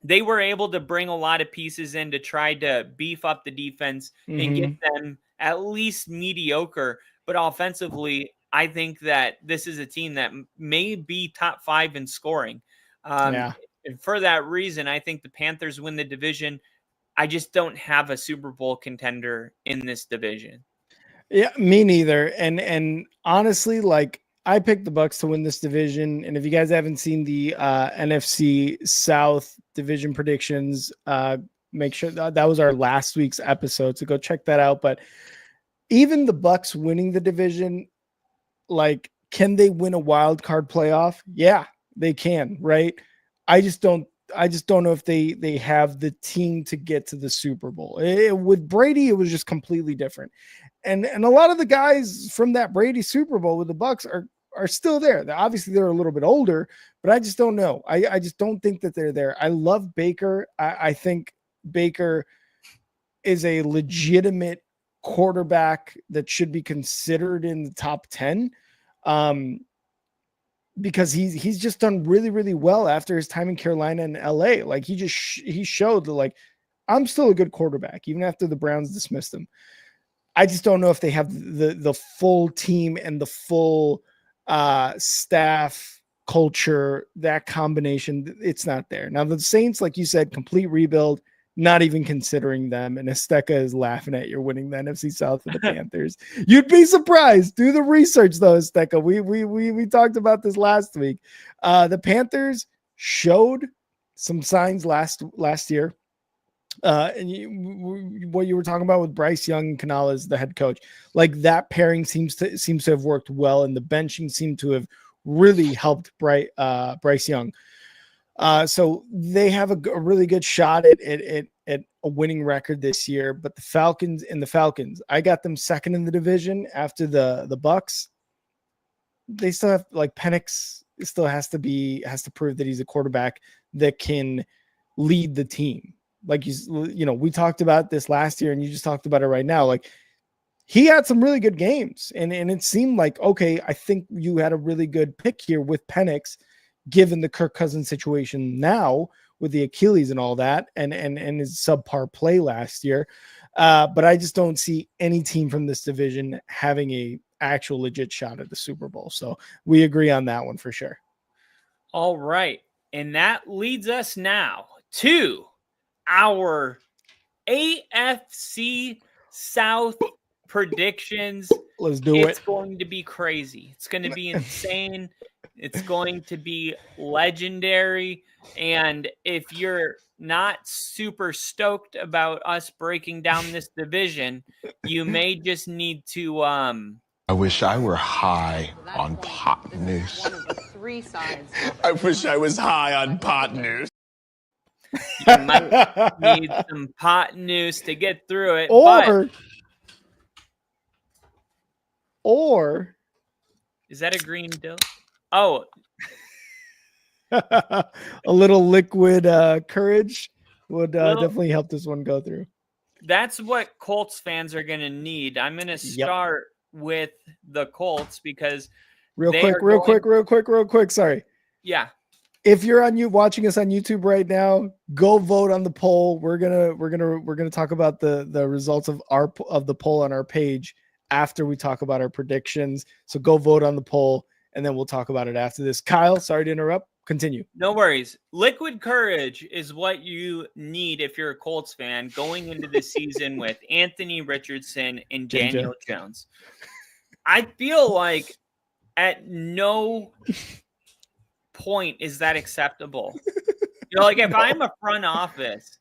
they were able to bring a lot of pieces in to try to beef up the defense and get them at least mediocre. But offensively, I think that this is a team that may be top 5 in scoring. And for that reason, I think the Panthers win the division. I just don't have a Super Bowl contender in this division. Yeah, me neither. And honestly, I picked the Bucs to win this division. And if you guys haven't seen the NFC South division predictions, make sure that was our last week's episode. So go check that out. But even the Bucs winning the division, can they win a wild card playoff? Yeah, they can, right? I just don't know if they have the team to get to the Super Bowl. With Brady, it was just completely different. And a lot of the guys from that Brady Super Bowl with the Bucs are still there. Obviously, they're a little bit older, but I just don't know. I just don't think that they're there. I love Baker. I think Baker is a legitimate quarterback that should be considered in the top 10. Because he's just done really, really well after his time in Carolina and LA. He showed that I'm still a good quarterback, even after the Browns dismissed him. I just don't know if they have the full team and the full staff culture, that combination. It's not there. Now the Saints, like you said, complete rebuild, not even considering them. And Esteka is laughing at you're winning the NFC South for the Panthers. You'd be surprised. Do the research though, Esteka. We talked about this last week. The Panthers showed some signs last year. And what you were talking about with Bryce Young and Canales as the head coach, that pairing seems to have worked well, and the benching seemed to have really helped Bryce Young. So they have a really good shot at a winning record this year. But the Falcons, I got them second in the division after the Bucs. They still have Penix still has to prove that he's a quarterback that can lead the team. We talked about this last year, and you just talked about it right now. He had some really good games, and it seemed okay, I think you had a really good pick here with Penix, given the Kirk Cousins situation now with the Achilles and all that, and his subpar play last year. But I just don't see any team from this division having a actual legit shot at the Super Bowl. So we agree on that one for sure. All right. And that leads us now to our AFC South predictions. Let's do it. It's going to be crazy. It's going to be insane. It's going to be legendary. And if you're not super stoked about us breaking down this division, you may just need to I wish I were high on pot news. I wish I was high on pot news. You might need some pot news to get through it. Or Is that a green dill? Oh, A little liquid courage would definitely help this one go through. That's what Colts fans are going to need. I'm going to start with the Colts because real quick. Sorry. Yeah. If you're watching us on YouTube right now, go vote on the poll. We're gonna talk about the results of the poll on our page after we talk about our predictions. So go vote on the poll, and then we'll talk about it after this. Kyle, sorry to interrupt. Continue. No worries. Liquid courage is what you need if you're a Colts fan going into the season with Anthony Richardson and Daniel Jones. I feel like at no point is that acceptable. Like if I'm a front office,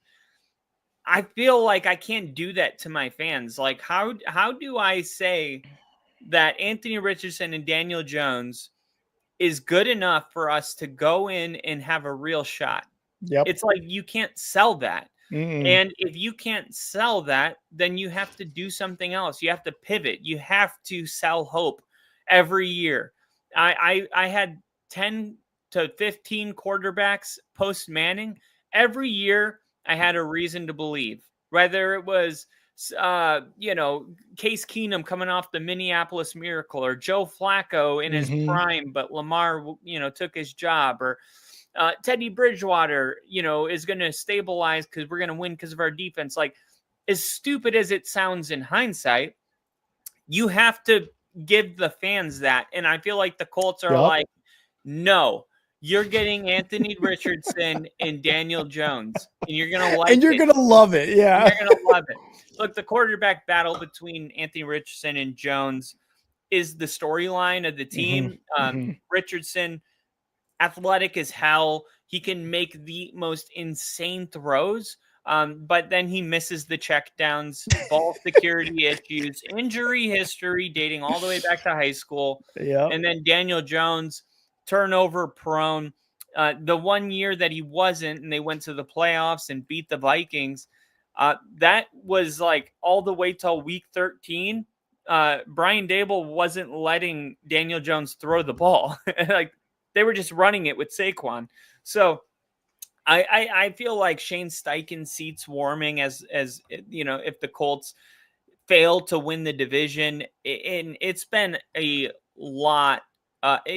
I feel like I can't do that to my fans. Like how do I say that Anthony Richardson and Daniel Jones is good enough for us to go in and have a real shot? Yep. It's like you can't sell that. Mm-mm. And if you can't sell that, then you have to do something else. You have to pivot. You have to sell hope every year. I had 10 to 15 quarterbacks post Manning. Every year I had a reason to believe, whether it was Case Keenum coming off the Minneapolis Miracle, or Joe Flacco in his prime, but Lamar, took his job, or Teddy Bridgewater, is going to stabilize because we're going to win because of our defense. Like, as stupid as it sounds in hindsight, you have to give the fans that. And I feel like the Colts are like, no, you're getting Anthony Richardson and Daniel Jones, and you're going to like it. And you're going to love it. Yeah. You're going to love it. Look, the quarterback battle between Anthony Richardson and Jones is the storyline of the team. Richardson, athletic as hell. He can make the most insane throws, but then he misses the checkdowns, ball security issues, injury history dating all the way back to high school. Yeah. And then Daniel Jones, turnover prone. The 1 year that he wasn't, and they went to the playoffs and beat the Vikings, that was like all the way till week 13. Brian Dable wasn't letting Daniel Jones throw the ball. Like, they were just running it with Saquon. So I feel like Shane Steichen's seat's warming as if the Colts fail to win the division. And it's been a lot.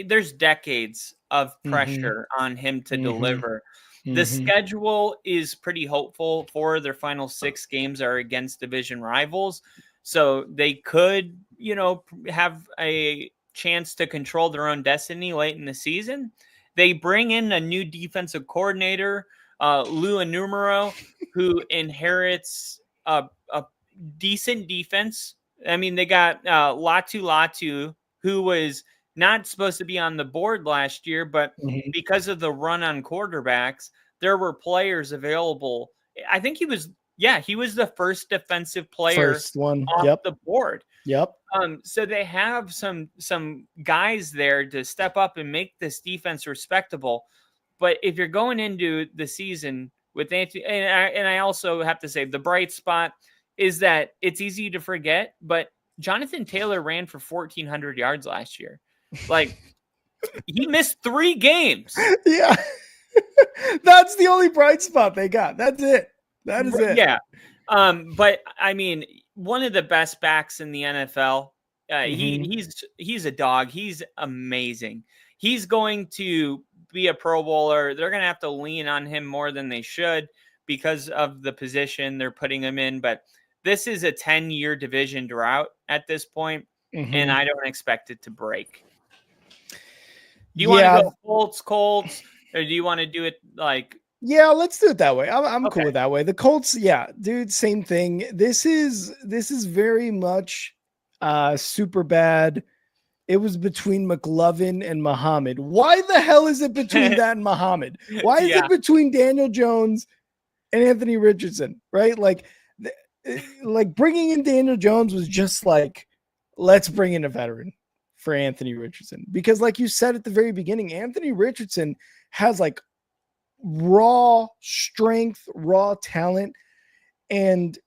There's decades of pressure on him to deliver. The schedule is pretty hopeful for their final 6 games are against division rivals. So they could, have a chance to control their own destiny late in the season. They bring in a new defensive coordinator, Lou Anumero, who inherits a decent defense. I mean, they got Latu, who was not supposed to be on the board last year, but because of the run on quarterbacks, there were players available. I think he was the first defensive player off the board. Yep. So they have some guys there to step up and make this defense respectable. But if you're going into the season with Anthony, and I also have to say the bright spot is that it's easy to forget, but Jonathan Taylor ran for 1,400 yards last year. Like, he missed 3 games. Yeah. That's the only bright spot they got. That's it. That is it. Yeah. But I mean, one of the best backs in the NFL. He's a dog. He's amazing. He's going to be a Pro Bowler. They're going to have to lean on him more than they should because of the position they're putting him in. But this is a 10-year division drought at this point, and I don't expect it to break. Do you want to go Colts, or do you want to do it like? Yeah, let's do it that way. I'm cool with that way. The Colts, yeah, dude, same thing. This is very much super bad. It was between McLovin and Muhammad. Why the hell is it between that and Muhammad? Why is it between Daniel Jones and Anthony Richardson? Right? Like bringing in Daniel Jones was just like, let's bring in a veteran for Anthony Richardson, because like you said at the very beginning, Anthony Richardson has like raw strength, raw talent, and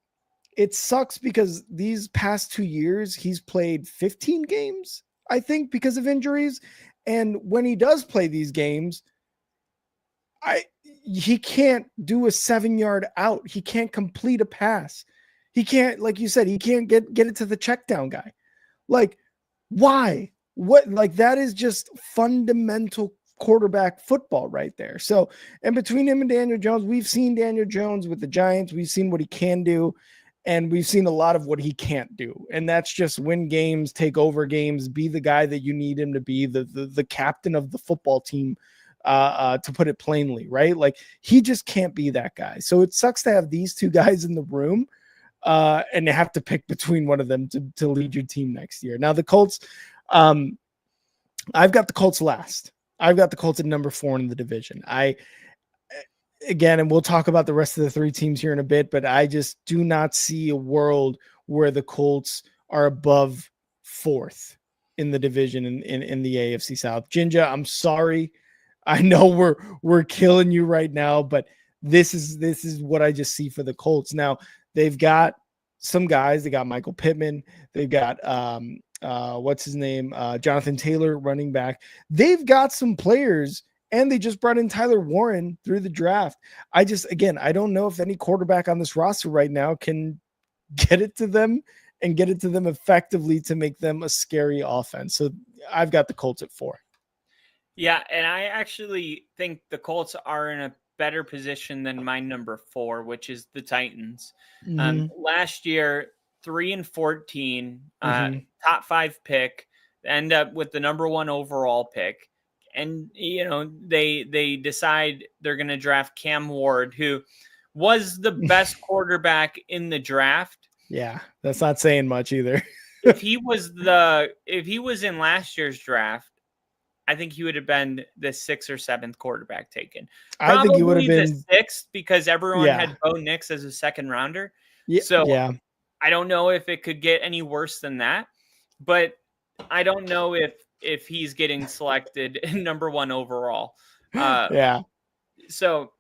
it sucks because these past 2 years he's played 15 games, I think, because of injuries. And when he does play these games, he can't do a 7-yard out. He can't complete a pass. He can't, like you said, he can't get it to the check down guy. Like, why? What? Like, that is just fundamental quarterback football right there. So, and between him and Daniel Jones, we've seen Daniel Jones with the Giants. We've seen what he can do, and we've seen a lot of what he can't do. And that's just win games, take over games, be the guy that you need him to be, the captain of the football team, to put it plainly, right? Like, he just can't be that guy. So it sucks to have these two guys in the room, and have to pick between one of them to lead your team next year. Now the Colts, I've got the Colts last. I've got the Colts at number 4 in the division. Again, and we'll talk about the rest of the 3 teams here in a bit, but I just do not see a world where the Colts are above 4th in the division in the AFC South. Jinja, I'm sorry. I know we're killing you right now, but this is what I just see for the Colts. Now, they've got some guys. They got Michael Pittman. They've got what's his name? Jonathan Taylor, running back. They've got some players, and they just brought in Tyler Warren through the draft. I don't know if any quarterback on this roster right now can get it to them and get it to them effectively to make them a scary offense. So I've got the Colts at 4. Yeah, and I actually think the Colts are in a better position than my number 4, which is the Titans. Last year, 3-14, top 5 pick, end up with the number 1 overall pick. And, they decide they're going to draft Cam Ward, who was the best quarterback in the draft. Yeah, that's not saying much either. If he was in last year's draft, I think he would have been the 6th or 7th quarterback taken. Probably I think he would have been the 6th, because everyone had Bo Nix as a second rounder. Yeah, so yeah. I don't know if it could get any worse than that, but I don't know if he's getting selected number 1 overall. Yeah. So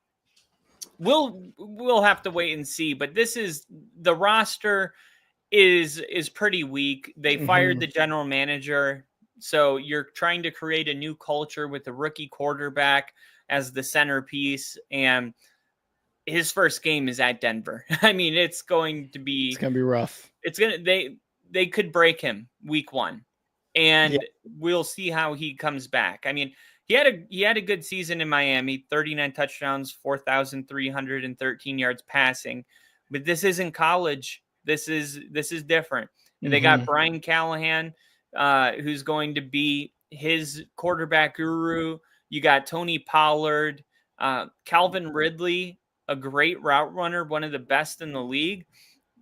we'll have to wait and see. But the roster is pretty weak. They fired the general manager. So you're trying to create a new culture with the rookie quarterback as the centerpiece, and his first game is at Denver. I mean, it's going to be rough. They could break him week 1, and we'll see how he comes back. I mean, he had a good season in Miami, 39 touchdowns, 4,313 yards passing, but this isn't college. This is different. And they got Brian Callahan, who's going to be his quarterback guru. You got Tony Pollard, Calvin Ridley, a great route runner, one of the best in the league.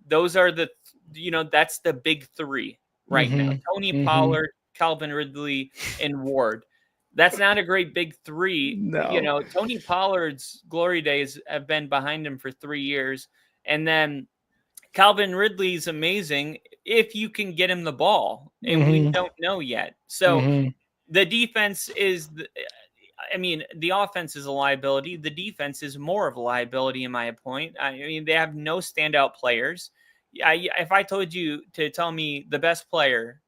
Those are that's the big 3 right now. Tony Pollard, Calvin Ridley, and Ward. That's not a great big 3. No. Tony Pollard's glory days have been behind him for 3 years. And then Calvin Ridley's amazing if you can get him the ball, and we don't know yet. So the defense the offense is a liability. The defense is more of a liability, in my point. I mean, they have no standout players. If I told you to tell me the best player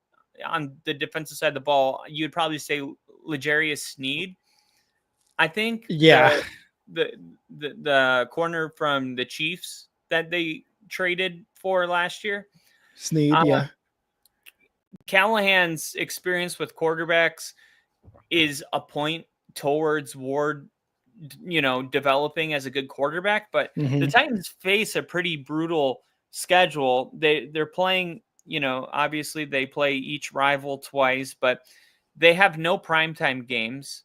on the defensive side of the ball, you'd probably say L'Jarius Sneed. I think the corner from the Chiefs that they traded for last year. Sneed, Callahan's experience with quarterbacks is a point towards Ward, developing as a good quarterback. But the Titans face a pretty brutal schedule. They're playing, obviously they play each rival twice, but they have no primetime games,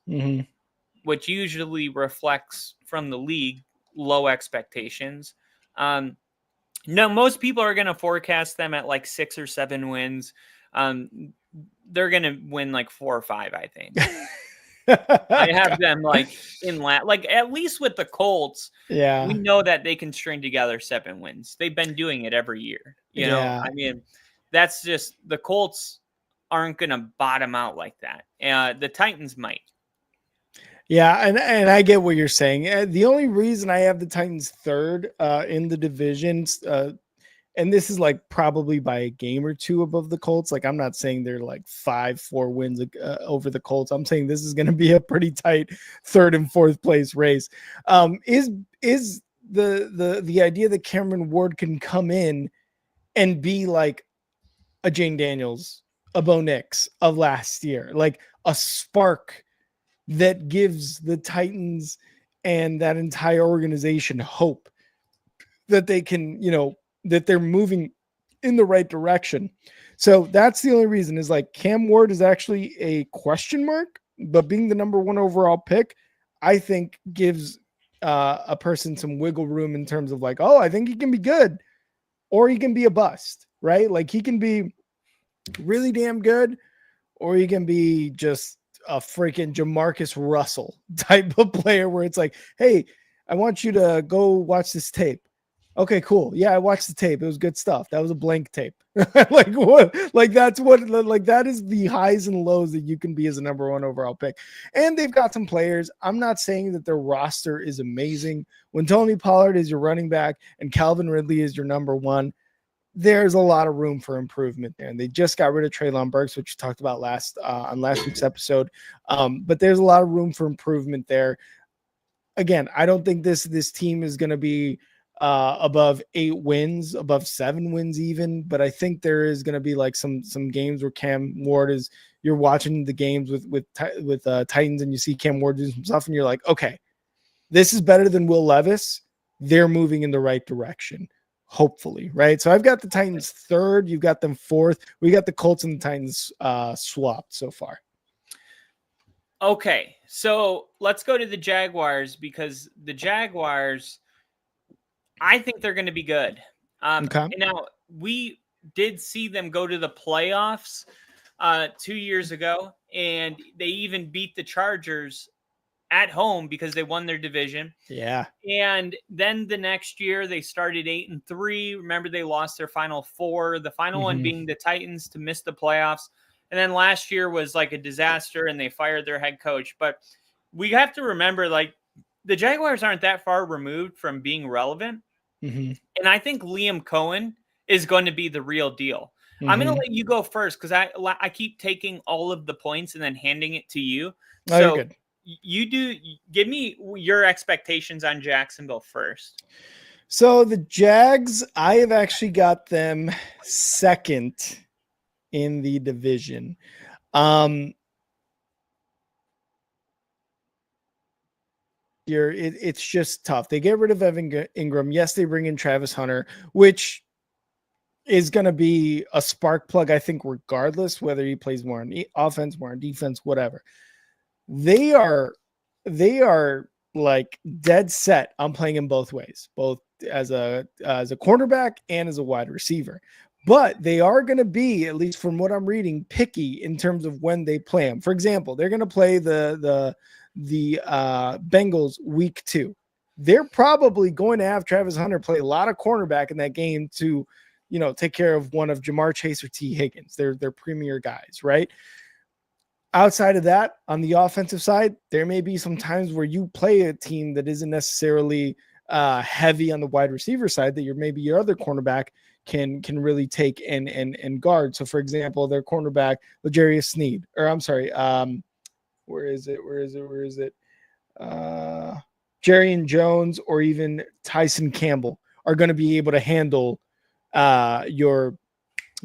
which usually reflects from the league low expectations. No, most people are going to forecast them at like 6 or 7 wins. They're going to win like 4 or 5, I think. I have them like at least with the Colts. Yeah, we know that they can string together 7 wins. They've been doing it every year. I mean, that's just the Colts aren't going to bottom out like that. The Titans might. Yeah, and I get what you're saying. The only reason I have the Titans 3rd in the divisions, and this is like probably by a game or two above the Colts. Like, I'm not saying they're like 5-4 wins over the Colts. I'm saying this is going to be a pretty tight 3rd and 4th place race. Is the idea that Cameron Ward can come in and be like a Jane Daniels, a Bo Nix of last year, like a spark that gives the Titans and that entire organization hope that they can, that they're moving in the right direction. So that's the only reason, is like Cam Ward is actually a question mark, but being the number 1 overall pick, I think gives a person some wiggle room in terms of like, oh, I think he can be good, or he can be a bust, right? Like, he can be really damn good, or he can be just a freaking Jamarcus Russell type of player where it's like, hey, I want you to go watch this tape. Okay, cool. Yeah, I watched the tape. It was good stuff. That was a blank tape. Like, what? Like, that's what, like, that is the highs and lows that you can be as a number 1 overall pick. And they've got some players. I'm not saying that their roster is amazing. When Tony Pollard is your running back and Calvin Ridley is your number 1, there's a lot of room for improvement there. And they just got rid of Treylon Burks, which we talked about on last week's episode. But there's a lot of room for improvement there. Again, I don't think this team is going to be above 8 wins, above 7 wins even, but I think there is going to be like some games where Cam Ward is, you're watching the games with Titans and you see Cam Ward do some stuff and you're like, okay, this is better than Will Levis. They're moving in the right direction, hopefully, right? So I've got the Titans 3rd, you've got them 4th. We got the Colts and the Titans swapped so far. Okay, so let's go to the Jaguars, because the Jaguars, I think they're going to be good. Okay. Now, we did see them go to the playoffs 2 years ago, and they even beat the Chargers at home because they won their division. Yeah. And then the next year they started 8-3. Remember, they lost their final 4, the final one being the Titans, to miss the playoffs. And then last year was like a disaster and they fired their head coach. But we have to remember, like, the Jaguars aren't that far removed from being relevant. And I think Liam Cohen is going to be the real deal. I'm going to let you go first, because I keep taking all of the points and then handing it to you. Oh, so good. Give me your expectations on Jacksonville first. So the Jags, I have actually got them 2nd in the division. It's just tough. They get rid of Evan Ingram. Yes, they bring in Travis Hunter, which is going to be a spark plug, I think, regardless whether he plays more on offense, more on defense, whatever. They are like dead set on playing him both ways, both as a cornerback and as a wide receiver. But they are going to be, at least from what I'm reading, picky in terms of when they play him. For example, they're going to play the Bengals week 2. They're probably going to have Travis Hunter play a lot of cornerback in that game to, take care of one of Jamar Chase or T. Higgins. They're premier guys, right? Outside of that, on the offensive side, there may be some times where you play a team that isn't necessarily heavy on the wide receiver side, that your other cornerback can really take and guard. So, for example, their cornerback, L'Jarius Sneed, or I'm sorry, where is it? Jerry and Jones, or even Tyson Campbell, are going to be able to handle your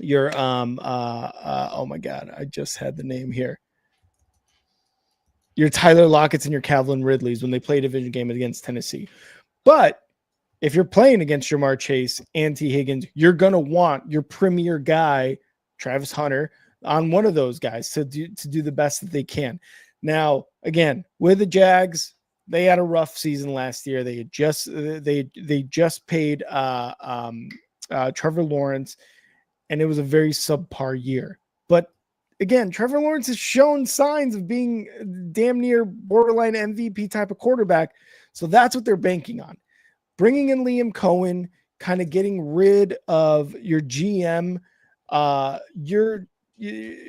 oh my God, I just had the name here. Your Tyler Lockett's and your Calvin Ridleys when they play a division game against Tennessee. But if you're playing against Jamar Chase and T. Higgins, you're going to want your premier guy, Travis Hunter, on one of those guys to do the best that they can. Now, again, with the Jags, they had a rough season last year. They had just paid Trevor Lawrence, and it was a very subpar year. But again, Trevor Lawrence has shown signs of being damn near borderline MVP type of quarterback. So that's what they're banking on. Bringing in Liam Cohen, kind of getting rid of your GM.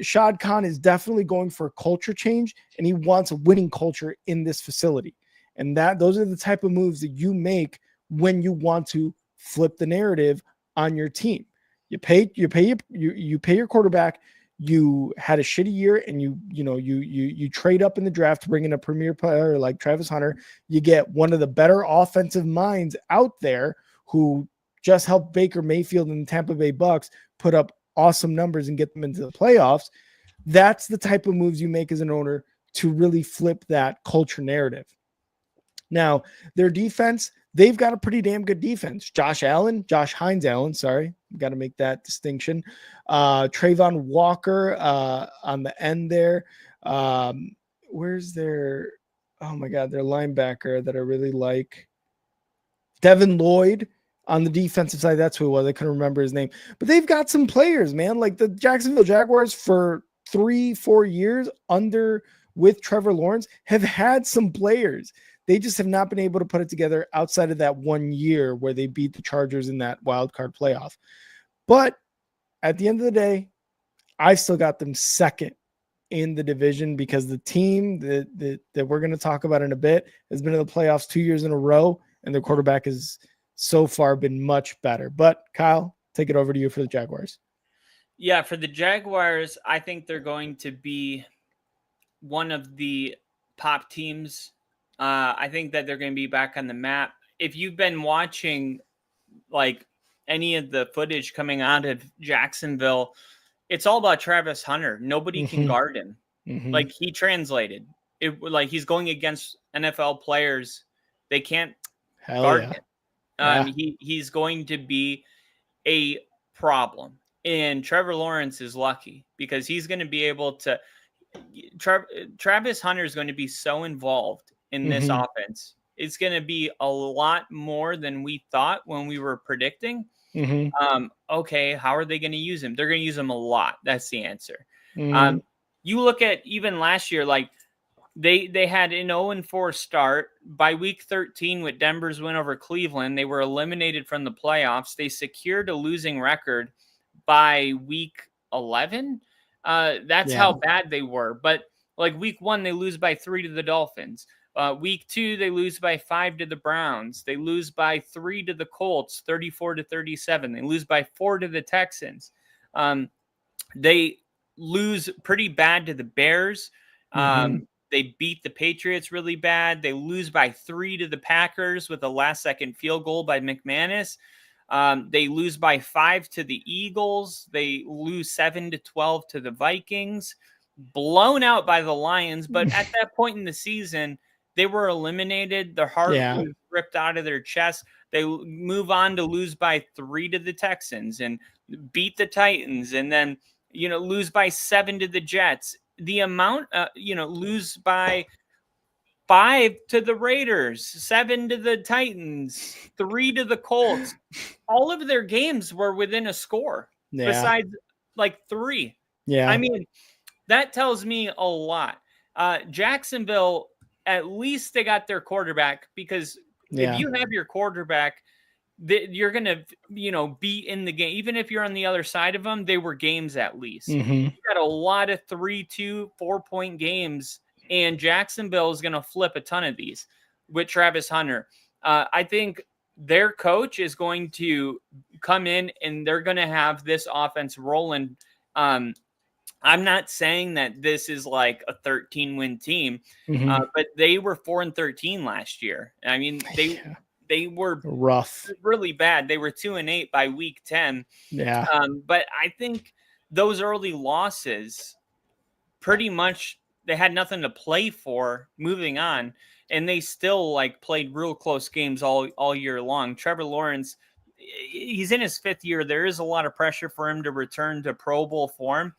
Shad Khan is definitely going for a culture change, and he wants a winning culture in this facility. And those are the type of moves that you make when you want to flip the narrative on your team. You pay your quarterback. You had a shitty year, and you trade up in the draft to bring in a premier player like Travis Hunter. You get one of the better offensive minds out there who just helped Baker Mayfield and the Tampa Bay Bucks put up awesome numbers and get them into the playoffs. That's the type of moves you make as an owner to really flip that culture narrative. Now, their defense, they've got a pretty damn good defense. Josh Hines Allen, sorry, got to make that distinction. Trayvon Walker on the end there. Where's their, oh my God, their linebacker that I really like? Devin Lloyd on the defensive side. That's who it was. I couldn't remember his name. But they've got some players, man. Like the Jacksonville Jaguars for 3-4 years with Trevor Lawrence have had some players. They just have not been able to put it together outside of that 1 year where they beat the Chargers in that wild card playoff. But at the end of the day, I still got them second in the division because the team that we're going to talk about in a bit has been in the playoffs 2 years in a row, and their quarterback has so far been much better. But Kyle, take it over to you for the Jaguars. Yeah, for the Jaguars, I think they're going to be one of the top teams. I think that they're going to be back on the map. If you've been watching like any of the footage coming out of Jacksonville, it's all about Travis Hunter. Nobody can guard him. Like he translated it, like he's going against NFL players. They can't guard him. He's going to be a problem. And Trevor Lawrence is lucky because he's going to be able to. Travis Hunter is going to be so involved in this offense. It's going to be a lot more than we thought when we were predicting. Okay, how are they going to use him? They're going to use him a lot. That's the answer. You look at even last year, like they had an 0-4 start. By week 13 with Denver's win over Cleveland, they were eliminated from the playoffs. They secured a losing record by week 11. That's how bad they were. But like week 1, they lose by 3 to the Dolphins. Week 2, they lose by 5 to the Browns. They lose by 3 to the Colts, 34-37. They lose by 4 to the Texans. They lose pretty bad to the Bears. They beat the Patriots really bad. They lose by 3 to the Packers with a last-second field goal by McManus. They lose by 5 to the Eagles. They lose 7-12 to the Vikings. Blown out by the Lions. But at that point in the season, they were eliminated. Their heart was ripped out of their chest. They move on to lose by 3 to the Texans and beat the Titans, and then lose by 7 to the Jets. The amount, lose by 5 to the Raiders, 7 to the Titans, 3 to the Colts. All of their games were within a score, besides like 3. I mean, that tells me a lot. Jacksonville, at least they got their quarterback, because if you have your quarterback, you're going to, be in the game. Even if you're on the other side of them, they were games at least. You got a lot of 3-2, 4-point games, and Jacksonville is going to flip a ton of these with Travis Hunter. I think their coach is going to come in and they're going to have this offense rolling. I'm not saying that this is like a 13-win team, but they were 4-13 last year. I mean, they were rough, really bad. They were 2-8 by week 10. But I think those early losses, pretty much, they had nothing to play for moving on, and they still played real close games all year long. Trevor Lawrence, he's in his 5th year. There is a lot of pressure for him to return to Pro Bowl form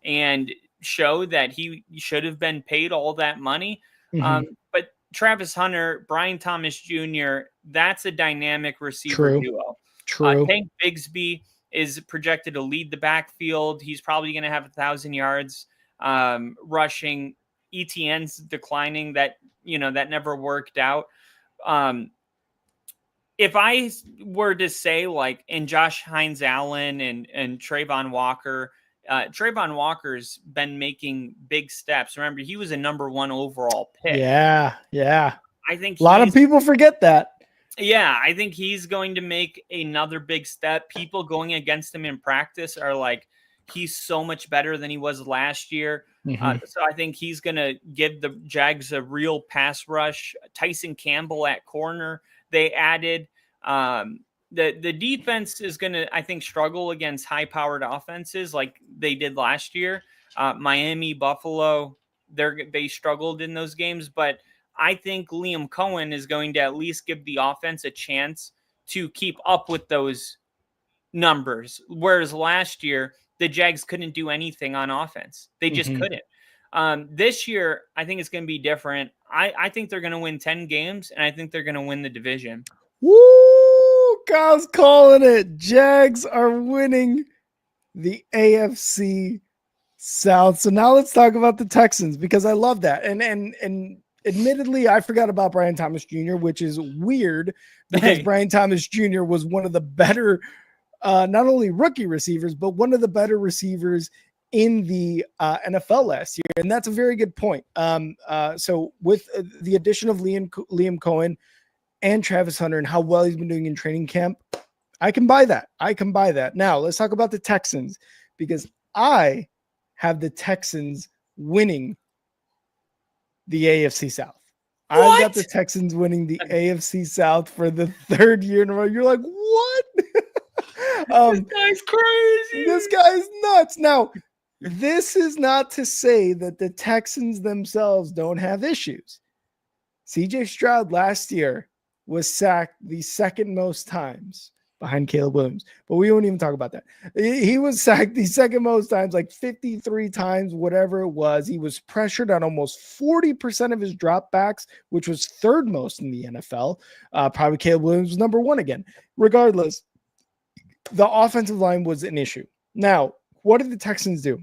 and show that he should have been paid all that money. But Travis Hunter, Brian Thomas Jr., that's a dynamic receiver duo. Tank Bigsby is projected to lead the backfield. He's probably going to have 1,000 yards rushing. ETN's declining. That never worked out. If I were to say in Josh Hines Allen and Trayvon Walker, Trayvon Walker's been making big steps. Remember, he was a number 1 overall pick. Yeah. I think a lot of people forget that. Yeah, I think he's going to make another big step. People going against him in practice are like, he's so much better than he was last year. So I think he's going to give the Jags a real pass rush. Tyson Campbell at corner, they added. The defense is going to, I think, struggle against high-powered offenses like they did last year. Miami, Buffalo, they struggled in those games, but I think Liam Cohen is going to at least give the offense a chance to keep up with those numbers. Whereas last year, the Jags couldn't do anything on offense. They just couldn't. This year, I think it's going to be different. I think they're going to win 10 games, and I think they're going to win the division. Woo! Kyle's calling it. Jags are winning the AFC South. So now let's talk about the Texans, because I love that. And admittedly, I forgot about Brian Thomas Jr., which is weird because Brian Thomas Jr. was one of the better, not only rookie receivers, but one of the better receivers in the NFL last year. And that's a very good point. So with the addition of Liam Cohen and Travis Hunter and how well he's been doing in training camp, I can buy that. Now let's talk about the Texans, because I have the Texans winning the AFC South. I've got the Texans winning the AFC South for the third year in a row. You're like, what? This guy's crazy. This guy's nuts. Now, this is not to say that the Texans themselves don't have issues. CJ Stroud last year was sacked the second most times behind Caleb Williams, but we won't even talk about that. He was sacked the second most times, like 53 times, whatever it was. He was pressured on almost 40% of his dropbacks, which was third most in the NFL. Probably Caleb Williams was number one again. Regardless, the offensive line was an issue. Now, what did the Texans do?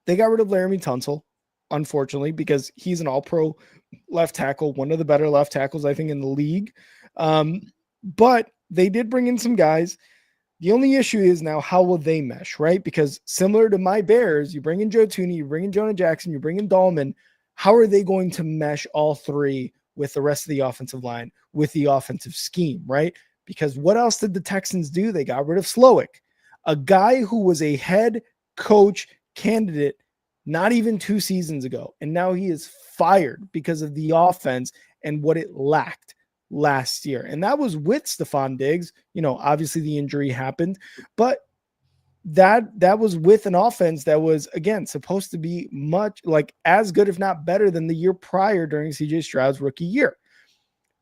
They got rid of Laramie Tunsil, unfortunately, because he's an all-pro left tackle, one of the better left tackles, I think, in the league. But they did bring in some guys. The only issue is now, how will they mesh, right? Because similar to my Bears, you bring in Joe Thuney, you bring in Jonah Jackson, you bring in Dahlman. How are they going to mesh all three with the rest of the offensive line, with the offensive scheme, right? Because what else did the Texans do? They got rid of Slowick, a guy who was a head coach candidate not even 2 seasons ago. And now he is fired because of the offense and what it lacked last year. And that was with Stephon Diggs. You know, obviously the injury happened, but that was with an offense that was, again, supposed to be much like as good, if not better, than the year prior during CJ Stroud's rookie year.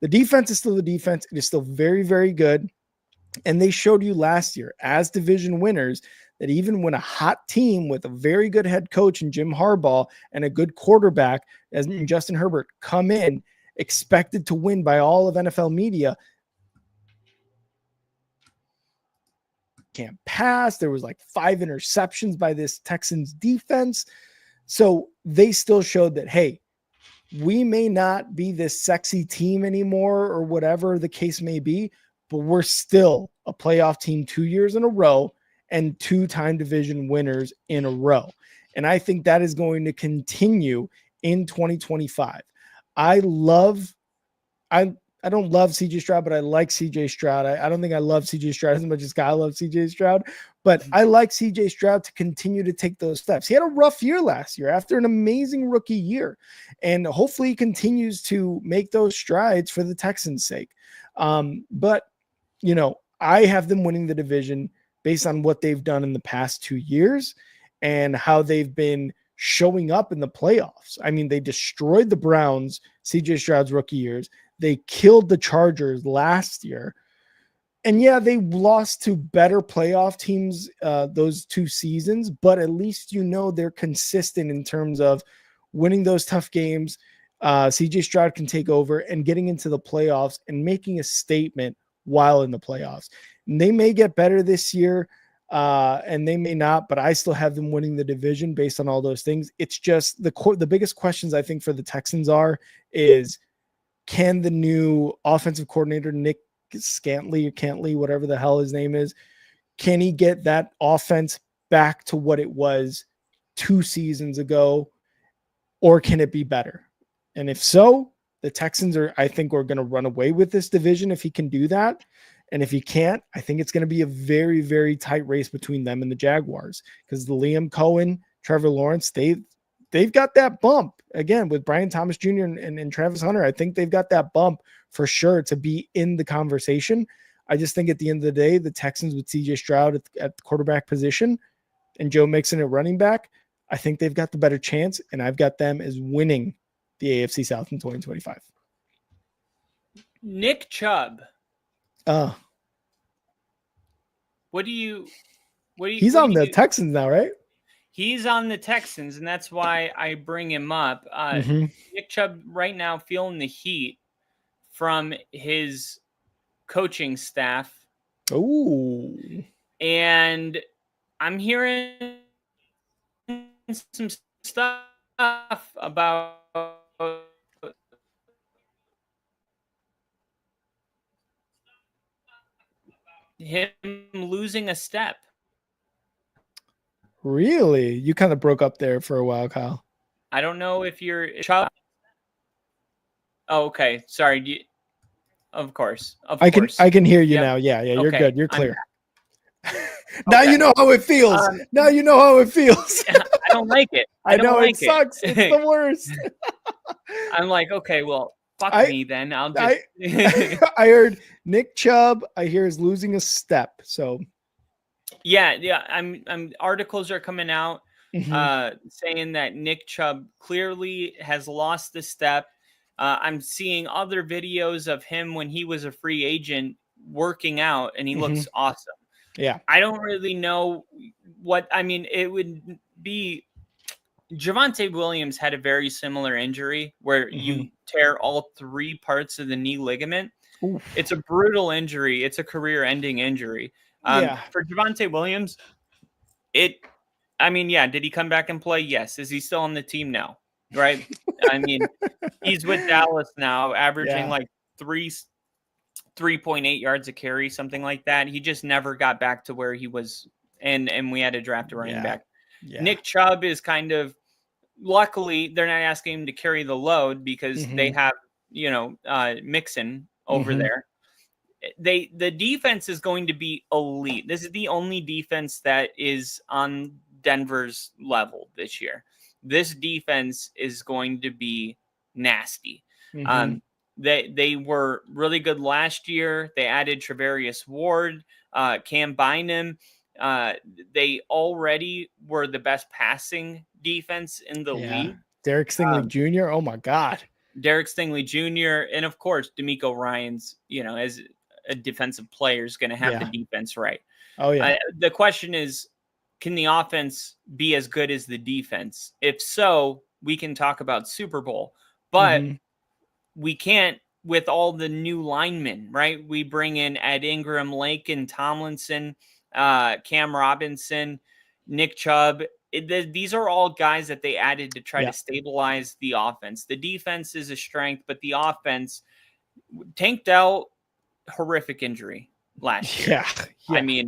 The defense is still the defense. It is still very, very good. And they showed you last year as division winners that even when a hot team with a very good head coach in Jim Harbaugh and a good quarterback as Justin Herbert come in, expected to win by all of NFL media, can't pass. There was like 5 interceptions by this Texans defense. So they still showed that, hey, we may not be this sexy team anymore or whatever the case may be, but we're still a playoff team 2 years in a row and 2-time division winners in a row. And I think that is going to continue in 2025. I don't love CJ Stroud, but I like CJ Stroud. I don't think I love CJ Stroud as much as Kyle loves CJ Stroud, but I like CJ Stroud to continue to take those steps. He had a rough year last year after an amazing rookie year, and hopefully he continues to make those strides for the Texans' sake. But, you know, I have them winning the division based on what they've done in the past 2 years and how they've been showing up in the playoffs. I mean, they destroyed the Browns, CJ Stroud's rookie years. They killed the Chargers last year. And yeah, they lost to better playoff teams those 2 seasons, but at least you know they're consistent in terms of winning those tough games. CJ Stroud can take over and getting into the playoffs and making a statement while in the playoffs. And they may get better this year, and they may not, but I still have them winning the division based on all those things. It's just the biggest questions I think for the Texans is, can the new offensive coordinator, Nick Cantley, whatever the hell his name is, can he get that offense back to what it was 2 seasons ago, or can it be better? And if so, The Texans I think, are going to run away with this division if he can do that. And if he can't, I think it's going to be a very, very tight race between them and the Jaguars, because the Liam Cohen, Trevor Lawrence, they've got that bump again with Brian Thomas Jr. and Travis Hunter. I think they've got that bump for sure to be in the conversation. I just think at the end of the day, the Texans with CJ Stroud at the quarterback position and Joe Mixon at running back, I think they've got the better chance, and I've got them as winning the AFC South in 2025. Nick Chubb. He's on the Texans now, right? He's on the Texans, and that's why I bring him up. Nick Chubb right now feeling the heat from his coaching staff. Oh. And I'm hearing some stuff about him losing a step. Really? You kind of broke up there for a while, Kyle. I don't know if you're Chubb. Oh, okay. Sorry. Of course. I can hear you now. Yeah, you're okay. Good. You're clear. Now you know how it feels. Now you know how it feels. I don't like it. I know it sucks. It's the worst. I'm like, okay, well, fuck me then. I'll just. I heard Nick Chubb. I hear is losing a step. So. Yeah. Articles are coming out saying that Nick Chubb clearly has lost the step. I'm seeing other videos of him when he was a free agent working out, and he looks awesome. Yeah. I don't really know it would be Javonte Williams had a very similar injury where you tear all three parts of the knee ligament. Oof. It's a brutal injury. It's a career-ending injury. For Javonte Williams, did he come back and play? Yes. Is he still on the team now? Right. He's with Dallas now, averaging like 3.8 yards a carry, something like that. He just never got back to where he was. And we had to draft a running back. Yeah. Nick Chubb is kind of, luckily they're not asking him to carry the load because they have, Mixon over there. The defense is going to be elite. This is the only defense that is on Denver's level this year. This defense is going to be nasty. They were really good last year. They added Travarius Ward, Cam Bynum. They already were the best passing defense in the league. Derek Stingley Jr. Oh my God. Derek Stingley Jr. And of course, DeMeco Ryans, as a defensive player is going to have the defense right. Oh yeah. The question is, can the offense be as good as the defense? If so, we can talk about Super Bowl, but we can't with all the new linemen, right? We bring in Ed Ingram, Laken Tomlinson, Cam Robinson, Nick Chubb. These are all guys that they added to try to stabilize the offense. The defense is a strength, but the offense, Tank Dell, horrific injury last year. Yeah.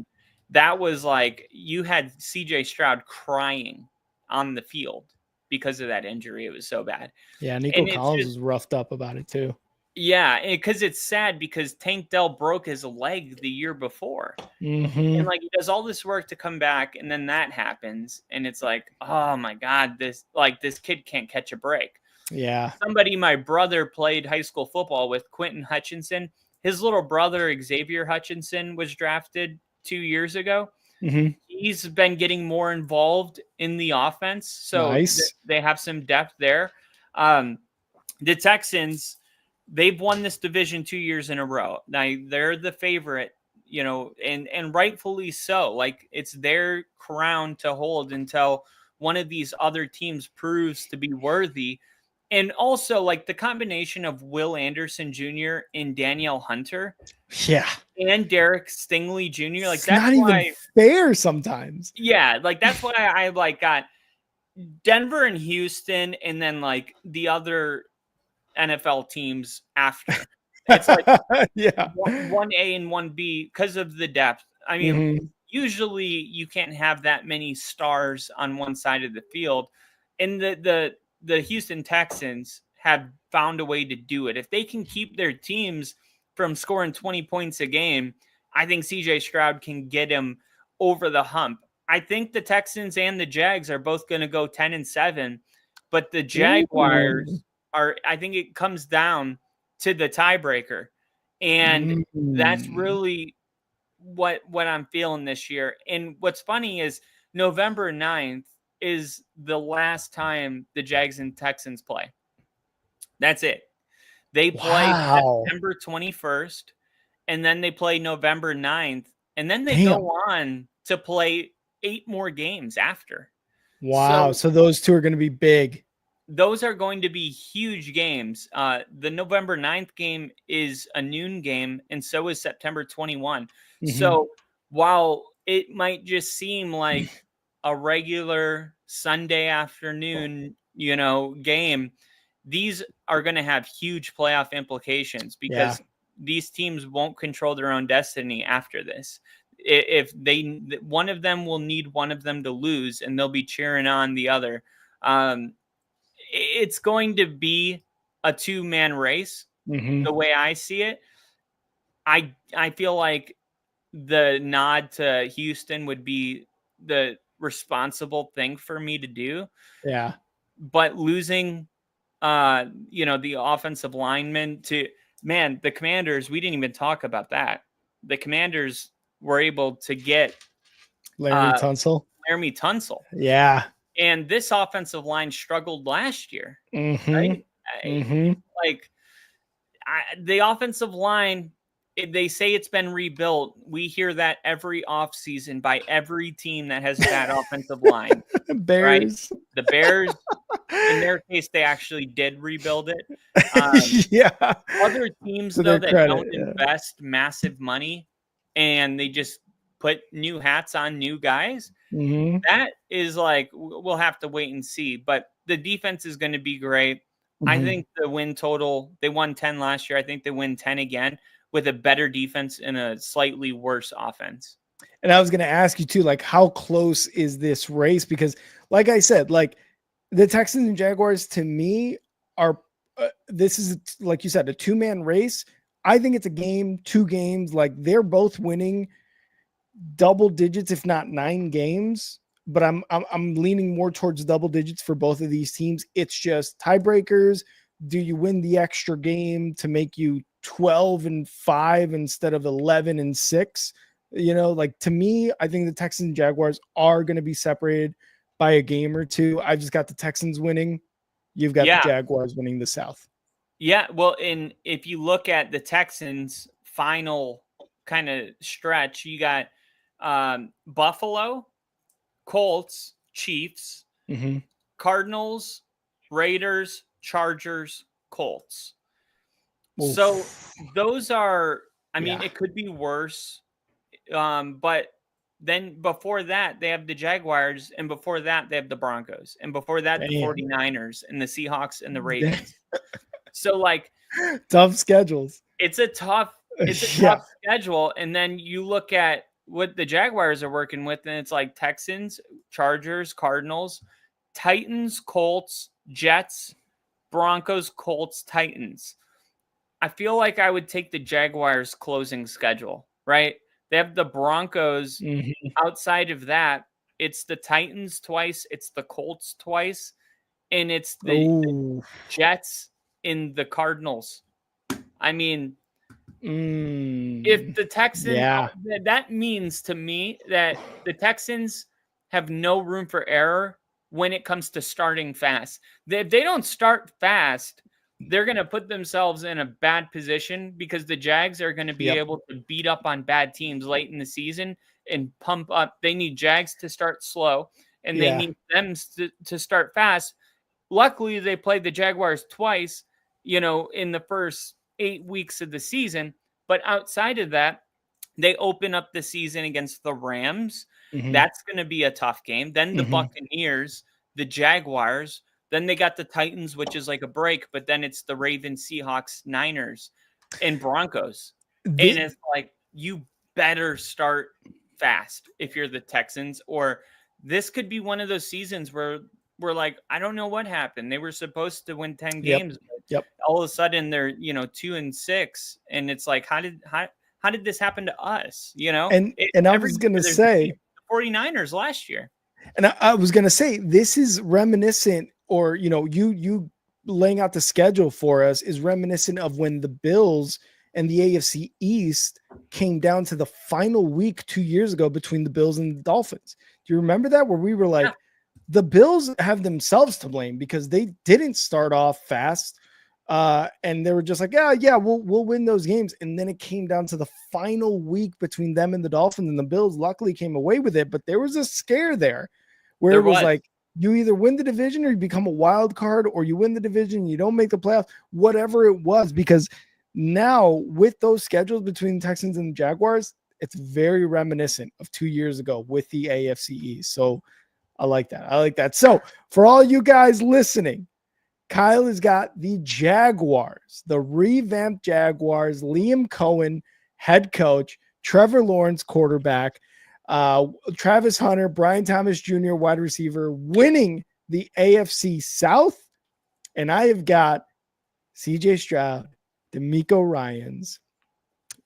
That was like you had CJ Stroud crying on the field because of that injury. It was so bad. Yeah, Nico Collins was roughed up about it too. Yeah, because it's sad because Tank Dell broke his leg the year before. And he does all this work to come back, and then that happens. And it's like, oh my God, this kid can't catch a break. Yeah. My brother played high school football with, Quentin Hutchinson. His little brother, Xavier Hutchinson, was drafted 2 years ago. He's been getting more involved in the offense. So they have some depth there. The Texans, they've won this division 2 years in a row. Now they're the favorite, and rightfully so. Like, it's their crown to hold until one of these other teams proves to be worthy. And also, like, the combination of Will Anderson Jr. and Danielle Hunter. Yeah. And Derek Stingley Jr. Like, it's that's not even fair sometimes. Yeah. Like, that's why I got Denver and Houston and then, like, the other NFL teams after. It's like 1A and 1B because of the depth. Usually you can't have that many stars on one side of the field. And the Houston Texans have found a way to do it. If they can keep their teams from scoring 20 points a game, I think CJ Stroud can get him over the hump. I think the Texans and the Jags are both going to go 10-7, but the Jaguars I think it comes down to the tiebreaker. And that's really what I'm feeling this year. And what's funny is November 9th is the last time the Jags and Texans play. That's it. They play September 21st, and then they play November 9th, and then they go on to play 8 more games after. Wow. So those two are going to be big. Those are going to be huge games. The November 9th game is a noon game, and so is September 21. So while it might just seem like a regular Sunday afternoon, game, these are going to have huge playoff implications because these teams won't control their own destiny after this. If one of them will need one of them to lose, and they'll be cheering on the other. It's going to be a 2-man race, the way I see it. I feel like the nod to Houston would be the responsible thing for me to do. Yeah. But losing, the offensive lineman the Commanders, we didn't even talk about that. The Commanders were able to get Laramie Tunsil. Yeah. And this offensive line struggled last year. Right? The offensive line, they say it's been rebuilt. We hear that every offseason by every team that has a bad offensive line. Bears. Right? The Bears, in their case, they actually did rebuild it. Other teams, though, that don't invest massive money and they just put new hats on new guys, that is like, we'll have to wait and see. But the defense is going to be great. I think the win total, they won 10 last year. I think they win 10 again with a better defense and a slightly worse offense. And I was going to ask you too, like, how close is this race? Because like I said, like the Texans and Jaguars to me are, this is, like you said, a 2-man race. I think it's a game, 2 games. Like they're both winning double digits, if not 9 games, but I'm leaning more towards double digits for both of these teams. It's just tiebreakers. Do you win the extra game to make you 12-5 instead of 11-6? Like to me, I think the Texans and Jaguars are going to be separated by a game or 2. I just got the Texans winning. You've got the Jaguars winning the South. Yeah. Well, and if you look at the Texans' final kind of stretch, you got Buffalo, Colts, Chiefs, Cardinals, Raiders, Chargers, Colts. Oof. So those are, it could be worse. But then before that, they have the Jaguars, and before that, they have the Broncos, and before that, the 49ers and the Seahawks and the Ravens. So like tough schedules. It's a tough schedule. And then you look at what the Jaguars are working with, and it's like Texans, Chargers, Cardinals, Titans, Colts, Jets, Broncos, Colts, Titans. I feel like I would take the Jaguars closing schedule, right? They have the Broncos. Outside of that, it's the Titans twice, it's the Colts twice, and it's the Jets in the Cardinals. If the Texans, that means to me that the Texans have no room for error when it comes to starting fast. If they don't start fast, they're going to put themselves in a bad position because the Jags are going to be able to beat up on bad teams late in the season and pump up. They need Jags to start slow, and they need them to start fast. Luckily, they played the Jaguars twice, in the first 8 weeks of the season. But outside of that, they open up the season against the Rams. That's going to be a tough game. Then the Buccaneers, the Jaguars. Then they got the Titans, which is like a break. But then it's the Ravens, Seahawks, Niners, and Broncos. And it's like, you better start fast if you're the Texans. Or this could be one of those seasons where we're like, I don't know what happened. They were supposed to win 10 games. But Yep. All of a sudden they're, 2-6, and it's like, how did this happen to us? And I was going to say the 49ers last year. And I was going to say, this is reminiscent, or, you laying out the schedule for us is reminiscent of when the Bills and the AFC East came down to the final week 2 years ago between the Bills and the Dolphins. Do you remember that? Where we were like, the Bills have themselves to blame because they didn't start off fast. And they were just like, we'll win those games. And then it came down to the final week between them and the Dolphins, and the Bills luckily came away with it. But there was a scare there where it was like, you either win the division or you become a wild card, or you win the division, you don't make the playoffs, whatever it was. Because now with those schedules between the Texans and the Jaguars, it's very reminiscent of 2 years ago with the AFC East. So I like that. So for all you guys listening, Kyle has got the Jaguars, the revamped Jaguars, Liam Cohen, head coach, Trevor Lawrence, quarterback, Travis Hunter, Brian Thomas Jr., wide receiver, winning the AFC South. And I have got CJ Stroud, D'Amico Ryans,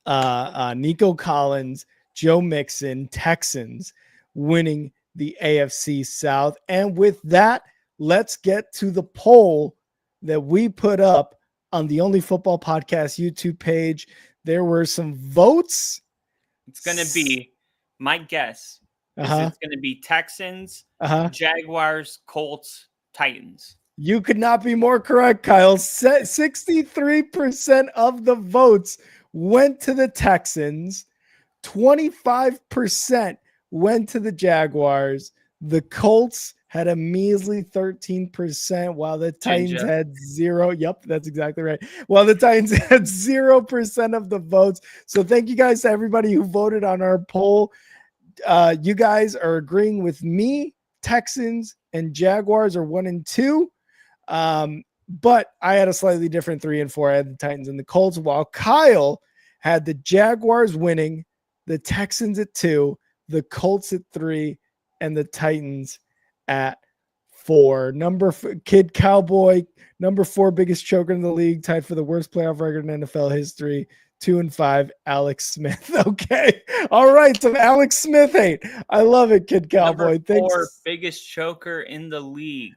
Nico Collins, Joe Mixon, Texans, winning the AFC South. And with that, let's get to the poll that we put up on the Only Football Podcast YouTube page. There were some votes. It's going to be, my guess, is it's going to be Texans, Jaguars, Colts, Titans. You could not be more correct, Kyle. 63% of the votes went to the Texans. 25% went to the Jaguars. The Colts had a measly 13%, while the Titans had 0. Yep, that's exactly right. While the Titans had 0% of the votes. So thank you guys to everybody who voted on our poll. You guys are agreeing with me. Texans and Jaguars are 1 and 2. But I had a slightly different 3 and 4. I had the Titans and the Colts, while Kyle had the Jaguars winning, the Texans at 2, the Colts at 3, and the Titans at 4. Kid Cowboy, number 4 biggest choker in the league, tied for the worst playoff record in NFL history. 2 and 5, Alex Smith. Okay. All right. So Alex Smith hate. I love it, Kid Cowboy. Number 4 biggest choker in the league,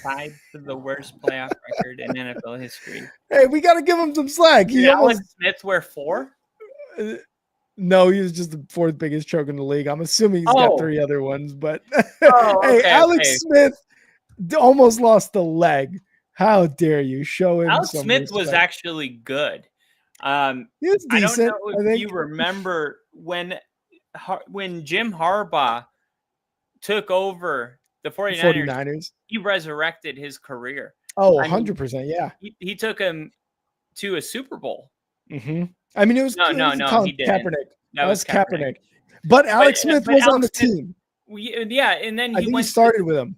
tied for the worst playoff record in NFL history. Hey, we got to give him some slack. Did Alex Smith wear 4? No, he was just the 4th biggest choke in the league. I'm assuming he's got 3 other ones, but Alex Smith almost lost a leg. How dare you show him? Alex Smith was actually good. He was decent. I don't know if you remember when Jim Harbaugh took over the 49ers. He resurrected his career. Oh, 100%. Yeah. He took him to a Super Bowl. Mm-hmm. I mean, it was no, he didn't. Kaepernick. That was Kaepernick. But Alex Smith was on the team. Yeah, and then he started with him.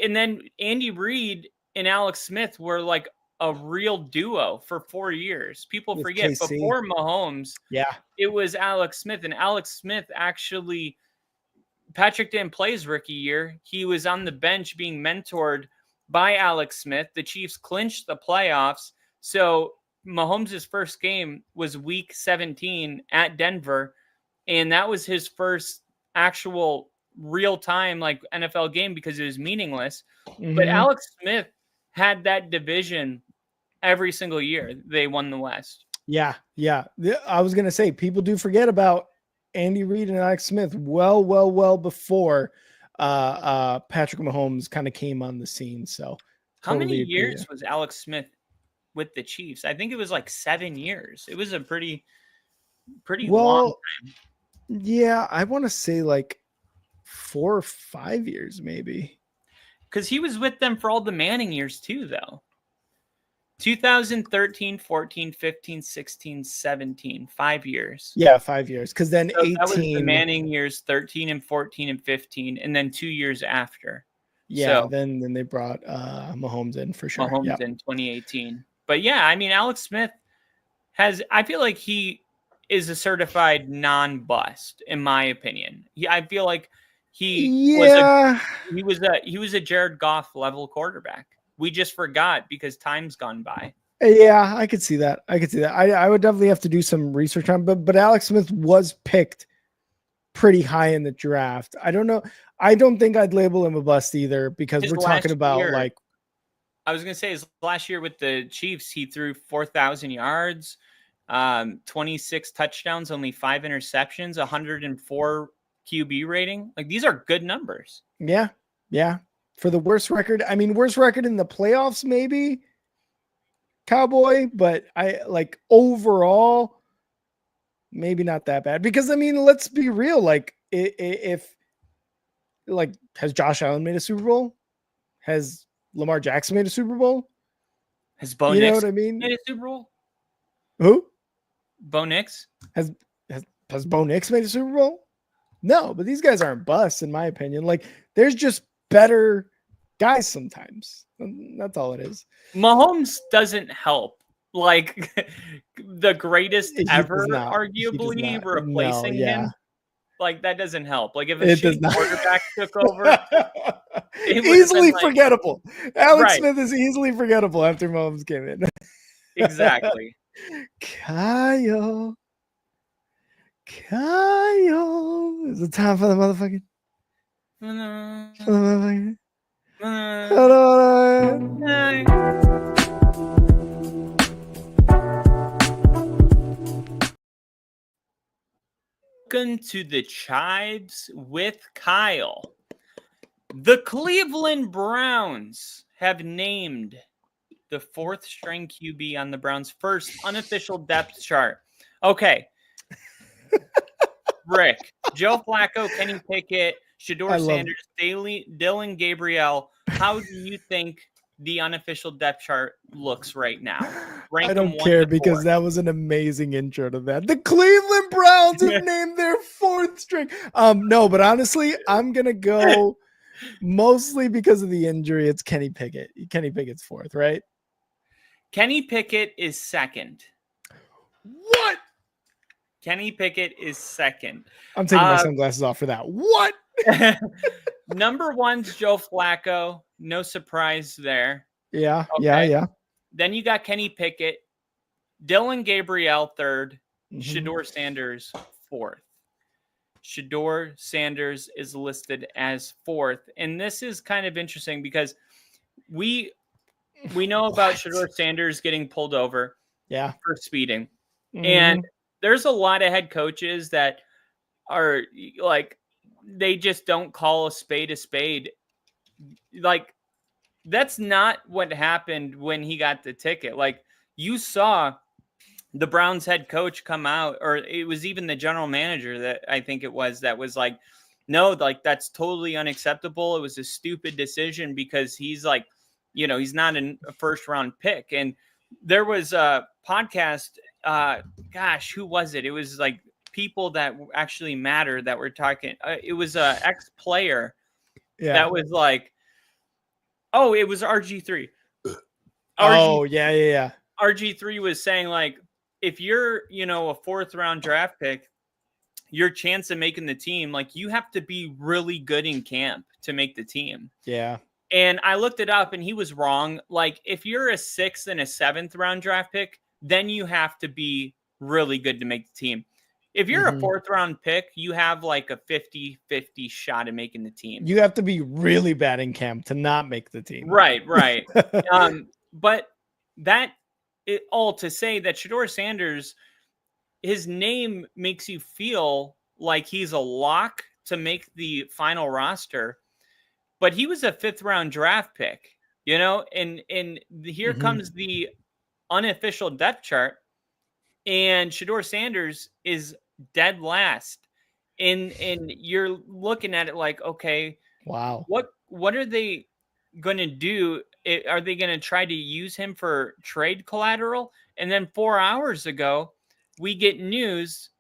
And then Andy Reid and Alex Smith were like a real duo for 4 years. People forget KC. Before Mahomes, it was Alex Smith. And Alex Smith actually, Patrick didn't play his rookie year. He was on the bench being mentored by Alex Smith. The Chiefs clinched the playoffs. So Mahomes' first game was week 17 at Denver. And that was his first actual real-time like NFL game because it was meaningless. Mm-hmm. But Alex Smith had that division every single year. They won the West. Yeah. I was going to say, people do forget about Andy Reid and Alex Smith well before Patrick Mahomes kind of came on the scene. So how many years was Alex Smith with the Chiefs? I think it was like 7 years. It was a pretty long time. Yeah, I want to say like 4 or 5 years maybe. Because he was with them for all the Manning years too, though. 2013, 14, 15, 16, 17, 5 years. Yeah, 5 years. Because then 18. That was the Manning years, 13 and 14 and 15, and then 2 years after. Yeah, so, then they brought Mahomes in for sure. Mahomes in 2018. But yeah, I mean, Alex Smith I feel like he is a certified non-bust, in my opinion. I feel like he was a Jared Goff level quarterback. we just forgot because time's gone by. Yeah, I could see that. I would definitely have to do some research on, but Alex Smith was picked pretty high in the draft. I don't know. I don't think I'd label him a bust either, because we're talking about I was going to say his last year with the Chiefs, he threw 4,000 yards, 26 touchdowns, only 5 interceptions, 104 QB rating. Like, these are good numbers. Yeah. Yeah. For the worst record. I mean, worst record in the playoffs, maybe Cowboy, but overall, maybe not that bad, because I mean, let's be real. Like, if has Josh Allen made a Super Bowl? Has Lamar Jackson made a Super Bowl? Has Bo You know Nix what I mean? made a Super Bowl? Who? Bo Nix? Has Bo Nix made a Super Bowl? No, but these guys aren't busts, in my opinion. Like, there's just better guys sometimes. That's all it is. Mahomes doesn't help. Like, the greatest ever, arguably, replacing him. Like, that doesn't help. Like, if a shitty quarterback took over, easily forgettable. Alex Smith is easily forgettable after Mahomes came in. Exactly. Kyle. Is it time for the motherfucking? Welcome to the Chives with Kyle. The Cleveland Browns have named the 4th string QB on the Browns' first unofficial depth chart. Okay. Rick, Joe Flacco, Kenny Pickett, Shedeur Sanders, Dylan Gabriel. How do you think the unofficial depth chart looks right now? I don't care, because that was an amazing intro to that. The Cleveland Browns have named their 4th string. No, but honestly, I'm going to go mostly because of the injury. It's Kenny Pickett. Kenny Pickett's 4th, right? Kenny Pickett is 2nd. What? Kenny Pickett is 2nd. I'm taking my sunglasses off for that. What? Number 1's Joe Flacco. No surprise there. Yeah, okay. Yeah. Then you got Kenny Pickett, Dylan Gabriel 3rd, Shedeur Sanders 4th. Shedeur Sanders is listed as 4th. And this is kind of interesting because we know about Shedeur Sanders getting pulled over for speeding. And there's a lot of head coaches that are like, they just don't call a spade. Like, that's not what happened when he got the ticket. Like, you saw the Browns head coach come out, or it was even the general manager that I think it was, that was like, no, like, that's totally unacceptable. It was a stupid decision because he's like, you know, he's not a first round pick. And there was a podcast, who was it? It was like people that actually matter that were talking. It was a ex-player that was like, oh, it was RG3. Yeah. RG3 was saying, like, if you're, you know, a 4th round draft pick, your chance of making the team, like, you have to be really good in camp to make the team. Yeah. And I looked it up and he was wrong. Like, if you're a 6th and a 7th round draft pick, then you have to be really good to make the team. If you're a 4th round pick, you have like a 50-50 shot at making the team. You have to be really bad in camp to not make the team. Right. But that all to say that Shedeur Sanders, his name makes you feel like he's a lock to make the final roster, but he was a 5th round draft pick, you know, and here comes the unofficial depth chart, and Shedeur Sanders is dead last. And you're looking at it like, okay, wow, what are they going to do? Are they going to try to use him for trade collateral? And then 4 hours ago, we get news,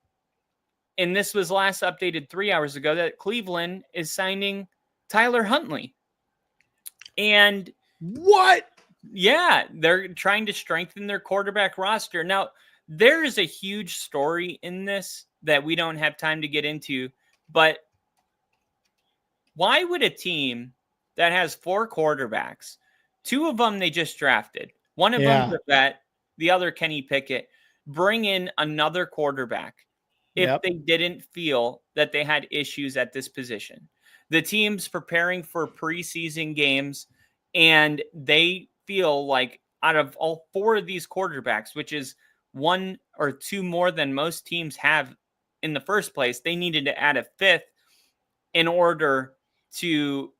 and this was last updated 3 hours ago, that Cleveland is signing Tyler Huntley. And what? Yeah, they're trying to strengthen their quarterback roster. Now, there is a huge story in this that we don't have time to get into, but why would a team that has 4 quarterbacks 2 of them they just drafted. One of them's a vet, the other Kenny Pickett. Bring in another quarterback if they didn't feel that they had issues at this position. The team's preparing for preseason games, and they feel like out of all 4 of these quarterbacks, which is 1 or 2 more than most teams have in the first place, they needed to add a 5th in order to,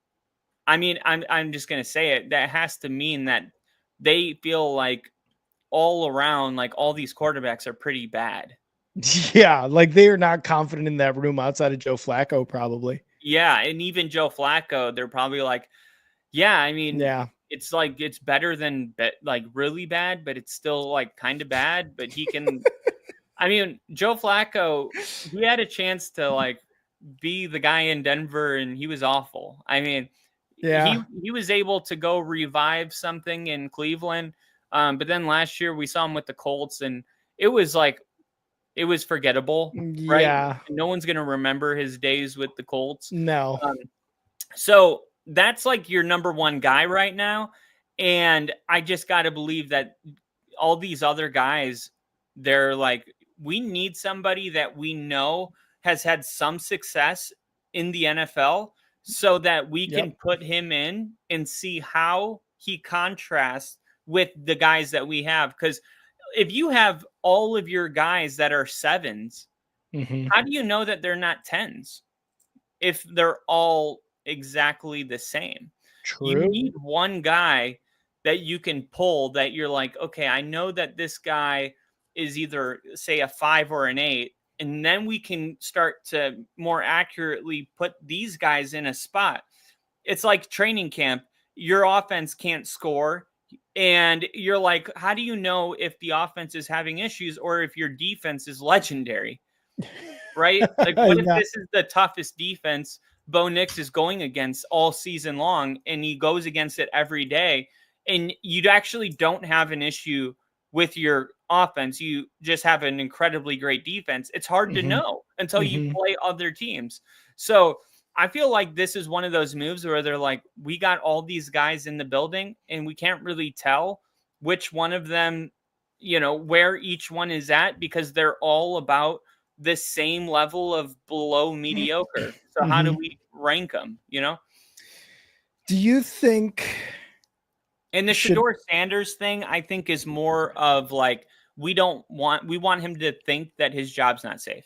I mean, I'm just going to say it. That has to mean that they feel like all around, like all these quarterbacks are pretty bad. Yeah, like they are not confident in that room outside of Joe Flacco, probably. Yeah, and even Joe Flacco, they're probably like, yeah, I mean, it's like it's better than like really bad, but it's still like kind of bad. But he can, I mean, Joe Flacco, he had a chance to like be the guy in Denver, and he was awful. I mean, he was able to go revive something in Cleveland, but then last year we saw him with the Colts, and it was like, it was forgettable, right? Yeah. No one's going to remember his days with the Colts. No. So that's like your number 1 guy right now. And I just got to believe that all these other guys, they're like, we need somebody that we know has had some success in the NFL so that we can put him in and see how he contrasts with the guys that we have. Because if you have all of your guys that are 7s, how do you know that they're not 10s if they're all exactly the same? True. You need one guy that you can pull that you're like, okay, I know that this guy is either, say, a 5 or an 8, and then we can start to more accurately put these guys in a spot. It's like training camp. Your offense can't score. And you're like, how do you know if the offense is having issues or if your defense is legendary? Right? Like, what if this is the toughest defense Bo Nix is going against all season long, and he goes against it every day, and you actually don't have an issue with your offense? You just have an incredibly great defense. It's hard to know until you play other teams. So I feel like this is one of those moves where they're like, we got all these guys in the building and we can't really tell which one of them, you know, where each one is at, because they're all about the same level of below mediocre. So how do we rank them, you know? Do you think... And the Shedeur Sanders thing, I think, is more of like, we want him to think that his job's not safe.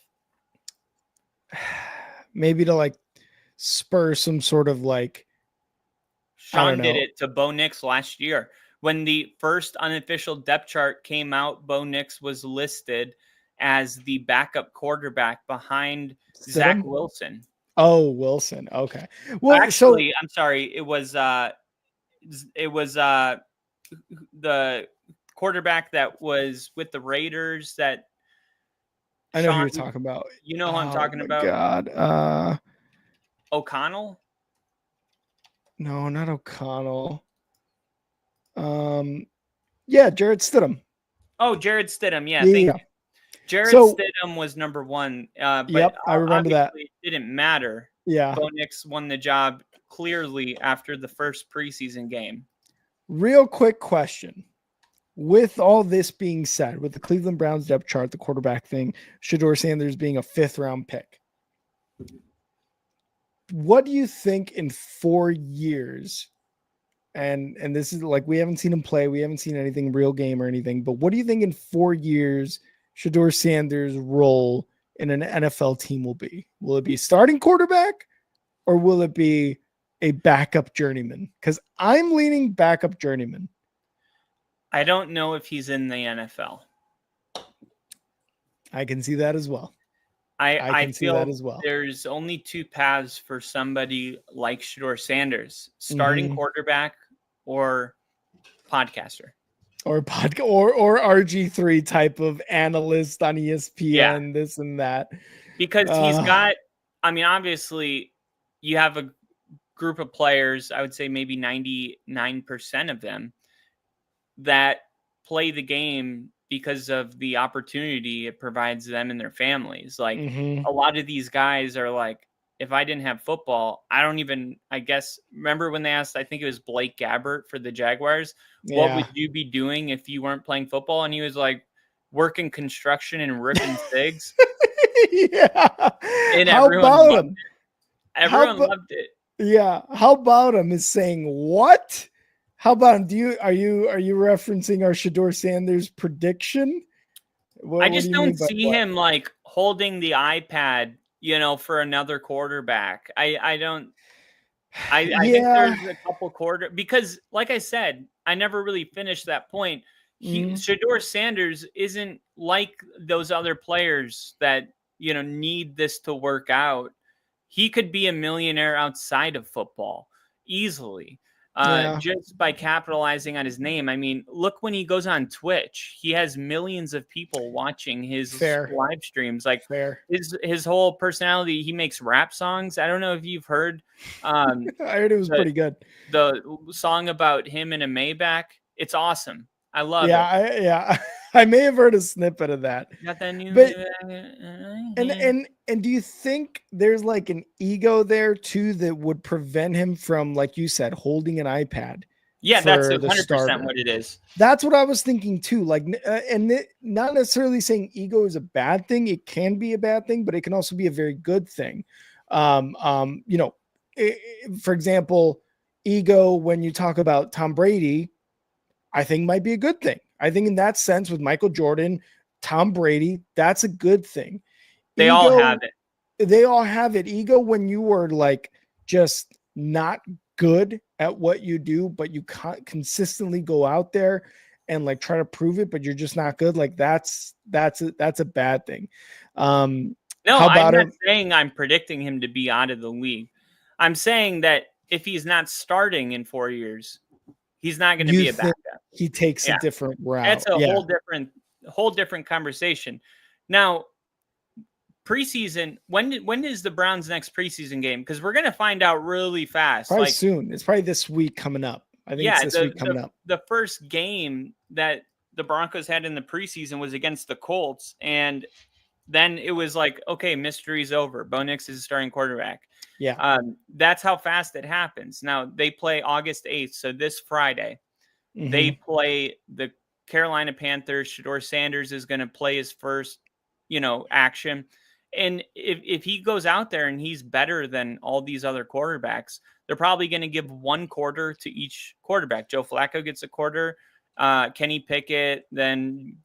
Maybe to like spur some sort of like, Sean did it to Bo Nix last year. When the first unofficial depth chart came out, Bo Nix was listed as the backup quarterback behind Zach Wilson. Oh, Wilson. Okay. Well, actually, I'm sorry. It was the quarterback that was with the Raiders that I know who you're talking about. You know who I'm talking about? God. O'Connell? No, not O'Connell. Yeah, Jarrett Stidham. Oh, Jarrett Stidham. Yeah, thank you. Jarrett Stidham was number 1. But I remember that. It didn't matter. Yeah. Bo Nix won the job clearly after the first preseason game. Real quick question. With all this being said, with the Cleveland Browns depth chart, the quarterback thing, Shedeur Sanders being a 5th round pick, what do you think in 4 years? And this is like, we haven't seen him play. We haven't seen anything real game or anything, but what do you think in 4 years Shedeur Sanders' role in an NFL team will be? Will it be starting quarterback or will it be a backup journeyman? Because I'm leaning backup journeyman. I don't know if he's in the NFL. I can see that as well. I can feel that as well. There's only 2 paths for somebody like Shedeur Sanders: starting quarterback or podcaster. Or RG3 type of analyst on ESPN, this and that. Because he's got, I mean, obviously you have a group of players, I would say maybe 99% of them, that play the game because of the opportunity it provides them and their families. Like a lot of these guys are like, if I didn't have football, I guess, remember when they asked, I think it was Blake Gabbert for the Jaguars, what would you be doing if you weren't playing football? And he was like, working construction and ripping cigs. Yeah. And How about him? Everyone loved it. Yeah. How about him is saying what? How about him? Are you referencing our Shedeur Sanders prediction? I just don't see him like holding the iPad, for another quarterback. I think there's a couple because like I said, I never really finished that point. Shedeur Sanders isn't like those other players that, need this to work out. He could be a millionaire outside of football easily. Just by capitalizing on his name. I mean, look when he goes on Twitch, he has millions of people watching his live streams. Like his whole personality, he makes rap songs. I don't know if you've heard. I heard it was pretty good. The song about him in a Maybach. It's awesome. I love it. I may have heard a snippet of that. Got that new but, and do you think there's like an ego there too that would prevent him from, like you said, holding an iPad? Yeah, that's 100% what it is. That's what I was thinking too. Like, not necessarily saying ego is a bad thing. It can be a bad thing, but it can also be a very good thing. For example, ego, when you talk about Tom Brady, I think might be a good thing. I think in that sense with Michael Jordan, Tom Brady, that's a good thing. They all have it. They all have it. Ego, when you were like just not good at what you do, but you consistently go out there and like try to prove it, but you're just not good. Like that's a bad thing. No, I'm not saying I'm predicting him to be out of the league. I'm saying that if he's not starting in 4 years, he's not going to be a backup. He takes a different route. That's a whole different conversation. Now, preseason, when is the Browns' next preseason game? Because we're going to find out really fast. Probably soon. It's probably this week coming up. I think it's this week coming up. The first game that the Broncos had in the preseason was against the Colts, and then it was like, okay, mystery's over. Bo Nix is a starting quarterback. Yeah. That's how fast it happens. Now, they play August 8th, so this Friday. They play the Carolina Panthers. Shedeur Sanders is going to play his first, action. And if he goes out there and he's better than all these other quarterbacks, they're probably going to give one quarter to each quarterback. Joe Flacco gets a quarter. Kenny Pickett, then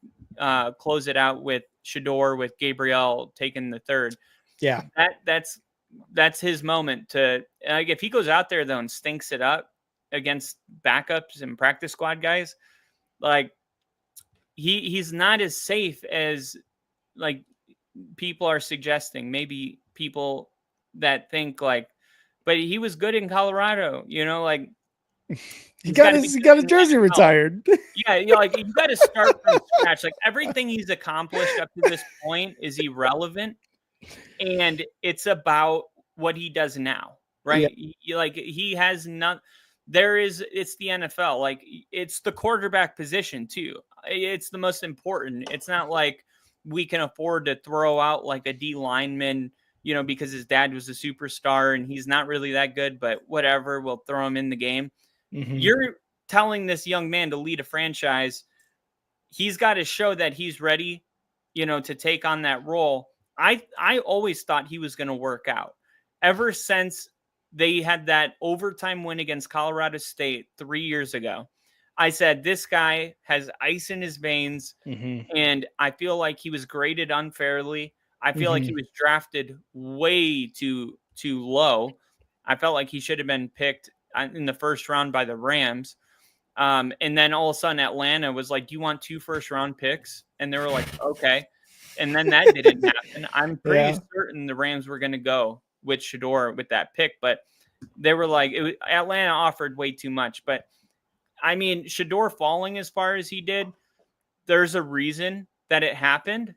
close it out with Shedeur, with Gabriel taking the third. Yeah. That's his moment to, like, if he goes out there though and stinks it up against backups and practice squad guys, like he's not as safe as like people are suggesting. Maybe people that think like, but he was good in Colorado, like he got his jersey retired. Yeah, like you got to start from scratch. Like everything he's accomplished up to this point is irrelevant, and it's about what he does now, right? Yeah. Like he has not. It's the NFL. Like it's the quarterback position too. It's the most important. It's not like we can afford to throw out like a D lineman, because his dad was a superstar and he's not really that good, but whatever, we'll throw him in the game. You're telling this young man to lead a franchise. He's got to show that he's ready, to take on that role. I always thought he was going to work out ever since they had that overtime win against Colorado State 3 years ago. I said, this guy has ice in his veins, and I feel like he was graded unfairly. I feel like he was drafted way too low. I felt like he should have been picked in the first round by the Rams. And then all of a sudden Atlanta was like, do you want 2 first-round picks? And they were like, okay. And then that didn't happen. I'm pretty certain the Rams were going to go with Shedeur with that pick, but they were like, Atlanta offered way too much. But I mean, Shedeur falling as far as he did, there's a reason that it happened.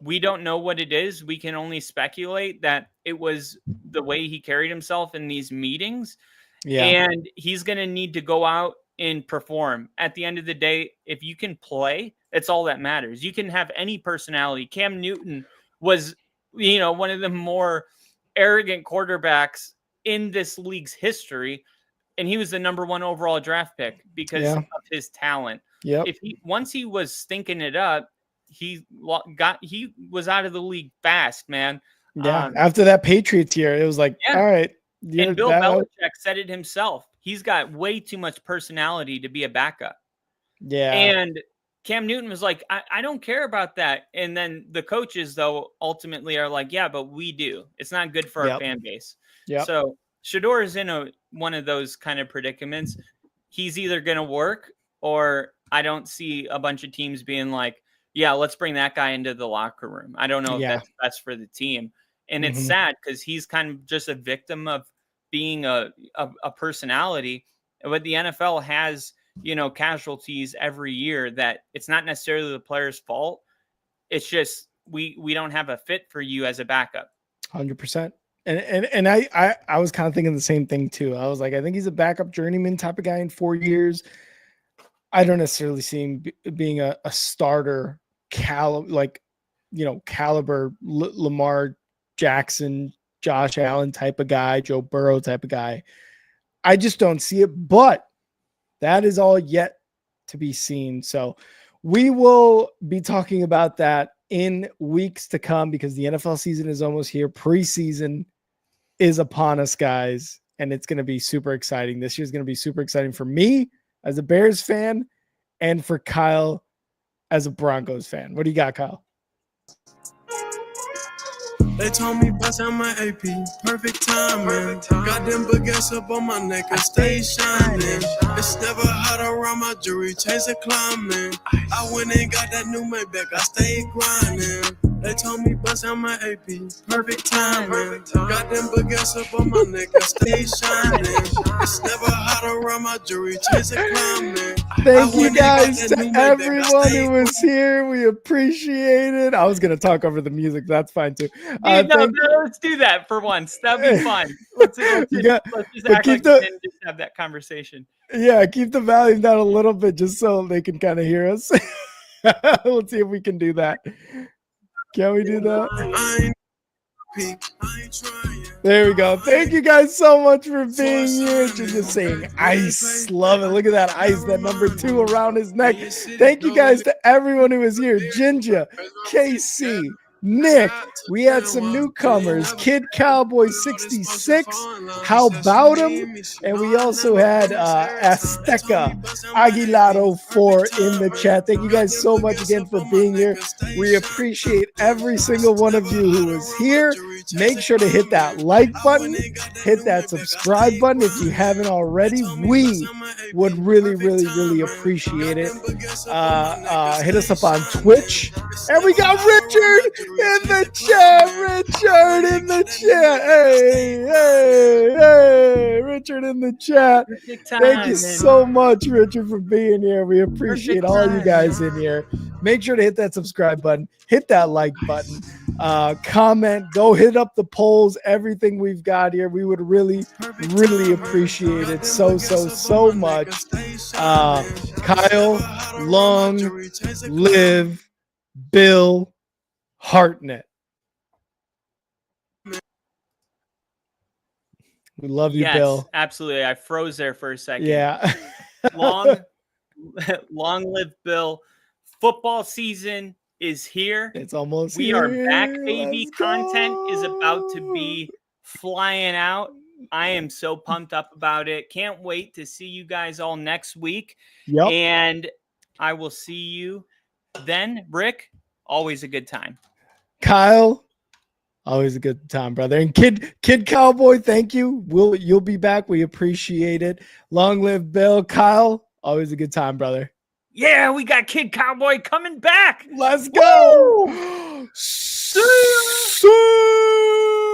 We don't know what it is. We can only speculate that it was the way he carried himself in these meetings. Yeah. And he's going to need to go out and perform. At the end of the day, if you can play, it's all that matters. You can have any personality. Cam Newton was, one of the more arrogant quarterbacks in this league's history. And he was the number 1 overall draft pick because of his talent. Yep. Once he was stinking it up, he was out of the league fast, man. Yeah. After that Patriots year, it was like, all right. And Bill Belichick said it himself. He's got way too much personality to be a backup. Yeah. And Cam Newton was like, I don't care about that. And then the coaches, though, ultimately are like, yeah, but we do. It's not good for our fan base. Yeah. So Shedeur is in one of those kind of predicaments. He's either going to work, or I don't see a bunch of teams being like, yeah, let's bring that guy into the locker room. I don't know if that's best for the team. And it's sad because he's kind of just a victim of being a personality. But the NFL has, casualties every year that it's not necessarily the player's fault. It's just we don't have a fit for you as a backup. 100%. And I was kind of thinking the same thing too. I was like, I think he's a backup journeyman type of guy in 4 years. I don't necessarily see him being a starter caliber Lamar Jackson, Josh Allen type of guy, Joe Burrow type of guy. I just don't see it, but that is all yet to be seen. So we will be talking about that in weeks to come because the NFL season is almost here. Preseason is upon us, guys, and it's going to be super exciting. This year is going to be super exciting for me as a Bears fan and for Kyle as a Broncos fan. What do you got, Kyle? They told me bust out my AP, perfect timing. Got them baguettes up on my neck, I stay shining. It's never hot around my jewelry, chase it climbing. I went and got that new Maybach, I stayed grinding. They told me bust out my AP, perfect timing. Got them baguettes up on my neck, I stay shining. It's never hot around my jewelry, chase it climbing. Thank you guys to everyone who was here. We appreciate it. I was going to talk over the music. That's fine too. Let's do that for once. That'd be fun. Let's just act like we didn't just have that conversation. Yeah, keep the volume down a little bit just so they can kind of hear us. Let's see if we can do that. Can we do that? There we go. Thank you guys so much for being here. Just saying ice. Love it. Look at that ice, that number 2 around his neck. Thank you guys to everyone who was here. Ginger, KC, Nick, we had some newcomers, Kid Cowboy 66, how about him? And we also had Azteca Aguilado 4 in the chat. Thank you guys so much again for being here. We appreciate every single one of you who was here. Make sure to hit that like button, hit that subscribe button if you haven't already. We would really, really, really appreciate it. Hit us up on Twitch. And we got Richard in the chat. Richard in the chat. Hey, Richard in the chat. Thank you so much, Richard, for being here. We appreciate all you guys in here. Make sure to hit that subscribe button, hit that like button, comment, go hit up the polls, everything we've got here. We would really, really appreciate it so much. Kyle, long live Bill Hartnett. We love you, Bill. Absolutely. I froze there for a second. Yeah. long live Bill. Football season is here. It's almost we here. Are back, baby. Content is about to be flying out. I am so pumped up about it. Can't wait to see you guys all next week. Yep. And I will see you then. Rick, always a good time. Kyle, always a good time, brother. And Kid Cowboy, thank you. You'll be back. We appreciate it. Long live Bill. Kyle, always a good time, brother. Yeah, we got Kid Cowboy coming back. Let's go. See ya.